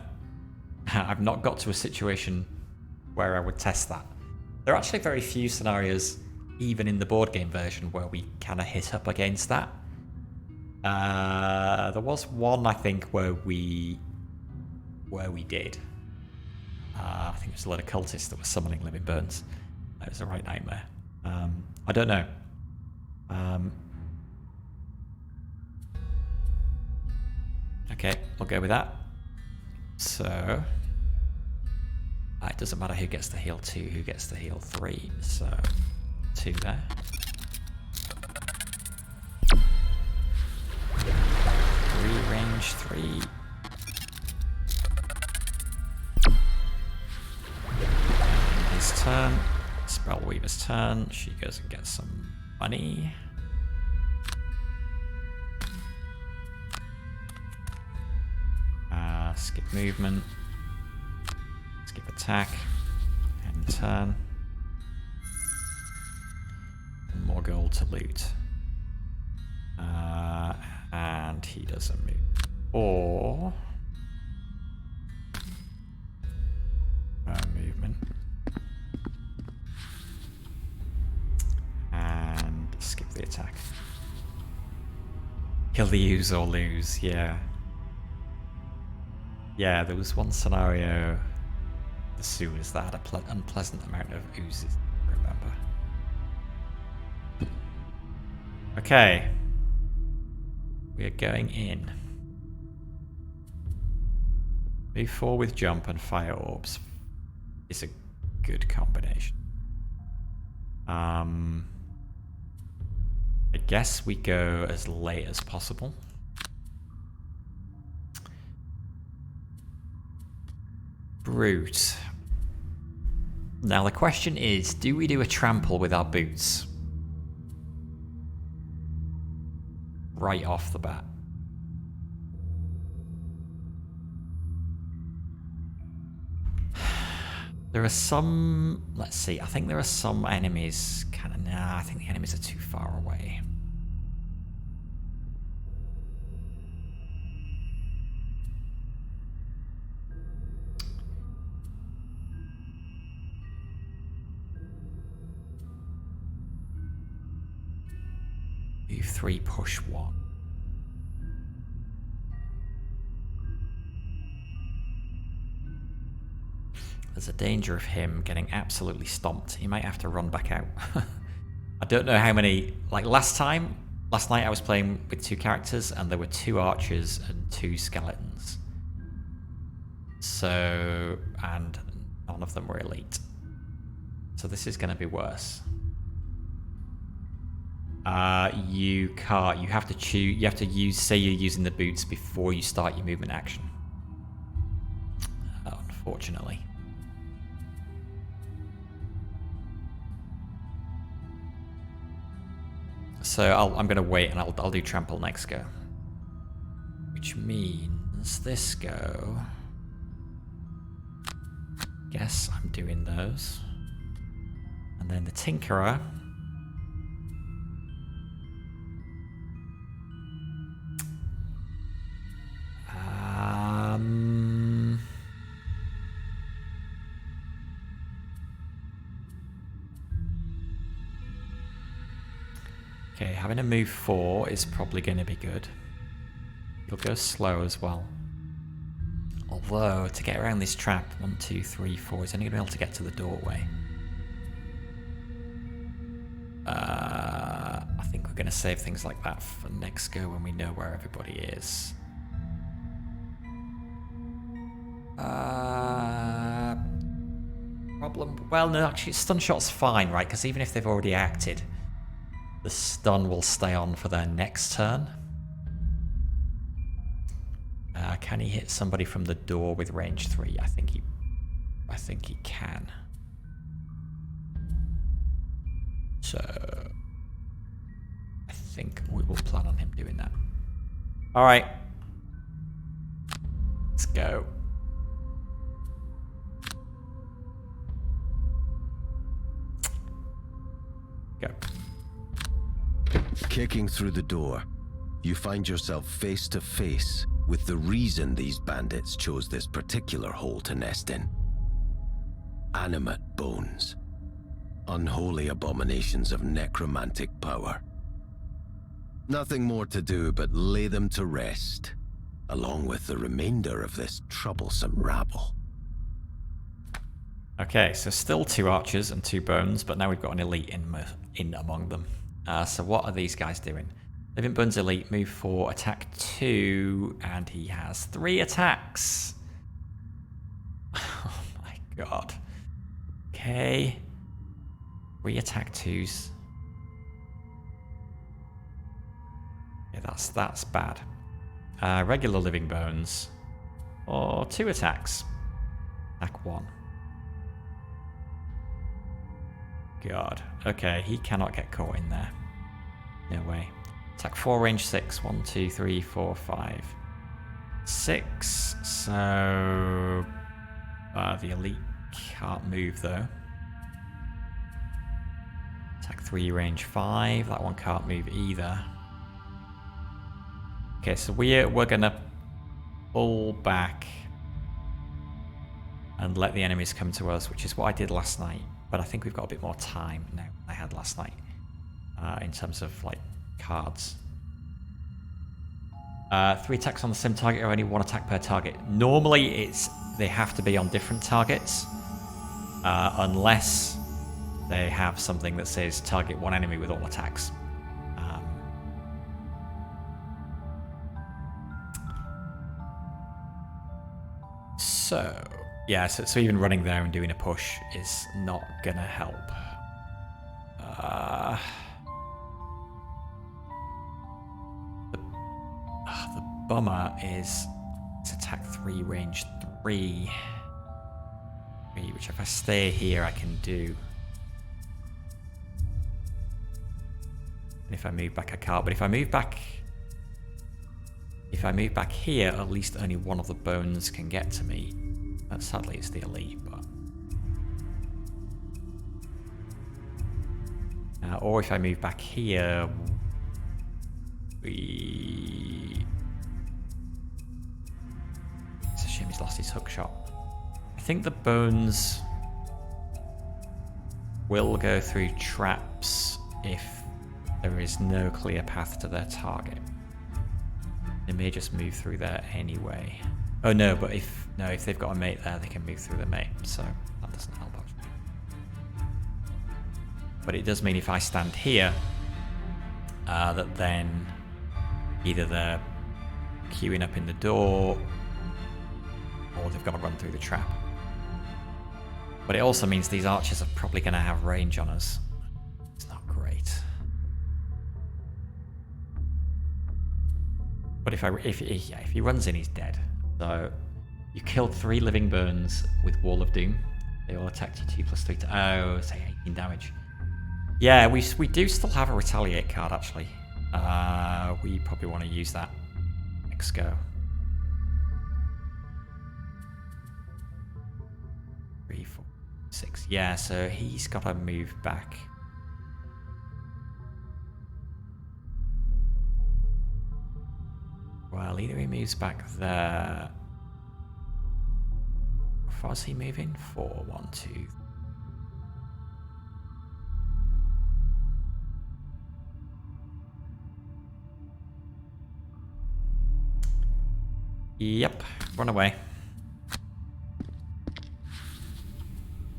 I've not got to a situation where I would test that. There are actually very few scenarios, even in the board game version, where we kind of hit up against that. There was one, I think, where we did. I think it was a lot of cultists that were summoning living burns. That was a right nightmare. I don't know. Okay, we'll go with that. So it doesn't matter who gets the heal 2, who gets the heal 3. So 2 there. 3, range 3. His turn. Spellweaver's turn. She goes and gets some money. Skip movement. Skip attack. And turn. And more gold to loot. And he doesn't move. Or... movement. And skip the attack. Kill the use or lose, yeah. Yeah, there was one scenario as soon as that had an unpleasant amount of oozes, I remember. Okay. We are going in. Move 4 with jump and fire orbs is a good combination. I guess we go as late as possible. Brute. Now the question is, do we do a trample with our boots? Right off the bat. There are some... let's see, I think there are some enemies kind of... nah, I think the enemies are too far away. Move 3, push 1. There's a danger of him getting absolutely stomped. He might have to run back out. I don't know how many... like last night I was playing with 2 characters and there were 2 archers and 2 skeletons. So, and none of them were elite. So this is going to be worse. You can't. You have to choose. You have to use. Say you're using the boots before you start your movement action. Unfortunately. So I'm going to wait, and I'll do trample next go. Which means this go. Guess I'm doing those. And then the Tinkerer. Okay, having a move 4 is probably going to be good. He'll go slow as well. Although, to get around this trap, 1, 2, 3, 4, he's only going to be able to get to the doorway. I think we're going to save things like that for next go when we know where everybody is. Problem? Well, no, actually, stun shot's fine, right? Because even if they've already acted, the stun will stay on for their next turn. Can he hit somebody from the door with range 3? I think he can. So I think we will plan on him doing that. All right, let's go. Go. Kicking through the door, you find yourself face to face with the reason these bandits chose this particular hole to nest in. Animate bones. Unholy abominations of necromantic power. Nothing more to do but lay them to rest, along with the remainder of this troublesome rabble. Okay, so still 2 archers and 2 bones, but now we've got an elite in among them. So what are these guys doing? Living Bones elite, move 4, attack 2, and he has 3 attacks. Oh my god. Okay. 3 attack 2s. Yeah, that's bad. Regular Living Bones. Or 2 attacks. Attack 1. God. Okay, he cannot get caught in there. No way. Attack 4, range 6. 1, 2, 3, 4, 5, 6. So the elite can't move though. Attack 3, range 5. That one can't move either. Okay, so we're gonna pull back and let the enemies come to us, which is what I did last night. But I think we've got a bit more time now than I had last night in terms of like cards. 3 attacks on the same target or only 1 attack per target. Normally they have to be on different targets unless they have something that says target 1 enemy with all attacks. So yeah, so even running there and doing a push is not gonna help. The bummer is it's attack 3, range 3, which if I stay here I can do. And if I move back I can't, but if I move back here, at least only one of the bones can get to me. And sadly it's the elite, but or if I move back here, it's a shame he's lost his hook shot. I think the bones will go through traps if there is no clear path to their target. They may just move through there anyway. Oh no, but if they've got a mate there, they can move through the mate, so that doesn't help actually. But it does mean if I stand here, that then either they're queuing up in the door, or they've got to run through the trap. But it also means these archers are probably going to have range on us. It's not great. But if he runs in, he's dead. So you killed 3 living burns with Wall of Doom. They all attacked you 2+3 to, oh, say 18 damage. Yeah, we do still have a retaliate card actually. We probably want to use that next go. 3, 4, 6. Yeah, so he's got to move back. Well, either he moves back there. How far is he moving? 4, 1, 2. Yep, run away.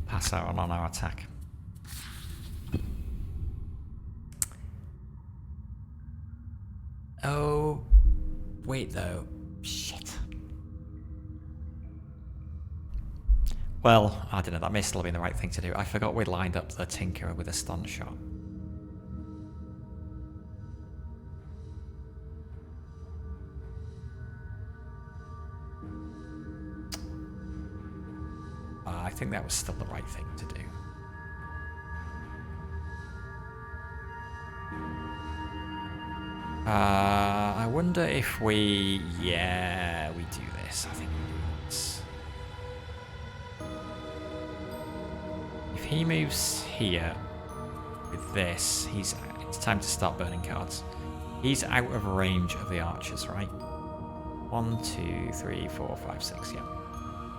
Pass out on our attack. Oh, wait though. Shit. Well, I don't know, that may still have been the right thing to do. I forgot we lined up the Tinkerer with a stun shot. I think that was still the right thing to do. I wonder if we... Yeah, we do this. I think we do this. If he moves here with this, it's time to start burning cards. He's out of range of the archers, right? 1, 2, 3, 4, 5, 6, yeah.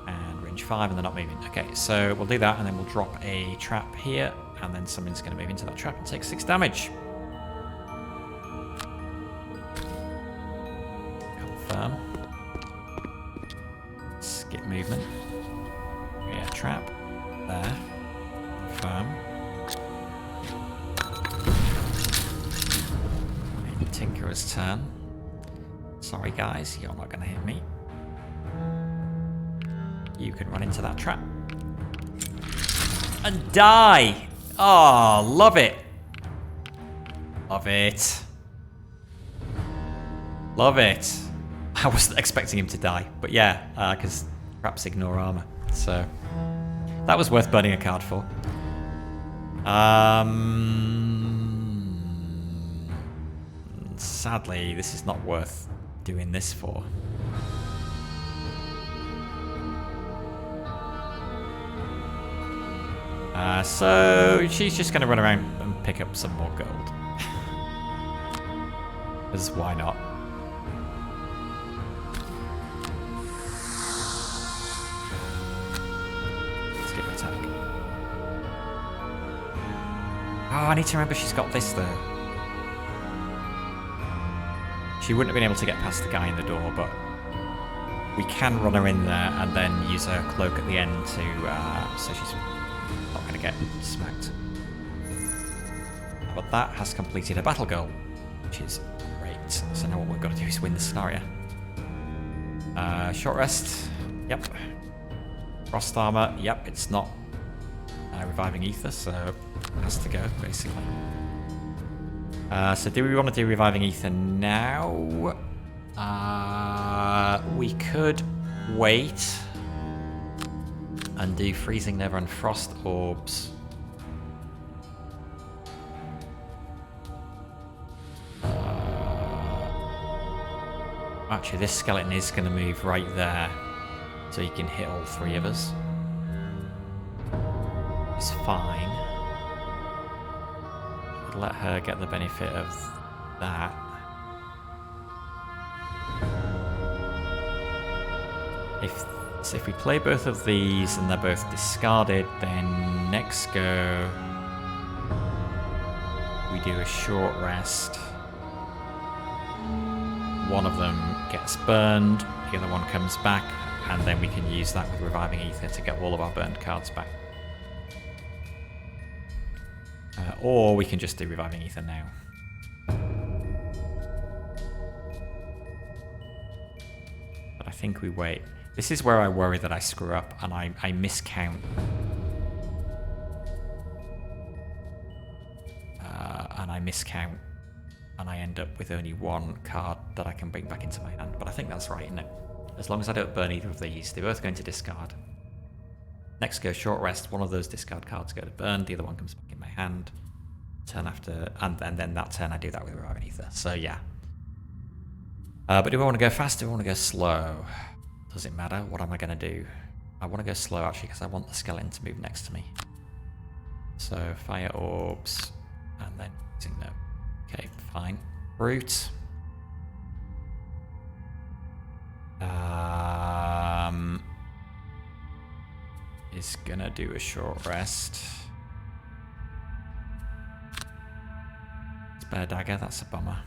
And range 5, and they're not moving. Okay, so we'll do that, and then we'll drop a trap here, and then someone's going to move into that trap and take 6 damage. Confirm. Skip movement. Yeah, trap. There. Confirm. And Tinkerer's turn. Sorry guys, you're not going to hit me. You can run into that trap. And die! Oh, love it. Love it. Love it. I wasn't expecting him to die. But yeah, because traps ignore armor. So, that was worth burning a card for. Sadly, this is not worth doing this for. So she's just going to run around and pick up some more gold. Because why not? Let's give her attack. Oh, I need to remember she's got this though. She wouldn't have been able to get past the guy in the door, but we can run her in there and then use her cloak at the end to, so she's not going to get smacked. But that has completed a battle goal, which is great. So now what we've got to do is win the scenario. Short rest. Yep. Frost armor. Yep, it's not reviving ether, so it has to go, basically. So do we want to do reviving ether now? We could wait and do freezing never and frost orbs. Actually, this skeleton is going to move right there, so he can hit all 3 of us. It's fine. We'll let her get the benefit of that. So if we play both of these and they're both discarded, then next go we do a short rest. One of them gets burned, the other one comes back, and then we can use that with reviving ether to get all of our burned cards back. Or we can just do reviving ether now. But I think we wait. This is where I worry that I screw up and I miscount. And I miscount. And I end up with only one card that I can bring back into my hand. But I think that's right, isn't it? As long as I don't burn either of these, they're both going to discard. Next go short rest, one of those discard cards go to burn, the other one comes back in my hand. Turn after, and then that turn I do that with Raven Ether. So yeah. But do I want to go fast or do I want to go slow? Does it matter? What am I going to do? I want to go slow actually because I want the skeleton to move next to me. So fire orbs, and then using no. Okay, fine. Brute. Is gonna do a short rest. Spare dagger, that's a bummer.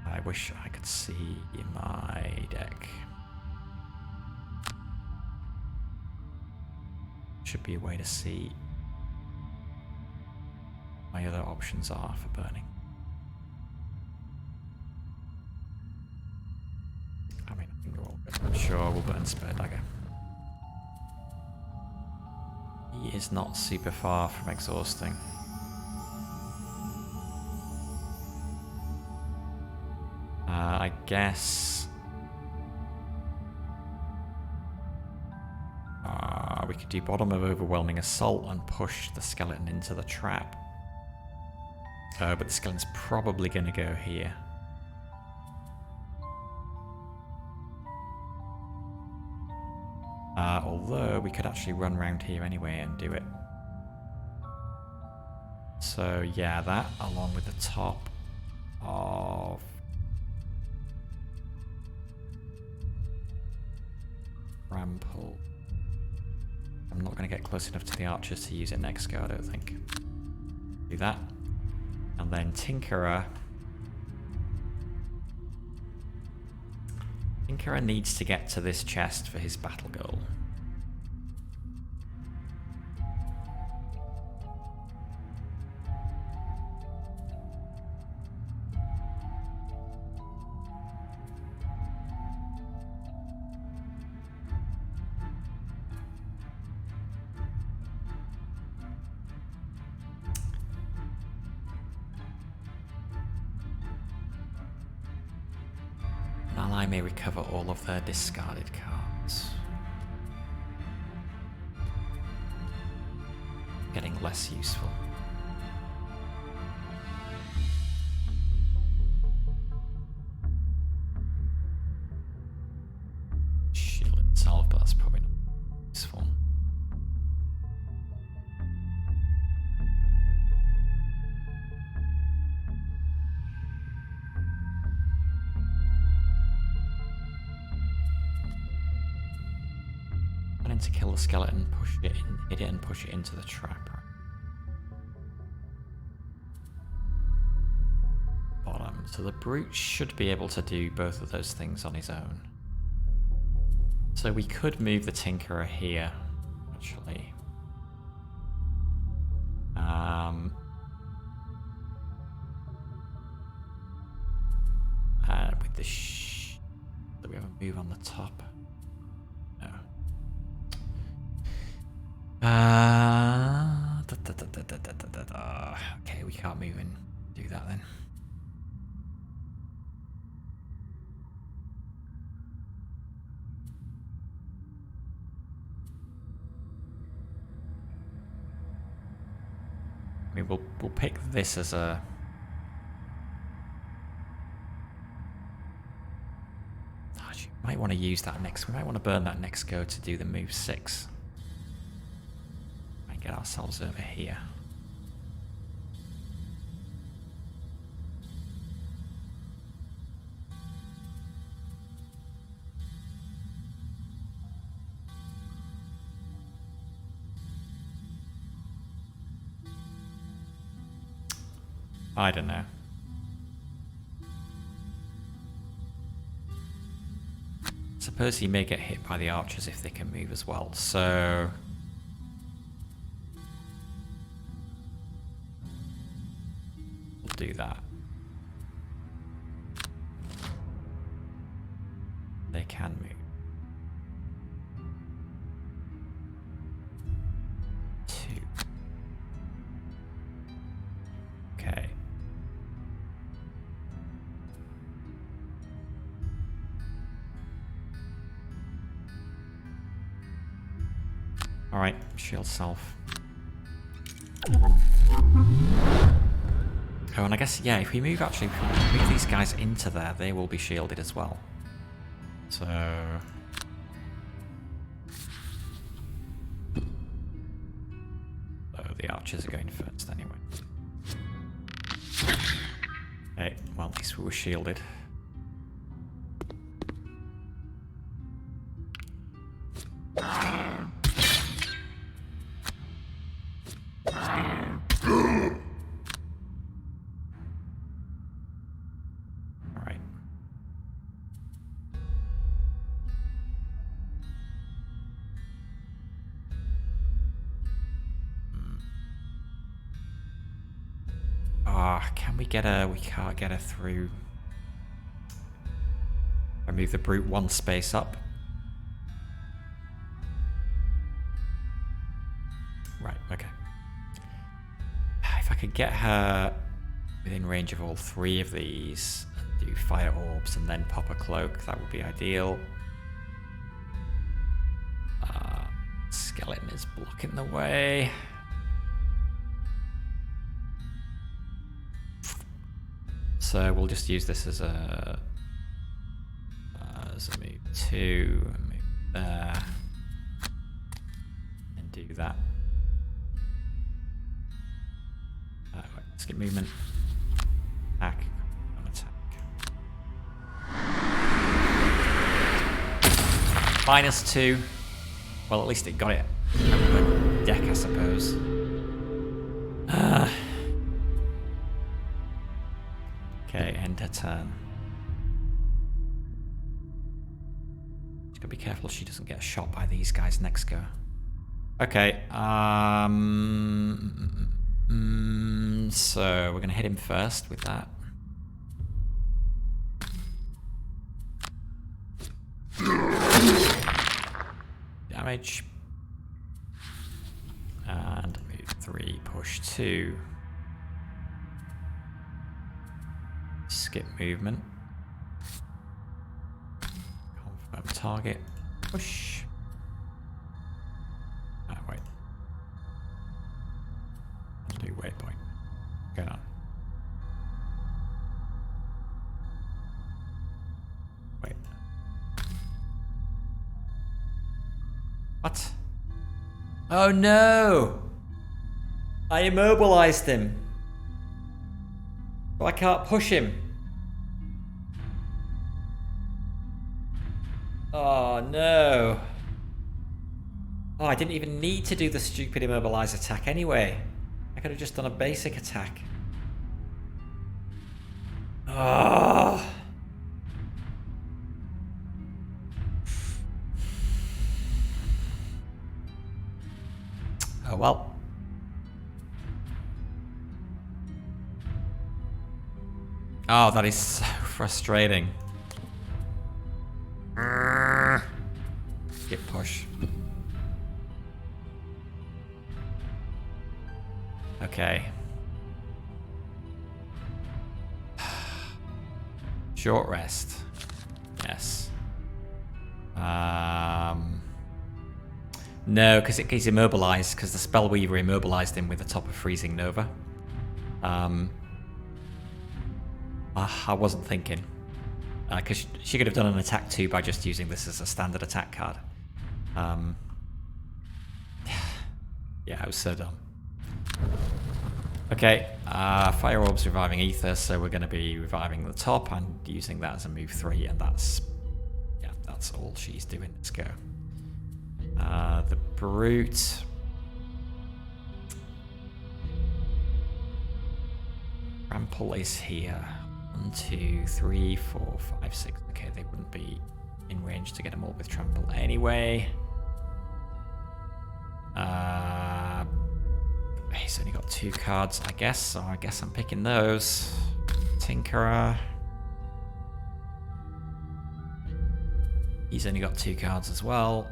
I wish I could see my deck. Should be a way to see what my other options are for burning. I mean, I think we're all good. I'm sure we'll burn Spare Dagger. He is not super far from exhausting. I guess we could do bottom of Overwhelming Assault and push the skeleton into the trap. But the skeleton's probably going to go here. Although we could actually run around here anyway and do it. So yeah, that along with the top of Rample. I'm not going to get close enough to the archers to use it next go, I don't think. Do that. And then Tinkerer. Tinkerer needs to get to this chest for his battle goal. Ally may recover all of their discarded cards. Getting less useful. Shield itself, but that's probably not useful. To kill the skeleton, push it in, hit it and push it into the trap. Bottom. So the brute should be able to do both of those things on his own. So we could move the Tinkerer here, actually. With the do we have a move on the top? No. Okay, we can't move and do that then. I mean, we'll pick this as a. You might want to use that next. We might want to burn that next go to do the move 6. Get ourselves over here. I don't know. Suppose he may get hit by the archers if they can move as well, so do that. can move. 2. Okay. Alright, shield self. Oh, and I guess, yeah, if we move these guys into there, they will be shielded as well. So... Oh, the archers are going first anyway. Okay, well, at least we were shielded. Can we get her? We can't get her through. I move the brute one space up. Right, okay. If I could get her within range of all 3 of these, and do fire orbs and then pop a cloak, that would be ideal. Skeleton is blocking the way. So we'll just use this as a move 2, and move there, and do that. Right, let's get movement. Attack. Attack. -2. Well, at least it got it over the deck, I suppose. Okay, end her turn. Just gotta be careful she doesn't get shot by these guys next go. Okay, so we're gonna hit him first with that. Damage. And move 3, push 2. Skip movement. Confirm target. Push. Wait. I'll do waypoint. Going on. Wait. What? Oh no! I immobilized him. So I can't push him. Oh no. Oh, I didn't even need to do the stupid immobilize attack anyway. I could have just done a basic attack. Oh. Oh well. Oh, that is so frustrating. Skip push. Okay. Short rest. Yes. No, because he's immobilized, because the Spellweaver immobilized him with the top of Freezing Nova. I wasn't thinking. Because she could have done an attack too by just using this as a standard attack card. Yeah, I was so dumb. Okay, Fire Orb's reviving Ether, so we're going to be reviving the top and using that as a move 3, and that's all she's doing. Let's go. The Brute. Trample is here. 1, 2, 3, 4, 5, 6. Okay, they wouldn't be in range to get them all with Trample anyway. He's only got 2 cards, I guess, so I guess I'm picking those. Tinkerer. He's only got 2 cards as well.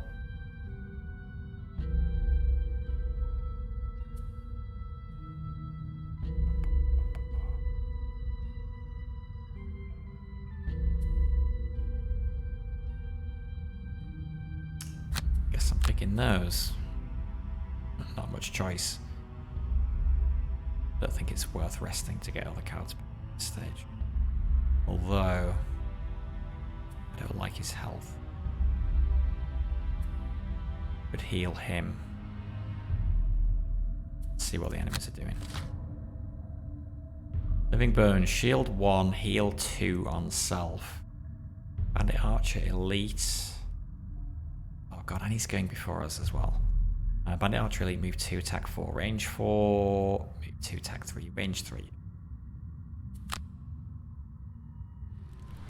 Guess I'm picking those. Not much choice. Don't think it's worth resting to get all the cards back at this stage. Although, I don't like his health. Could heal him. Let's see what the enemies are doing. Living Bone, shield 1, heal 2 on self. Bandit Archer Elite. Oh god, and he's going before us as well. Bandit Archer Elite, move 2, attack 4, range 4, move 2, attack 3, range 3.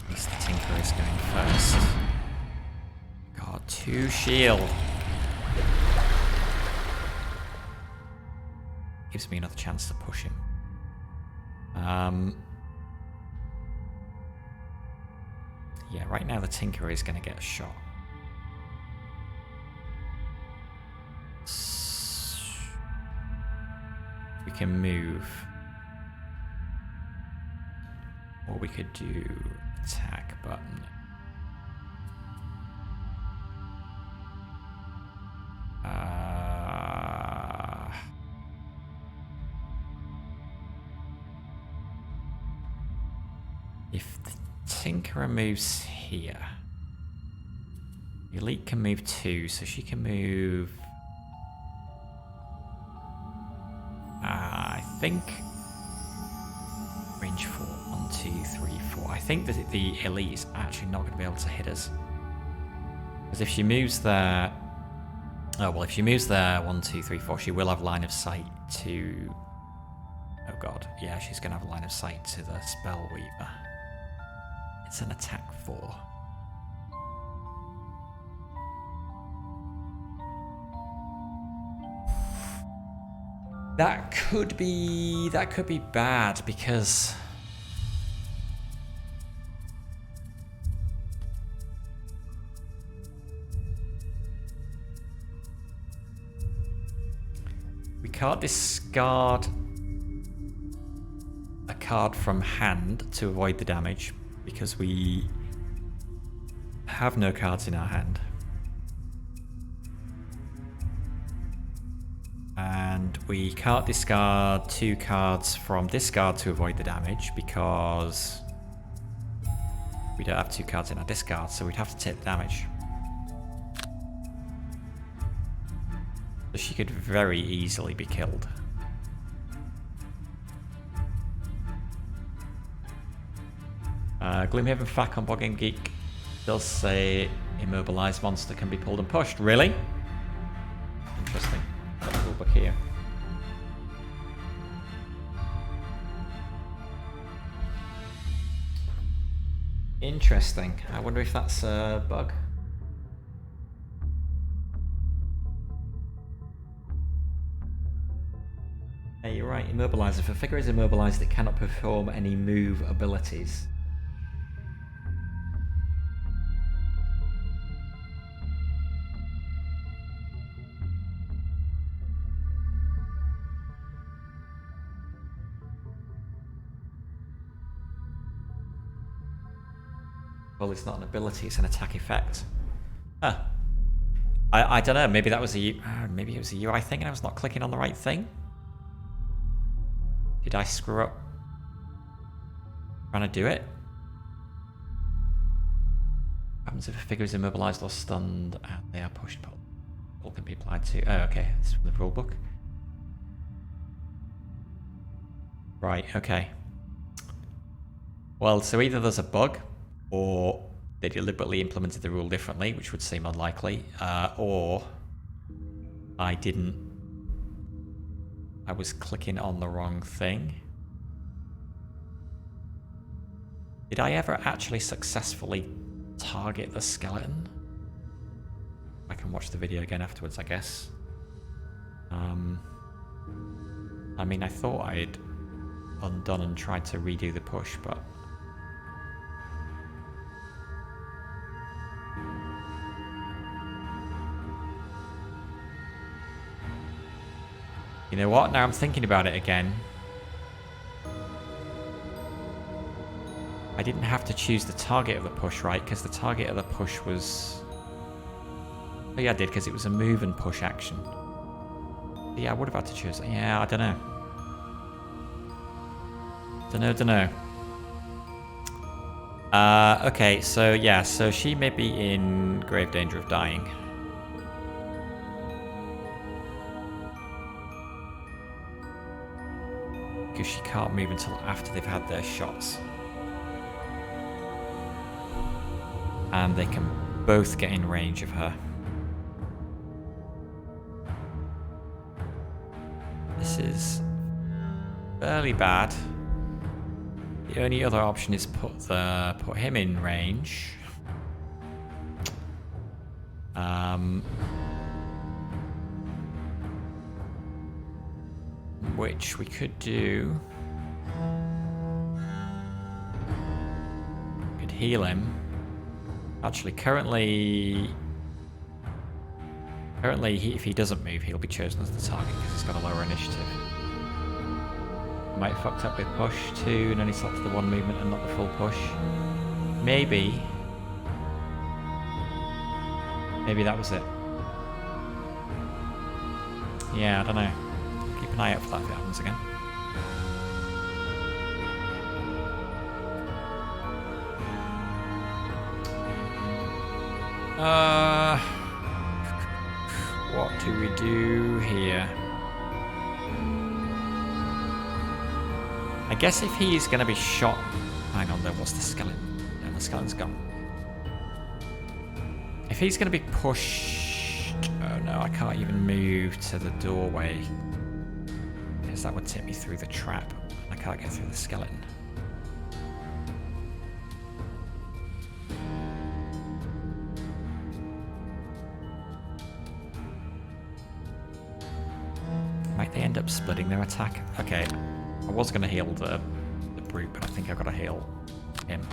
At least the Tinker is going first. God, 2 shield. Gives me another chance to push him. Yeah, right now the Tinker is going to get a shot. We can move. Or we could do attack button. If the Tinkerer moves here, the Elite can move 2, so she can move. I think range 4, 1, 2, 3, 4. I think that the Elite is actually not going to be able to hit us. Because if she moves there... Oh, well, if she moves there, 1, 2, 3, 4, she will have line of sight to... Oh, God. Yeah, she's going to have a line of sight to the Spellweaver. It's an attack 4. That could be bad because we can't discard a card from hand to avoid the damage because we have no cards in our hand. And we can't discard 2 cards from discard to avoid the damage because we don't have 2 cards in our discard, so we'd have to take the damage. So she could very easily be killed. Gloomhaven FAQ on Bogging Geek does say immobilized monster can be pulled and pushed. Really? Interesting. Book here. Interesting. I wonder if that's a bug. Hey, you're right. Immobilizer. If a figure is immobilized, it cannot perform any move abilities. Well, it's not an ability, it's an attack effect. Huh. I don't know, maybe that was maybe it was a UI thing and I was not clicking on the right thing? Did I screw up trying to do it? What happens if a figure is immobilized or stunned and they are pushed? Pull can be applied to... Oh, okay, it's from the rulebook. Right, okay. Well, so either there's a bug, or they deliberately implemented the rule differently, which would seem unlikely, or I was clicking on the wrong thing. Did I ever actually successfully target the skeleton? I can watch the video again afterwards, I guess. I mean, I thought I'd undone and tried to redo the push, but... You know what? Now I'm thinking about it again. I didn't have to choose the target of the push, right? Because the target of the push was... Oh yeah, I did, because it was a move and push action. But yeah, I would have had to choose. Yeah, I don't know. Don't know. Okay, so yeah, so she may be in grave danger of dying. Because she can't move until after they've had their shots. And they can both get in range of her. This is fairly bad. The only other option is put him in range. Which we could do. Could heal him. Actually, currently, if he doesn't move, he'll be chosen as the target because he's got a lower initiative. Might have fucked up with push too, and only selected the one movement and not the full push. Maybe that was it. Yeah, I don't know. Keep an eye out for that if it happens again. What do we do here? I guess if he's going to be shot... Hang on, there was the skeleton. Yeah, the skeleton's gone. If he's going to be pushed... Oh no, I can't even move to the doorway. Because that would tip me through the trap. I can't get through the skeleton. Might they end up splitting their attack? Okay, I was going to heal the brute, but I think I've got to heal him.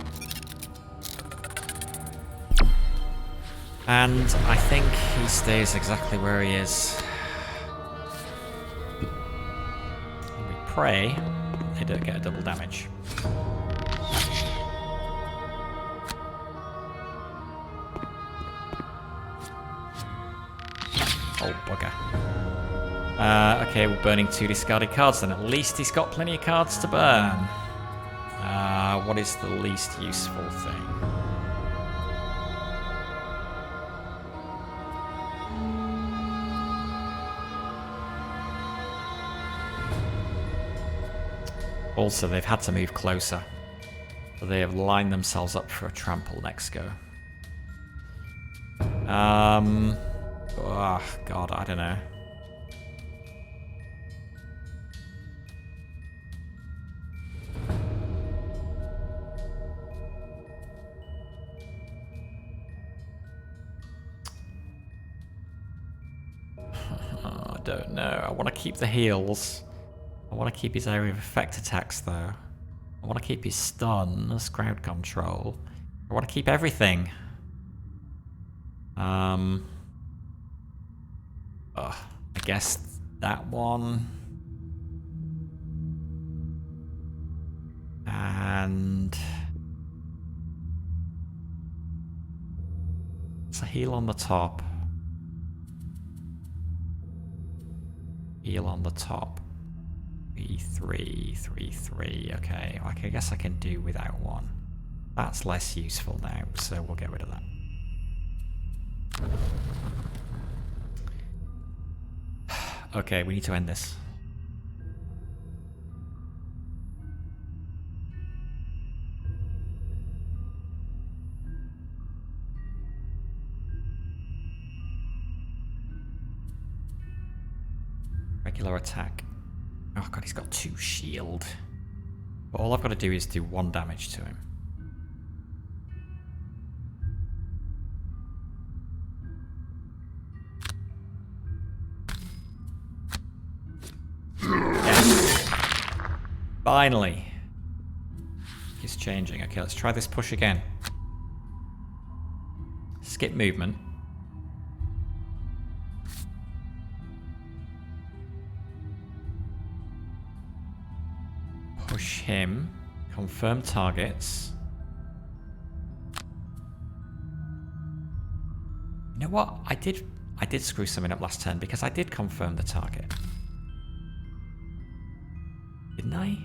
And I think he stays exactly where he is. And we pray they don't get a double damage. Oh, bugger. Okay, we're burning 2 discarded cards then. At least he's got plenty of cards to burn. What is the least useful thing? Also, they've had to move closer. So they have lined themselves up for a trample next go. Oh, God, I don't know. I don't know. I want to keep the heals. I want to keep his area of effect attacks, though. I want to keep his stuns, crowd control. I want to keep everything. I guess that one. And it's a heal on the top. Heal on the top. 3, 3, 3. Okay, I guess I can do without one. That's less useful now, so we'll get rid of that. Okay, we need to end this. Regular attack. Oh god, he's got 2 shield. But all I've got to do is do 1 damage to him. Yes. Finally. He's changing. Okay, let's try this push again. Skip movement. push him. Confirm targets. You know what? I did screw something up last turn because I did confirm the target. Didn't I?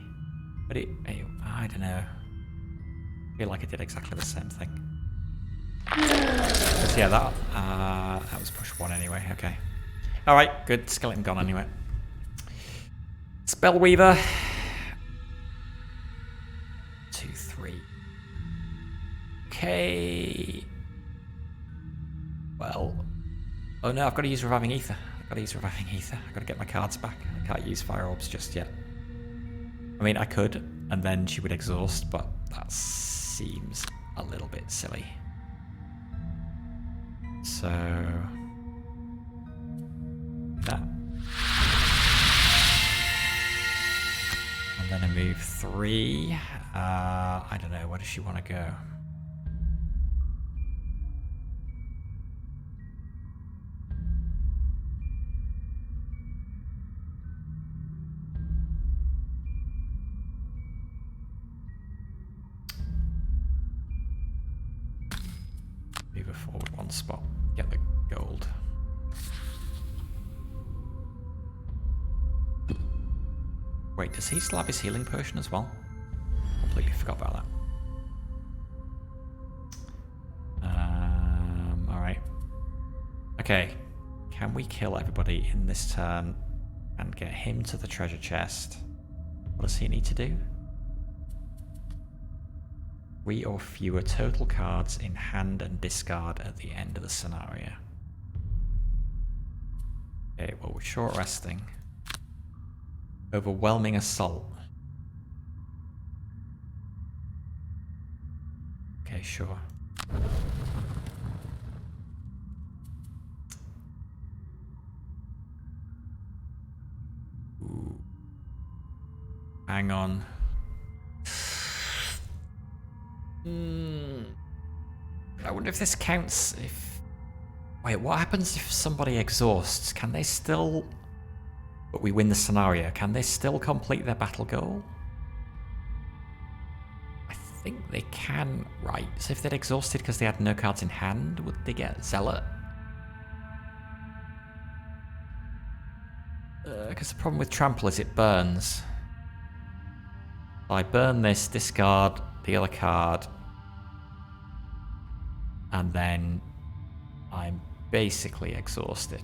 But I don't know. I feel like I did exactly the same thing. But yeah, that was push 1 anyway. Okay. Alright, good. Skeleton gone anyway. Spellweaver. 2, 3. Okay. Well. Oh no, I've got to use Reviving Ether. I've got to get my cards back. I can't use Fire Orbs just yet. I mean, I could, and then she would exhaust, but that seems a little bit silly. So... that. And then I move 3. I don't know, where does she want to go? Move her forward 1 spot, get the gold. Wait, does he still have his healing potion as well? Completely forgot about that. Alright. Okay. Can we kill everybody in this turn and get him to the treasure chest? What does he need to do? 3 or fewer total cards in hand and discard at the end of the scenario. Okay, well, we're short resting. Overwhelming assault. Okay, sure. Ooh. Hang on. I wonder if this counts if... Wait, what happens if somebody exhausts? Can they still... But we win the scenario. Can they still complete their battle goal? I think they can, right? So if they'd exhausted because they had no cards in hand, would they get Zealot? Because the problem with Trample is it burns. I burn this, discard the other card, and then I'm basically exhausted.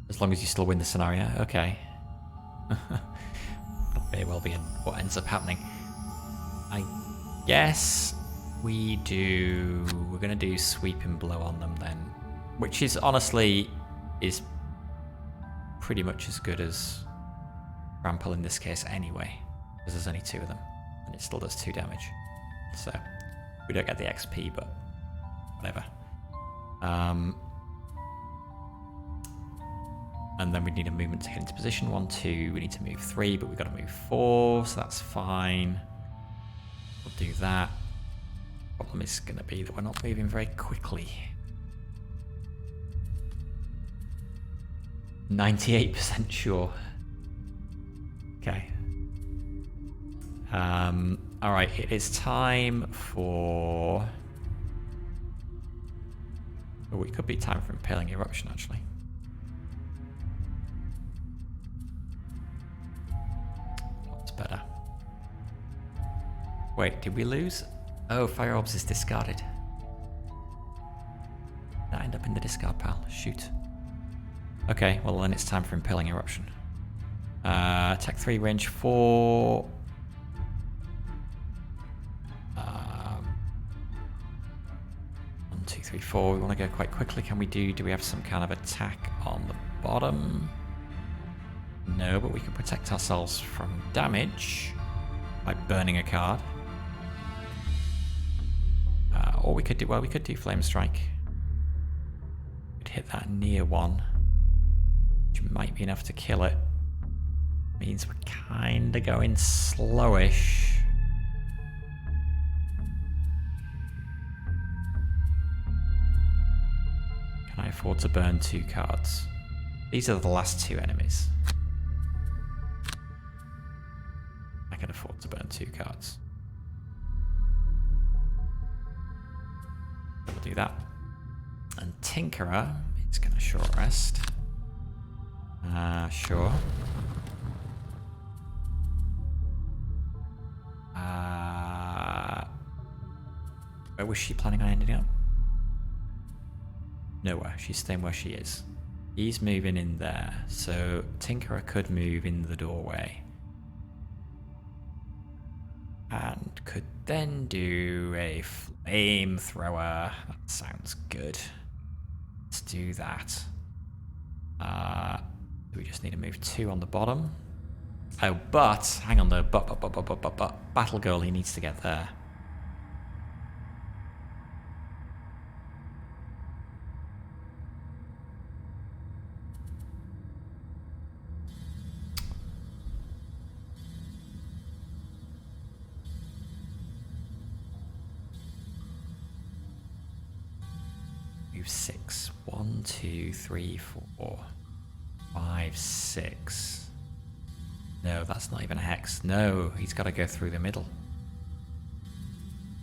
As long as you still win the scenario, okay. That may well be what ends up happening. I guess we're gonna do Sweeping Blow on them then. Which is honestly is pretty much as good as Trample in this case anyway. Because there's only 2 of them. And it still does 2 damage. So we don't get the XP, but whatever. And then we need a movement to get into position. 1, 2, we need to move 3, but we've got to move 4, so that's fine. We'll do that. Problem is going to be that we're not moving very quickly. 98% sure. Okay. Alright, it is time for... Oh, it could be time for Impelling Eruption, actually. That's better. Wait, did we lose? Oh, Fire Orbs is discarded. That end up in the discard pile. Shoot. Okay, well then it's time for Impelling Eruption. Attack 3, range 4. 1, 2, 3, 4. We want to go quite quickly. Can we do we have some kind of attack on the bottom? No, but we can protect ourselves from damage by burning a card. Or we could do Flame Strike. We'd hit that near one, which might be enough to kill it. Means we're kinda going slowish. Can I afford to burn 2 cards? These are the last 2 enemies. I can afford to burn 2 cards. We'll do that. And Tinkerer is going to short rest. Sure. Where was she planning on ending up? Nowhere. She's staying where she is. He's moving in there, so Tinkerer could move in the doorway. And could then do a flamethrower. That sounds good. Let's do that. We just need to move 2 on the bottom. Oh, but hang on though. But Battle Girl, he needs to get there. Move 6. 1, 2, 3, 4, 5, 6. No, that's not even a hex. No, he's got to go through the middle.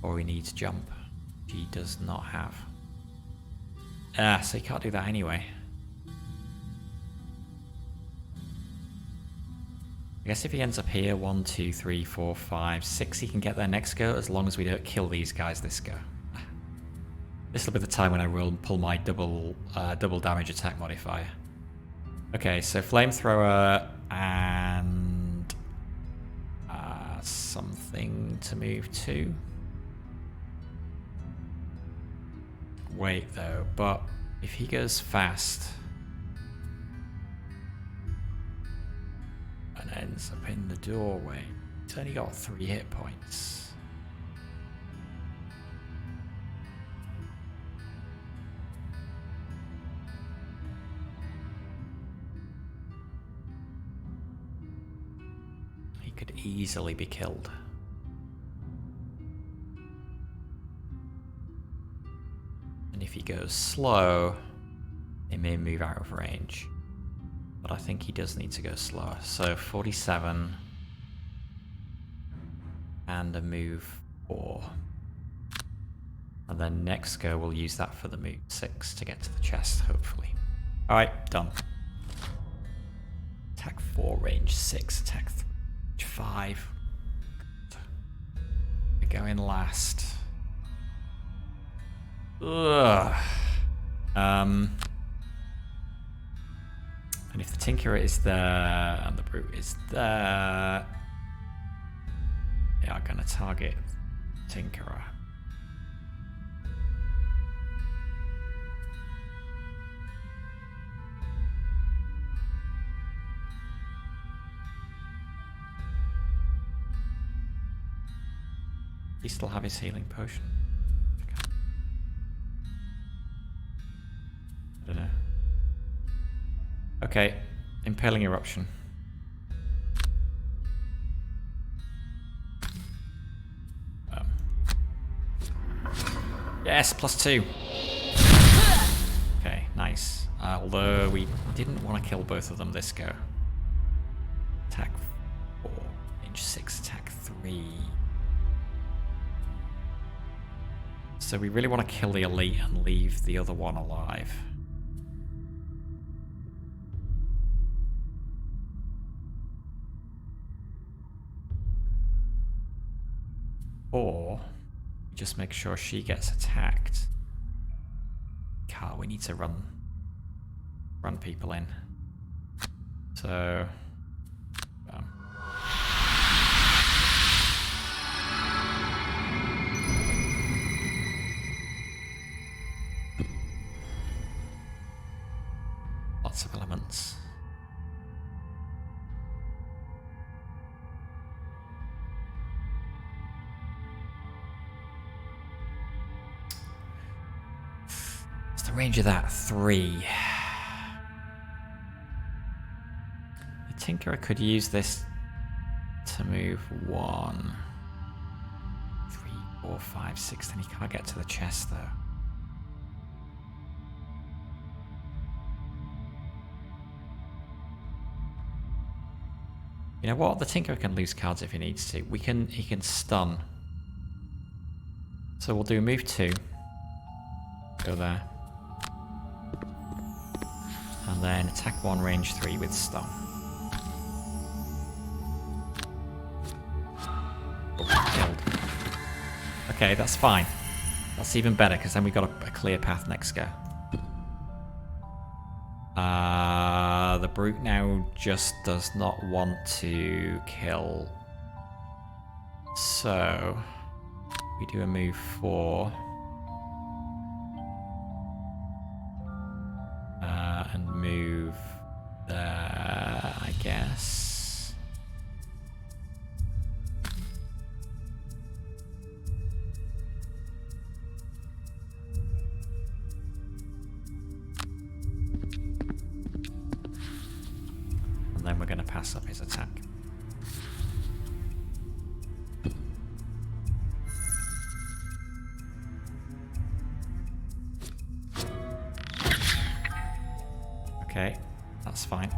Or he needs jump. He does not have. So he can't do that anyway. I guess if he ends up here, 1, 2, 3, 4, 5, 6, he can get there next go as long as we don't kill these guys this go. This will be the time when I will pull my double damage attack modifier. Okay, so flamethrower and something to move to. Wait though, but if he goes fast and ends up in the doorway, he's only got 3 hit points. Could easily be killed. And if he goes slow, it may move out of range. But I think he does need to go slower. So 47 and a move 4. And then next go we'll use that for the move 6 to get to the chest, hopefully. Alright, done. Attack 4, range 6, attack 3. 5. We go in last. Ugh. And if the Tinkerer is there and the Brute is there, they are going to target Tinkerer. He still have his healing potion? I don't know. Okay, Impelling Eruption. Yes, +2. Okay, nice. Although we didn't want to kill both of them this go. Attack 4, range 6, attack 3. So we really want to kill the elite and leave the other one alive. Or just make sure she gets attacked. God, we need to run people in. So lots of elements. What's the range of that? 3. The Tinkerer could use this to move 1, 3, 4, 5, 6. Then he can't get to the chest though. You know what? The Tinkerer can lose cards if he needs to. He can stun. So we'll do move 2. Go there. And then attack 1, range 3 with stun. Oh, killed. Okay, that's fine. That's even better, because then we've got a clear path next go. The Brute now just does not want to kill. So we do a move 4. And move there, I guess. And then we're going to pass up his attack. Okay, that's fine.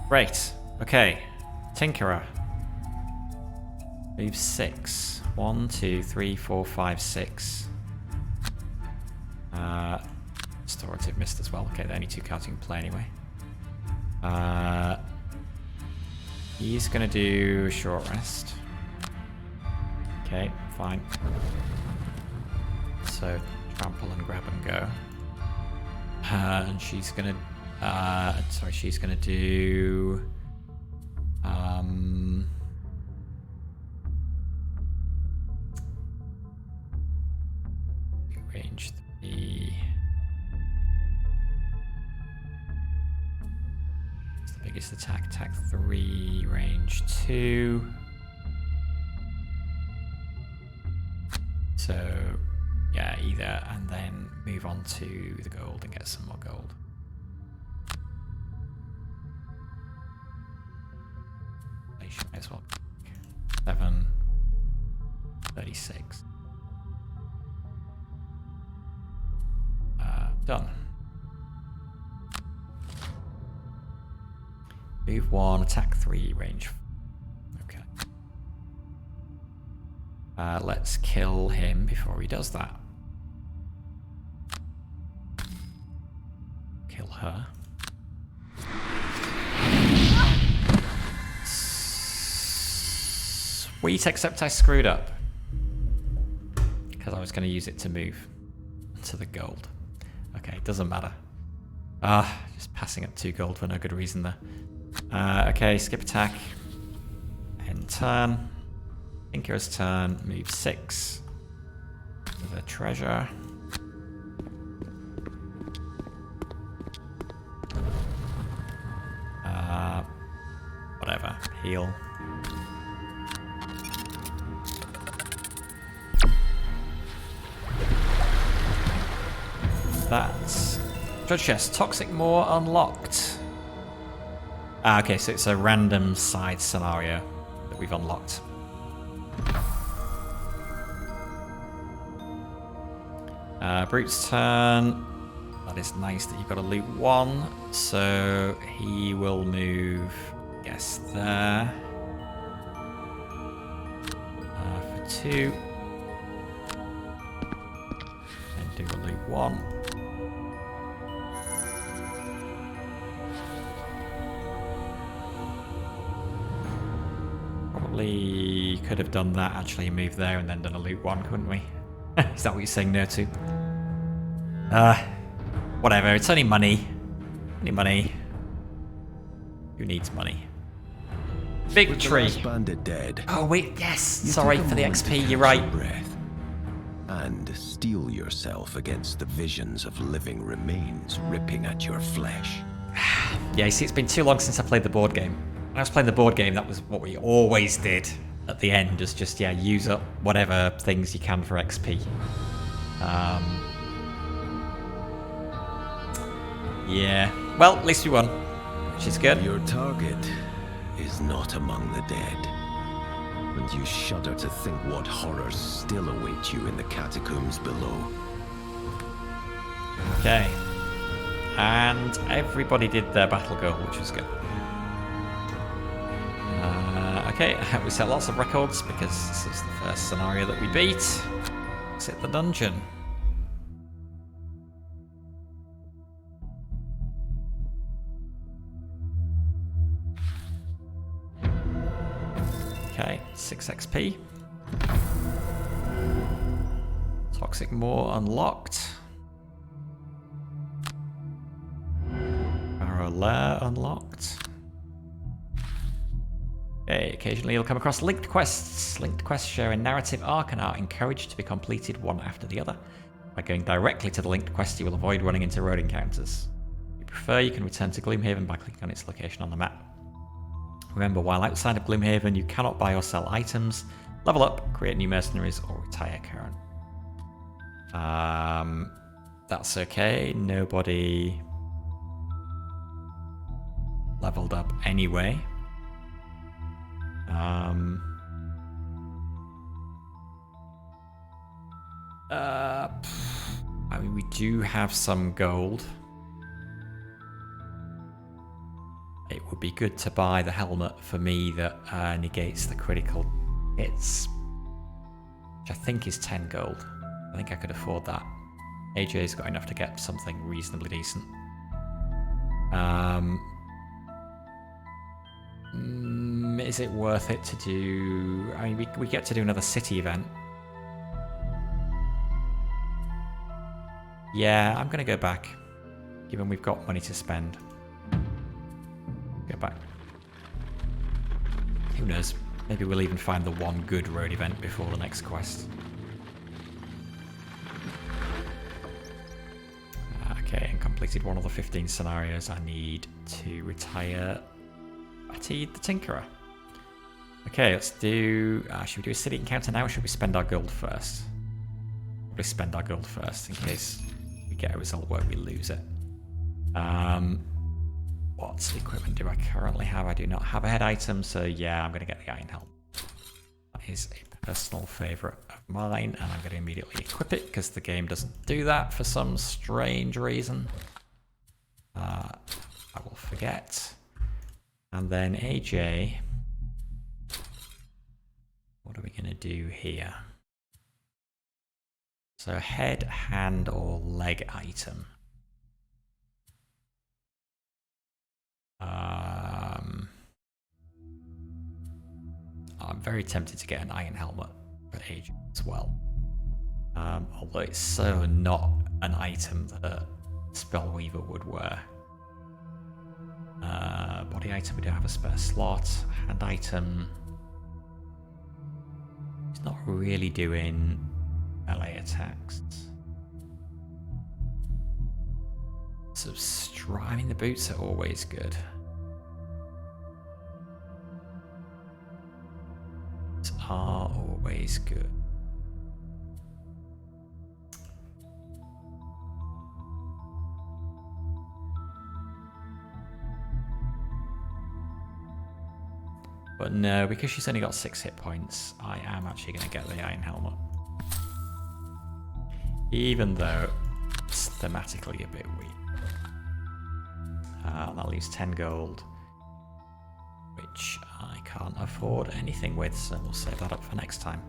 Great. Okay. Tinkerer. Move 6. 1, 2, 3, 4, 5, 6. Restorative missed as well. Okay, the only 2 cards you can play anyway. He's gonna do a short rest. Okay, fine. So trample and grab and go. And she's gonna she's gonna do range 3. It's the biggest attack. Attack 3, range 2. So yeah, either, and then move on to the gold and get some more gold. I should as well. 7, 36. Done. Move 1, attack 3, range. Okay. Let's kill him before he does that. Kill her. Sweet, except I screwed up. Because I was going to use it to move to the gold. Okay, doesn't matter. Just passing up 2 gold for no good reason there. Okay, skip attack. End turn. Tinkerer's turn. Move 6. The treasure. Whatever. Heal. That's treasure chest. Toxic Maw unlocked. Okay, so it's a random side scenario that we've unlocked. Brute's turn. That is nice that you've got to loot 1. So he will move, I guess, there. For 2. And do a loot 1. Probably could have done that, actually, move there and then done a loot 1, couldn't we? Is that what you're saying no to? Whatever, it's only money. Only money. Who needs money? Victory! With the last bandit dead, oh wait, yes! you Sorry take a for the moment to XP, catch you're right. your breath and steel yourself against the visions of living remains ripping at your flesh. Yeah, you see, it's been too long since I played the board game. When I was playing the board game, that was what we always did at the end, is just, yeah, use up whatever things you can for XP. Yeah, well, at least we won, which is good. Your target is not among the dead, and you shudder to think what horrors still await you in the catacombs below. Okay. And everybody did their battle goal, which was good. Okay, we set lots of records because this is the first scenario that we beat. Exit the dungeon. Okay, 6 XP. Toxic Maw unlocked. Barrow Lair unlocked. Okay, occasionally you'll come across linked quests. Linked quests share a narrative arc and are encouraged to be completed one after the other. By going directly to the linked quest, you will avoid running into road encounters. If you prefer, you can return to Gloomhaven by clicking on its location on the map. Remember, while outside of Gloomhaven, you cannot buy or sell items, level up, create new mercenaries, or retire current. That's okay. Nobody leveled up anyway. I mean, we do have some gold. It would be good to buy the helmet for me that negates the critical hits, which I think is 10 gold. I think I could afford that. AJ's got enough to get something reasonably decent. Is it worth it to do... I mean, we get to do another city event. Yeah, I'm going to go back, given we've got money to spend. Go back. Who knows? Maybe we'll even find the one good road event before the next quest. Okay, and completed one of the 15 scenarios. I need to retire Betty the Tinkerer. Okay, let's do... should we do a city encounter now, or should we spend our gold first? Probably spend our gold first, in case we get a result where we lose it. What equipment do I currently have? I do not have a head item, so yeah, I'm going to get the Iron Helmet. That is a personal favourite of mine, and I'm going to immediately equip it, because the game doesn't do that for some strange reason. I will forget. And then AJ... what are we going to do here? So head, hand, or leg item. I'm very tempted to get an iron helmet for AJ as well. Although it's so not an item that a Spellweaver would wear. Body item, we don't have a spare slot. Hand item... it's not really doing melee attacks. So I mean, the boots are always good. Boots are always good. But no, because she's only got 6 hit points, I am actually going to get the Iron Helmet. Even though it's thematically a bit weak. That leaves 10 gold, which I can't afford anything with, so we'll save that up for next time.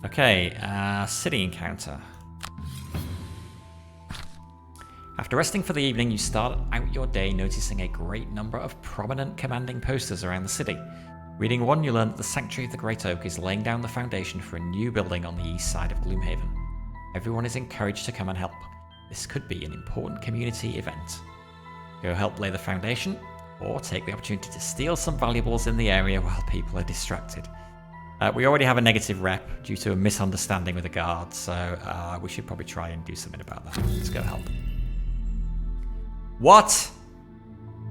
Okay, city encounter. After resting for the evening, you start out your day noticing a great number of prominent commanding posters around the city. Reading one, you learn that the Sanctuary of the Great Oak is laying down the foundation for a new building on the east side of Gloomhaven. Everyone is encouraged to come and help. This could be an important community event. Go help lay the foundation, or take the opportunity to steal some valuables in the area while people are distracted. We already have a negative rep due to a misunderstanding with a guard, so we should probably try and do something about that. Let's go help. What?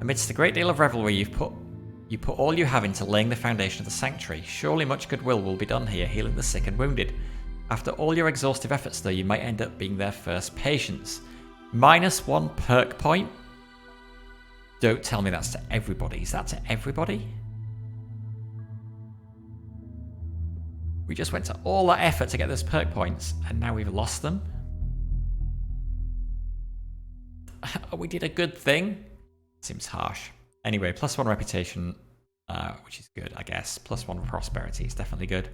Amidst a great deal of revelry, you put all you have into laying the foundation of the sanctuary. Surely much goodwill will be done here, healing the sick and wounded. After all your exhaustive efforts, though, you might end up being their first patients. -1 perk point? Don't tell me that's to everybody. Is that to everybody? We just went to all that effort to get those perk points, and now we've lost them? we did a good thing. Seems harsh. Anyway, +1 reputation, which is good, I guess. +1 prosperity is definitely good.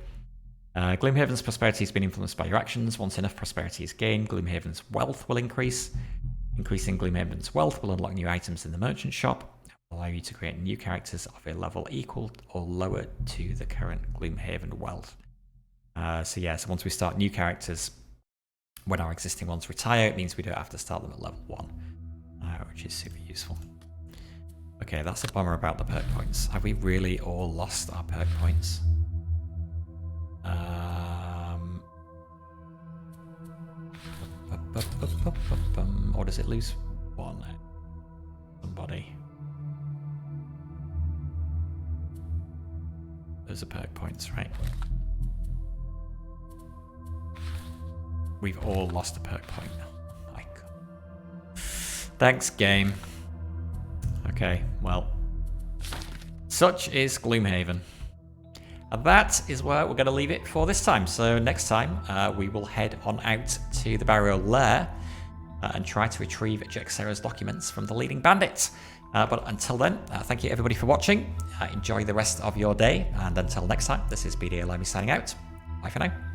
Gloomhaven's prosperity has been influenced by your actions. Once enough prosperity is gained, Gloomhaven's wealth will increase. Increasing Gloomhaven's wealth will unlock new items in the merchant shop. Allow you to create new characters of a level equal or lower to the current Gloomhaven wealth. So once we start new characters, when our existing ones retire, it means we don't have to start them at level 1, which is super useful. Okay, that's a bummer about the perk points. Have we really all lost our perk points? Or does it lose 1? Somebody. Those are perk points, right? We've all lost a perk point. Oh my God. Thanks, game. Okay, well. Such is Gloomhaven. And that is where we're going to leave it for this time. So next time, we will head on out to the Barrow lair and try to retrieve Jexera's documents from the leading bandit. But until then, thank you everybody for watching. Enjoy the rest of your day. And until next time, this is BDA Limey signing out. Bye for now.